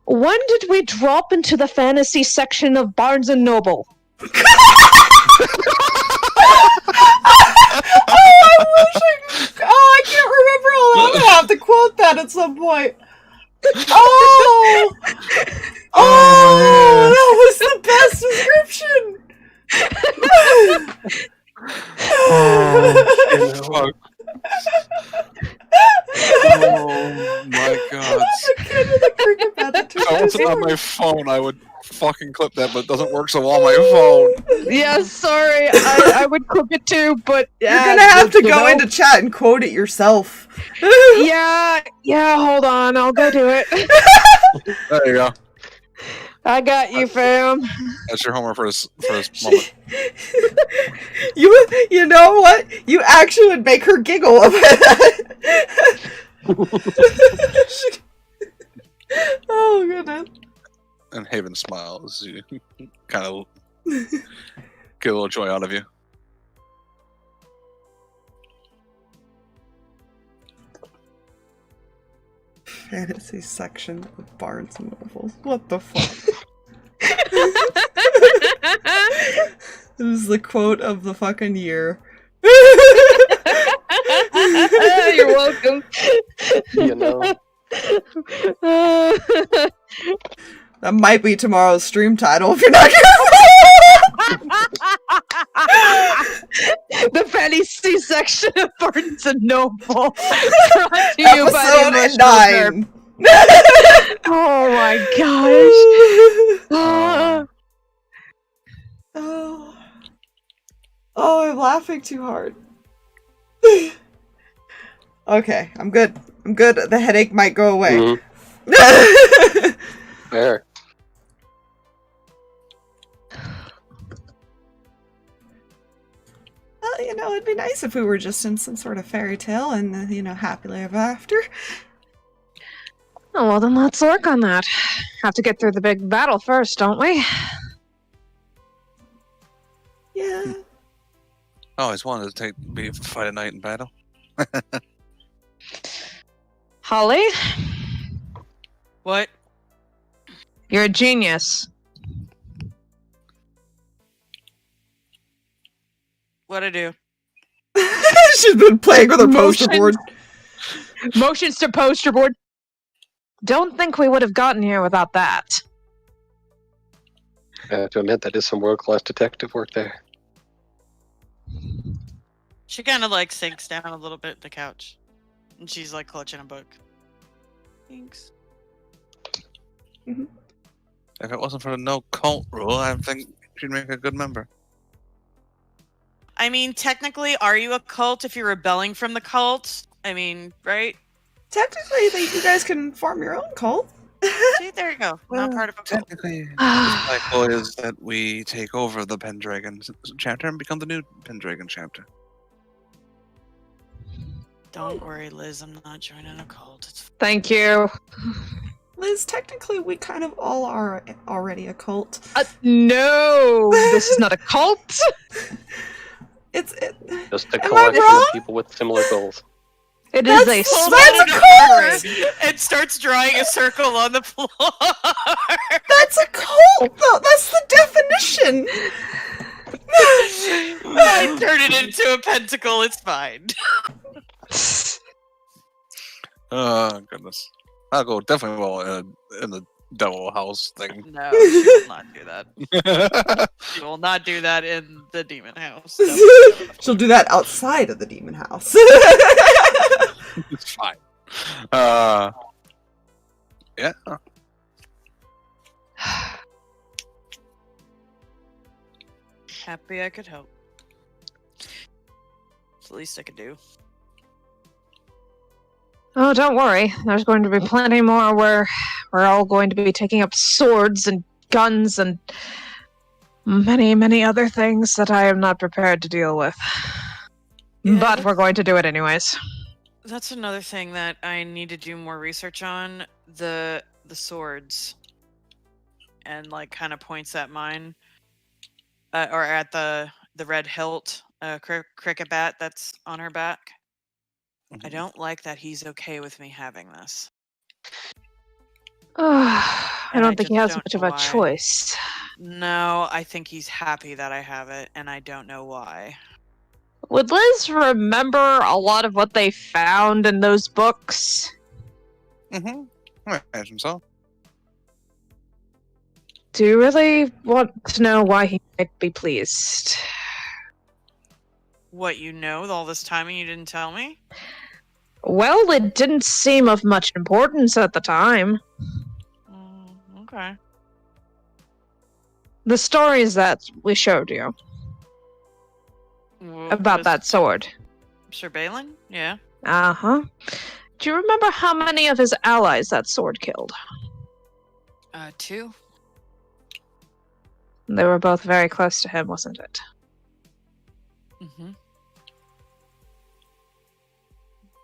When did we drop into the fantasy section of Barnes & Noble? I can't remember. I'm gonna have to quote that at some point. That was the best description. Fuck. Oh my god. The kid with the cricket bat that turned If I into wasn't a on sword. my phone, I would fucking clip that, but it doesn't work so well on my phone. Yeah, sorry, I would clip it too, but You're gonna have to go into chat and quote it yourself. Yeah, hold on, I'll go do it. There you go. I got you, fam. That's your homework for this moment. You know what? You actually would make her giggle about that. Oh goodness. And Haven smiles. You kind of get a little joy out of you. Fantasy section of Barnes and Nobles. What the fuck? It was the quote of the fucking year. You're welcome. You know. That might be tomorrow's stream title if you're not careful. The fantasy section of Barnes and Noble. Brought to you by the Episode emotional 9. Oh my gosh. Oh. Oh, I'm laughing too hard. Okay, I'm good. I'm good. The headache might go away. Fair. Well, it'd be nice if we were just in some sort of fairy tale and, happily ever after. Oh, well, then let's work on that. Have to get through the big battle first, don't we? Yeah. I always wanted to fight a knight in battle. Holly, What? you're a genius. What'd I do? She's been playing with her poster board. Motions to poster board. Don't think we would have gotten here without that. I have to admit, that is some world-class detective work there. She kind of like sinks down a little bit at the couch. And she's like clutching a book. Thanks. Mm-hmm. If it wasn't for the no cult rule, I think she'd make a good member. I mean, technically, are you a cult if you're rebelling from the cult? I mean, right? Technically, you guys can form your own cult. See, there you go. Not part of a cult. Technically, my goal is that we take over the Pendragon chapter and become the new Pendragon chapter. Don't worry, Liz. I'm not joining a cult. It's Thank you. Liz, technically, we kind of all are already a cult. No, this is not a cult. Just a Am I collection wrong? of people with similar goals. It is a Pulls That's out a an cult! arm and starts drawing a circle on the floor. That's a cult, though! That's the definition! I turn it into a pentacle. It's fine. Oh, goodness. I'll go definitely well in the devil house thing. No, she will not do that. She will not do that in the demon house. She'll do that outside of the demon house. It's fine. Yeah. Happy I could help. It's the least I could do. Oh, don't worry. There's going to be plenty more where we're all going to be taking up swords and guns and many, many other things that I am not prepared to deal with. Yeah, But we're going to do it anyways. That's another thing that I need to do more research on. The swords. And like kind of points at mine. Or at the red hilt cricket bat that's on her back. I don't like that he's okay with me having this. I And don't think he just has don't much of know a why. choice. No, I think he's happy that I have it, and I don't know why. Would Liz remember a lot of what they found in those books? Mm-hmm. I imagine so. Do you really want to know why he might be pleased? What, you know all this time and you didn't tell me? Well, it didn't seem of much importance at the time. Okay. The stories that we showed you Well, about was that sword. Sir Balin? Yeah. Uh-huh. Do you remember how many of his allies that sword killed? 2. They were both very close to him, wasn't it? Mm-hmm.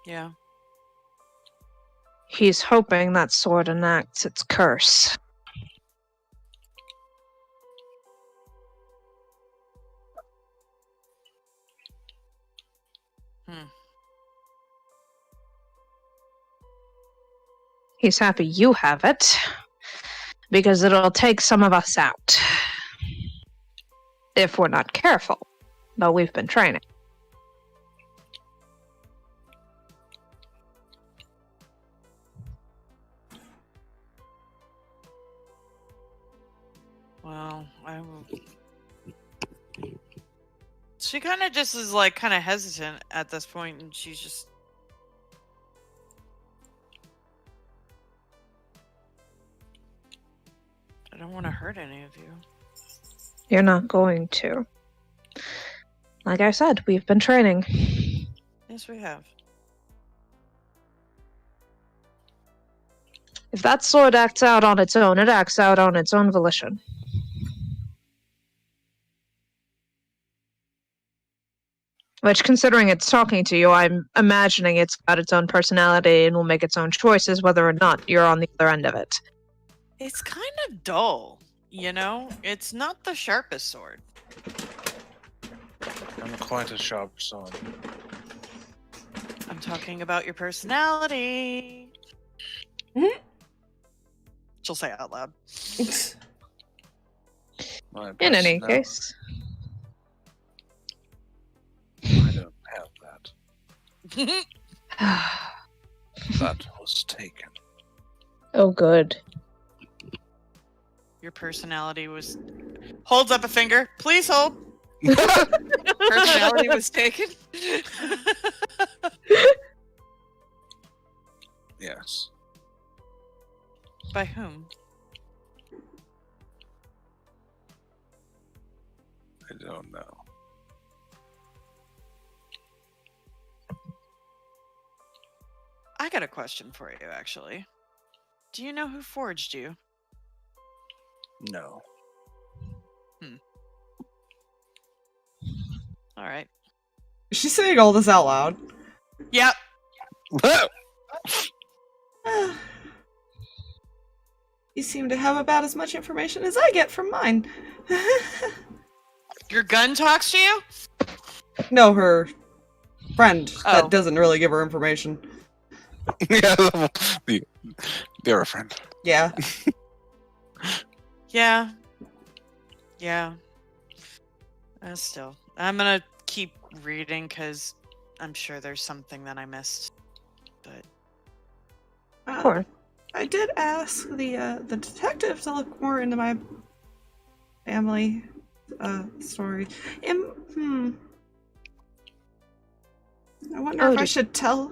Yeah. He's hoping that sword enacts its curse. He's happy you have it, because it'll take some of us out. If we're not careful, though we've been training. Well, I will... She kind of just is like kind of hesitant at this point, and she's just... I don't want to hurt any of you. You're not going to. Like I said, we've been training. Yes, we have. If that sword acts out on its own, it acts out on its own volition. Which, considering it's talking to you, I'm imagining it's got its own personality and will make its own choices whether or not you're on the other end of it. It's kind of dull, you know? It's not the sharpest sword. I'm quite a sharp sword. I'm talking about your personality. She'll say it out loud. In any case. I don't have that. That was taken. Oh, good. Your personality was... Holds up a finger. Please hold. Personality was taken. Yes. By whom? I don't know. I got a question for you, actually. Do you know who forged you? No. All right. Is she saying all this out loud? Yep. You seem to have about as much information as I get from mine. Your gun talks to you? No, her friend Oh. that doesn't really give her information. Yeah, they're a friend. Yeah. Yeah. Yeah. Still. I'm gonna keep reading because I'm sure there's something that I missed. But Sure. I did ask the detective to look more into my family story. I wonder if I should tell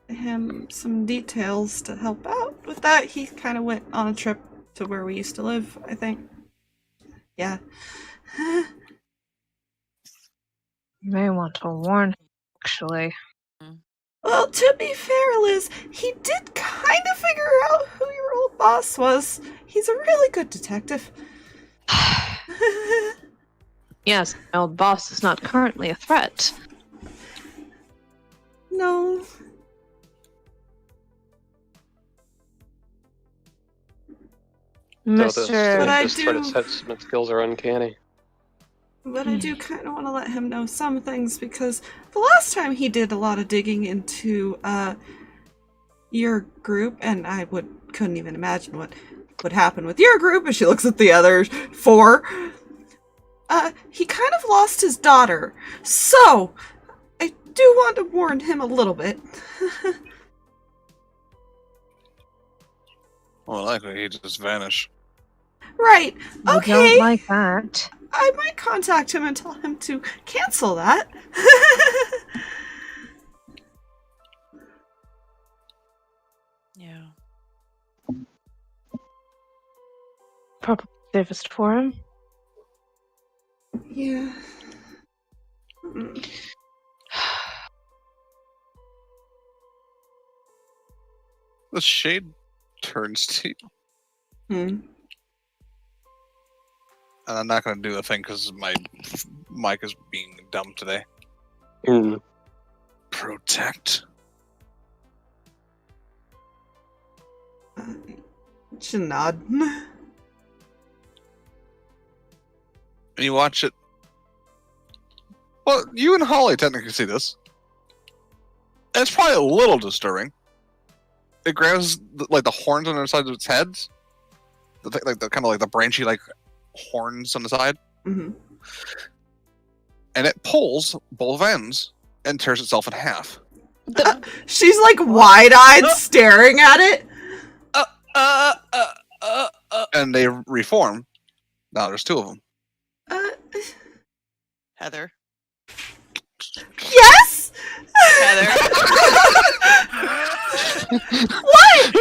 him some details to help out with that. He kind of went on a trip to where we used to live, I think. Yeah. You may want to warn him, actually. Well, to be fair, Liz, he did kind of figure out who your old boss was. He's a really good detective. Yes, my old boss is not currently a threat. No. Mr. But I His do- threat assessment skills are uncanny. But I do kind of want to let him know some things, because the last time he did a lot of digging into your group, and I couldn't even imagine what would happen with your group as she looks at the other four. He kind of lost his daughter, so I do want to warn him a little bit. Well, likely he just vanished. Right. I Okay. don't like that. I might contact him and tell him to cancel that. yeah. Probably safest for him. Yeah. The shade turns to you. And I'm not going to do the thing because my mic is being dumb today. Protect. Should nod. And you watch it. Well, you and Holly technically see this. And it's probably a little disturbing. It grabs the horns on the side of its head, like the kind of like the branchy horns on the side, Mm-hmm. and it pulls both ends and tears itself in half. She's like wide-eyed, staring at it. And they reform. Now there's two of them. Heather. Yes. Heather. What?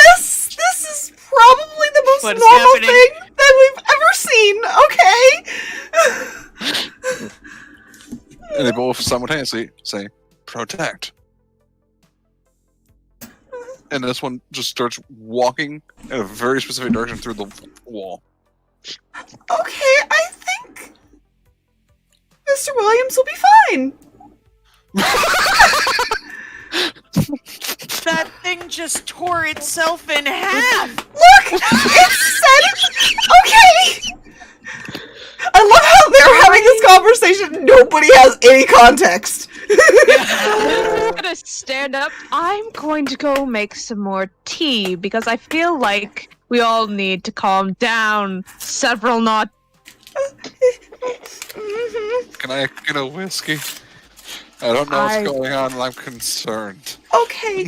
This is probably the most What is normal happening? thing that we've ever seen. fine. Okay. And they both simultaneously say, protect. And this one just starts walking in a very specific direction through the wall. Okay, I think Mr. Williams will be fine. That thing just tore itself in half. Look, it said, okay. I love how they're having this conversation. Nobody has any context. I'm gonna stand up. I'm going to go make some more tea because I feel like we all need to calm down several notches. Can I get a whiskey? I don't know what's going on and I'm concerned. Okay,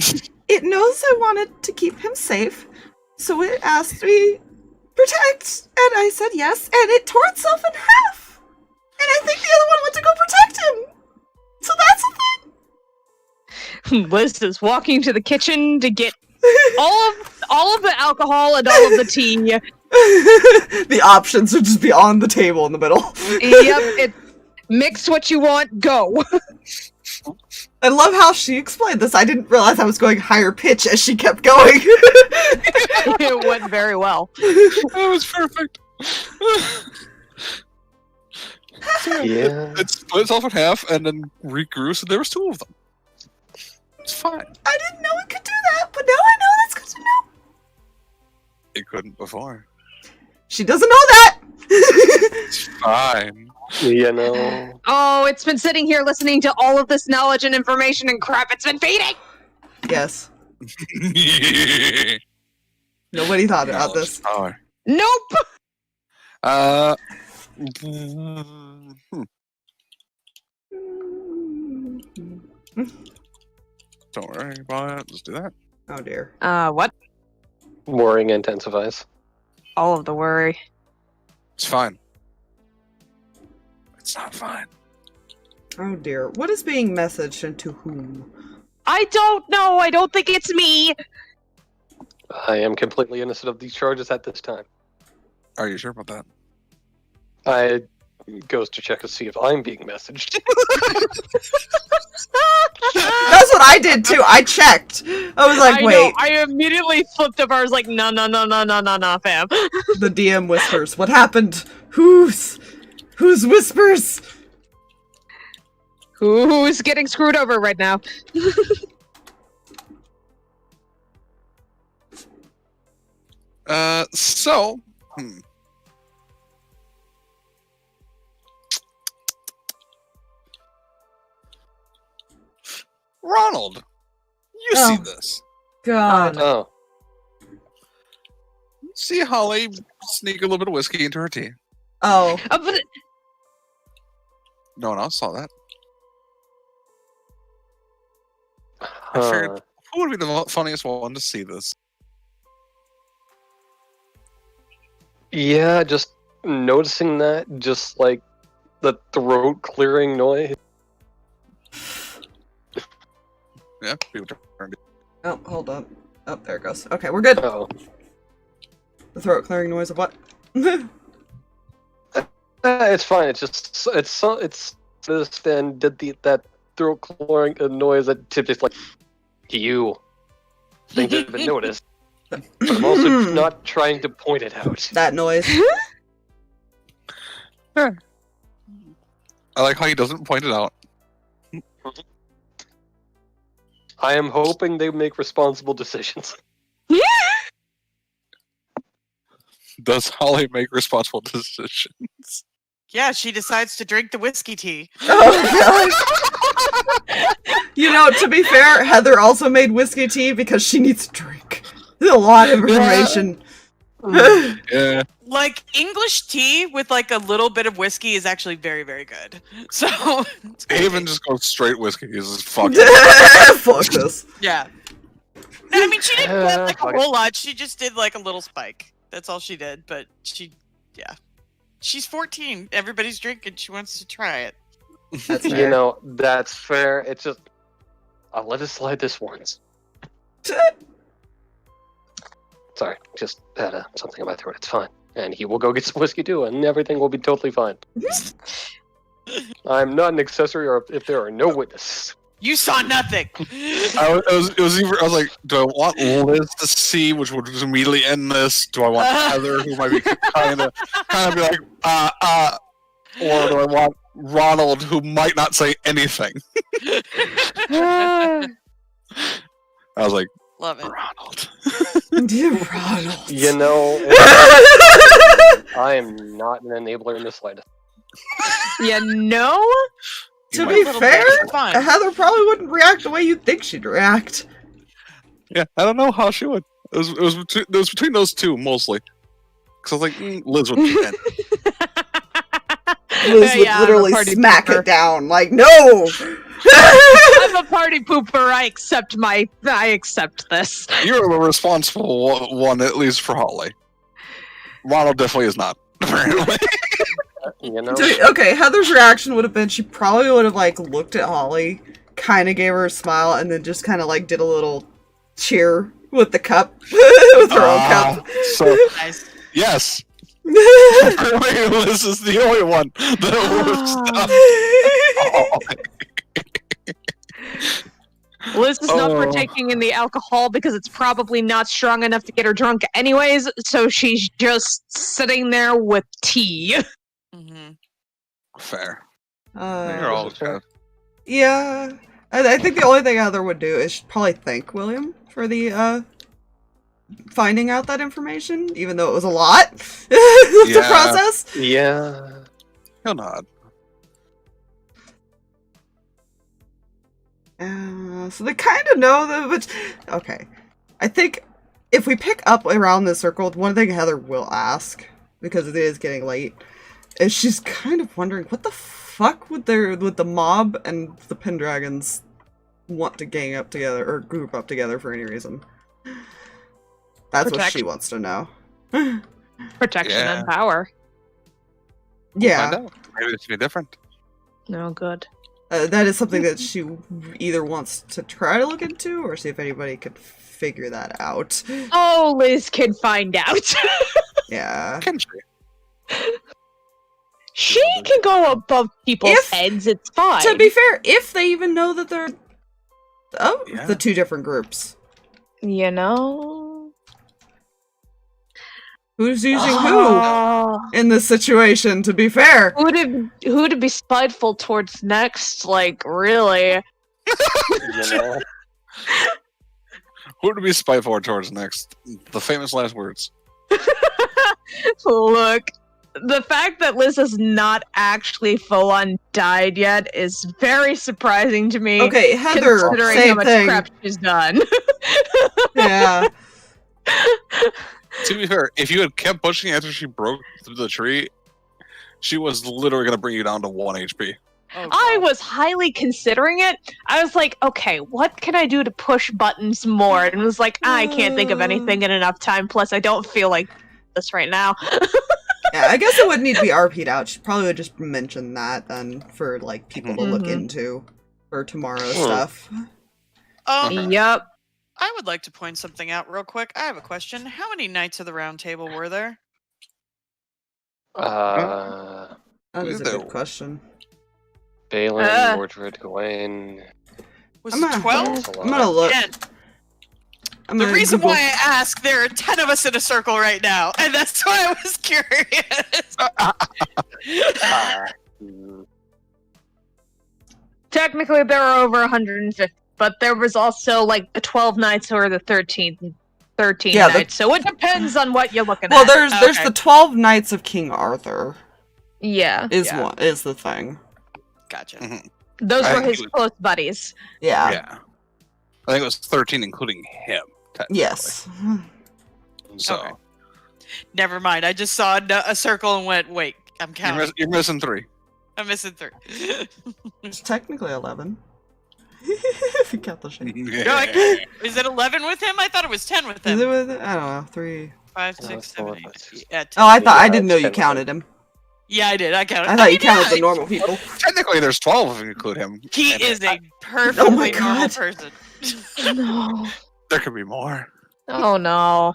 it knows I wanted to keep him safe, so it asked me protect, and I said yes, and it tore itself in half. And I think the other one went to go protect him. So that's a thing. Liz is walking to the kitchen to get all of the alcohol and all of the tea. The options would just be on the table in the middle. Yep, mix what you want, go. I love how she explained this. I didn't realize I was going higher pitch as she kept going. It went very well. That was perfect. Yeah. It split itself in half and then regrew, so there was two of them. It's fine. I didn't know it could do that, but now I know. That's good to know. It couldn't before. She doesn't know that. It's fine. You know. Oh, it's been sitting here listening to all of this knowledge and information and crap it's been feeding! Yes. Nobody thought about this. Power. Nope! Don't worry about it. Let's do that. Oh dear. What? Worrying intensifies. All of the worry. It's fine. It's not fine. Oh dear. What is being messaged and to whom? I don't know, I don't think it's me! I am completely innocent of these charges at this time. Are you sure about that? I goes to check to see if I'm being messaged. That's what I did too. I checked. I was like, wait. Know, I immediately flipped up. I was like, no, fam. The DM whispers. What happened? Whose whispers? Who's getting screwed over right now? Ronald, you see this. God. Oh. See Holly sneak a little bit of whiskey into her tea. Oh. But No one else saw that. I figured, who would be the funniest one to see this? Yeah, just noticing that, just like the throat clearing noise. Yeah, people turned it. Oh, hold on. Oh, there it goes. Okay, we're good. Oh. The throat clearing noise of what? It's fine. It's just it's this and did that throat clearing noise that typically like you think you haven't noticed. But I'm also not trying to point it out. That noise. I like how he doesn't point it out. I am hoping they make responsible decisions. Does Holly make responsible decisions? Yeah, she decides to drink the whiskey tea. Oh, God. You know, to be fair, Heather also made whiskey tea because she needs a drink. There's a lot of information. Yeah. Like, English tea with, like, a little bit of whiskey is actually very, very good. So... Haven just goes straight whiskey. He's just fuck. Fuck this. Yeah. I mean, she didn't get, like, a whole lot. She just did, like, a little spike. That's all she did. But she... Yeah. She's 14. Everybody's drinking. She wants to try it. That's fair. You know, that's fair. It's just I'll let it slide this once. Sorry, just had something in my throat. It's fine. And he will go get some whiskey too, and everything will be totally fine. I'm not an accessory, or if there are no witnesses. You saw nothing. I was like, do I want Liz to see, which would just immediately end this? Do I want Heather, who might be kind of be like, or do I want Ronald, who might not say anything? I was like, Love it. Ronald. Dear Ronald. You know, I am not an enabler in the slightest. You know? To You be Little fair, bit, fine. Heather probably wouldn't react the way you'd think she'd react. Yeah, I don't know how she would. It was between those two mostly. Because I was like, Liz would be in. Liz would Yeah, I'm a literally party smack pooper. it down, like, no! I'm a party pooper. I accept this. You're the responsible one, at least for Holly. Ronald definitely is not, apparently. You know, Okay, Heather's reaction would have been, she probably would have, like, looked at Holly, kind of gave her a smile, and then just kind of, like, did a little cheer with the cup, with her own cup. So, Nice. yes. Apparently Liz is the only one that would Liz is not Oh. partaking in the alcohol because it's probably not strong enough to get her drunk anyways, so she's just sitting there with tea. Mm-hmm. Fair. You're all good. Yeah. I think the only thing Heather would do is she'd probably thank William for the, finding out that information, even though it was a lot to Yeah. process. yeah. He'll nod. So they kind of know that, but okay. I think if we pick up around this circle, one thing Heather will ask, because it is getting late, is she's kind of wondering what the fuck would the mob and the Pendragons want to gang up together or group up together for any reason. That's what she Protection. wants to know. Protection Yeah. and power. Yeah. Find out. Maybe this will be different. No good. That is something that she either wants to try to look into or see if anybody could figure that out. Oh, Liz can find out. Yeah. Can she? She can go above people's If- heads. It's fine. To be fair, if they even know that they're Yeah. the two different groups. You know? Who's using Oh. who in this situation, to be fair? Who to be spiteful towards next? Like, really? You know, Who to be spiteful towards next? The famous last words. Look, the fact that Liz has not actually full-on died yet is very surprising to me. Okay, Heather, Considering how same much thing. crap she's done. Yeah. To be fair, if you had kept pushing after she broke through the tree, she was literally going to bring you down to 1 HP. Oh, I God. was highly considering it. I was like, okay, what can I do to push buttons more? And was like, I can't think of anything in enough time. Plus, I don't feel like this right now. Yeah, I guess it would need to be RP'd out. She probably would just mention that then for like people to look Mhm. into for tomorrow's stuff. Yup. I would like to point something out real quick. I have a question. How many Knights of the Round Table were there? That is a There- good question. Balin, Mordred, Gawain. Was I'm it gonna- 12? I'm gonna look. 10. I'm The gonna reason Google- why I ask, there are 10 of us in a circle right now, and that's why I was curious. Mm, Technically, there are over 150, but there was also like the 12 knights or the 13 Yeah, the- knights. So it depends on what you're looking Well, at. there's Okay. the 12 Knights of King Arthur Yeah, is Yeah. one is the thing. Gotcha. Mhm. those I were think his he was- close buddies. Yeah. Yeah. I think it was 13, including him. technically. Yes. So, Okay. Never mind. I just saw a circle and went, wait, I'm counting. you're missing 3. I'm missing 3. It's technically 11. If you count the shape. Is it 11 with him? I thought it was 10 with Is him. it with I don't know, 3. 5, No, 6, it's 7, not. 8. Yeah, 10. Oh, I thought I Yeah, didn't know it's you 10 counted him. Yeah, I did. I counted. I thought you mean, counted the yeah, normal people. Technically, there's 12 if you include him. He And is a Oh my perfectly normal God. person. No. There could be more. Oh no.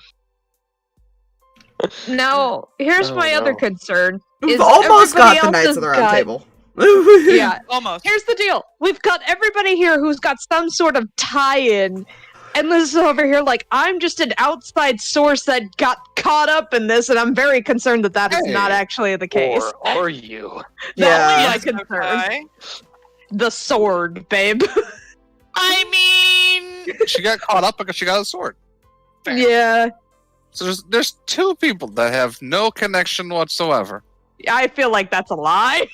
Now, here's my other concern. We've is almost got everybody the else Knights has of the Round got- Table. Yeah. Almost. Here's the deal. We've got everybody here who's got some sort of tie-in. And Liz is over here like, I'm just an outside source that got caught up in this, and I'm very concerned that that is not actually the case. Or are you? Yeah. That's my concern. Okay. The sword, babe. I mean, She got caught up because she got a sword. Fair. Yeah. So there's two people that have no connection whatsoever. I feel like that's a lie.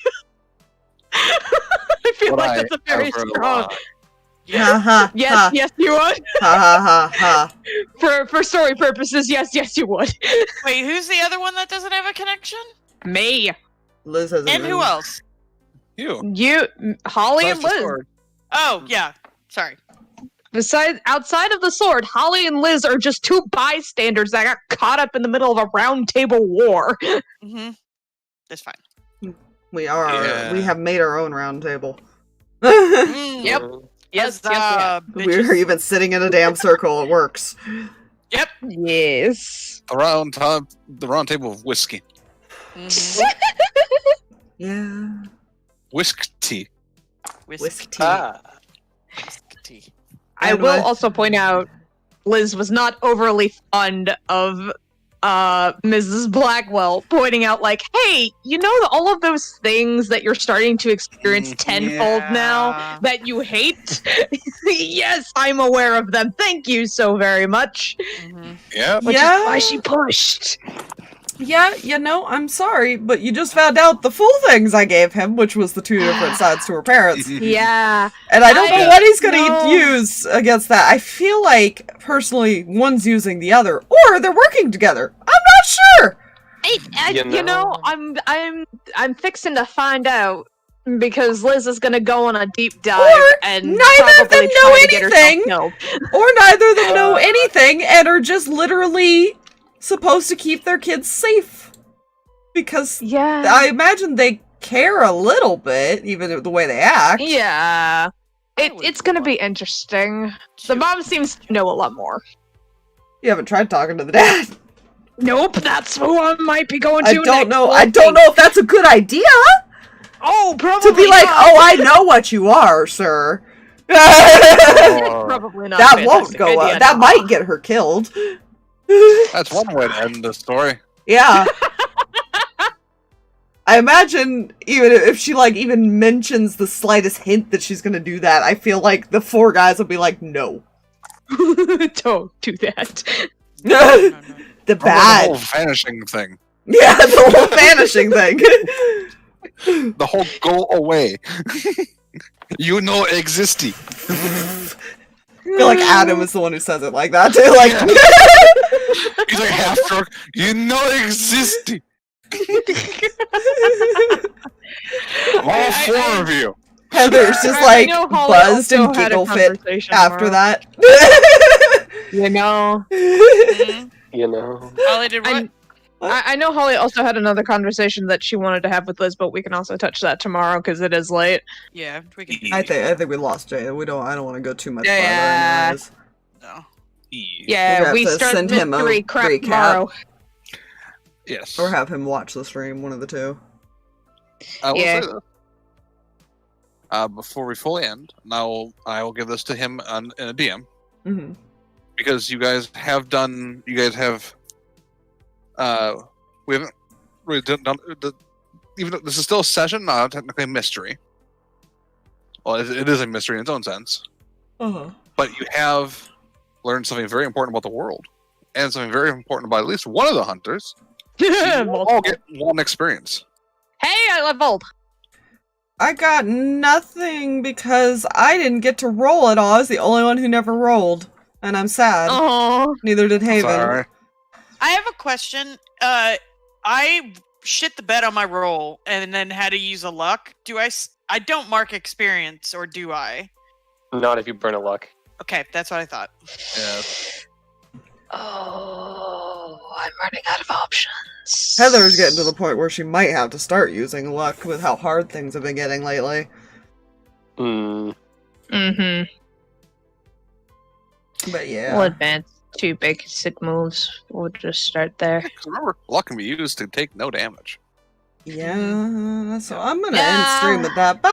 I feel Would like I that's a very ever strong. lie? Ha ha. Yes, ha. yes, you would. Ha ha ha ha. For story purposes, yes, you would. wait, who's the other one that doesn't have a connection? Me, Liz has And who else? You. you, Holly, Besides and the Liz. sword. Oh, yeah. Sorry. Besides, outside of the sword, Holly and Liz are just two bystanders that got caught up in the middle of a round table war. Mm-hmm. That's fine. We are. Yeah. We have made our own round table. Mm, Yep. Yes, yes, We're bitches. even sitting in a damn circle. It works. Yep. yes. The round table of whiskey. Mhm. Yeah. Whisk tea. Whiskey tea. Whiskey. I And will what- also point out, Liz was not overly fond of Mrs. Blackwell pointing out, like, hey, you know all of those things that you're starting to experience tenfold now Yeah. that you hate? Yes, I'm aware of them. Thank you so very much. Mhm. Yeah. Which is why she pushed. Yeah, you know, I'm sorry, but you just found out the full things I gave him, which was the two different sides to her parents. Yeah. And I don't know I what he's gonna know. use against that. I feel like, personally, one's using the other, or they're working together. I'm not sure! You know, I'm fixing to find out because Liz is gonna go on a deep dive Or and neither of them probably know try to get herself anything. killed. Or neither of them know anything and are just literally supposed to keep their kids safe. Because Yeah. I imagine they care a little bit, even the way they act. Yeah. I would It's gonna be interesting. The mom seems to know a lot more. You haven't tried talking to the dad. Nope, that's who I might be going to I don't next. know. We'll I don't see. know if that's a good idea. Oh, probably To be like, not. oh, I know what you are, sir. Probably not. That a won't fantastic go idea, well. That no. might get her killed. That's one way to end the story. Yeah. I imagine even if she like even mentions the slightest hint that she's gonna do that, I feel like the four guys will be like, no. Don't do that. No. The Probably bad. The whole vanishing thing. Yeah, the whole vanishing thing. The whole go away. You know existy. I feel like Adam is the one who says it like that too. Like, He's like half drunk. You know existy. All four of you. Heather's just I like know Holly buzzed also and had a giggle fit conversation after tomorrow. that. You know. Mhm. You know. Holly did what? I know Holly also had another conversation that she wanted to have with Liz, but we can also touch that tomorrow because it is late. Yeah, we can. I think we lost Jay. I don't want to go too much Yeah. farther. Anyways. No. Yeah, We we have to start send him a mystery crap recap. tomorrow. Yes. Or have him watch the stream, one of the two. I will Yeah. say this. Before we fully end, and I will give this to him in a DM Mm-hmm. because you guys have. We haven't really done even though this is still a session, not technically a mystery. Well, it is a mystery in its own sense, Uh-huh. but you have learned something very important about the world, and something very important about at least one of the hunters. You will all get one experience. Hey, I leveled. I got nothing because I didn't get to roll at all. I was the only one who never rolled. And I'm sad. Oh, Neither did Haven. Sorry. I have a question. I shit the bed on my roll and then had to use a luck. I don't mark experience, or do I? Not if you burn a luck. Okay, that's what I thought. Yeah. Oh, I'm running out of options. Heather's getting to the point where she might have to start using luck with how hard things have been getting lately. Hmm. Mm-hmm. But yeah. We'll advance. 2 basic moves. We'll just start there. 'Cause remember, luck can be used to take no damage. Yeah, so I'm gonna Yeah. end stream with that. Bye.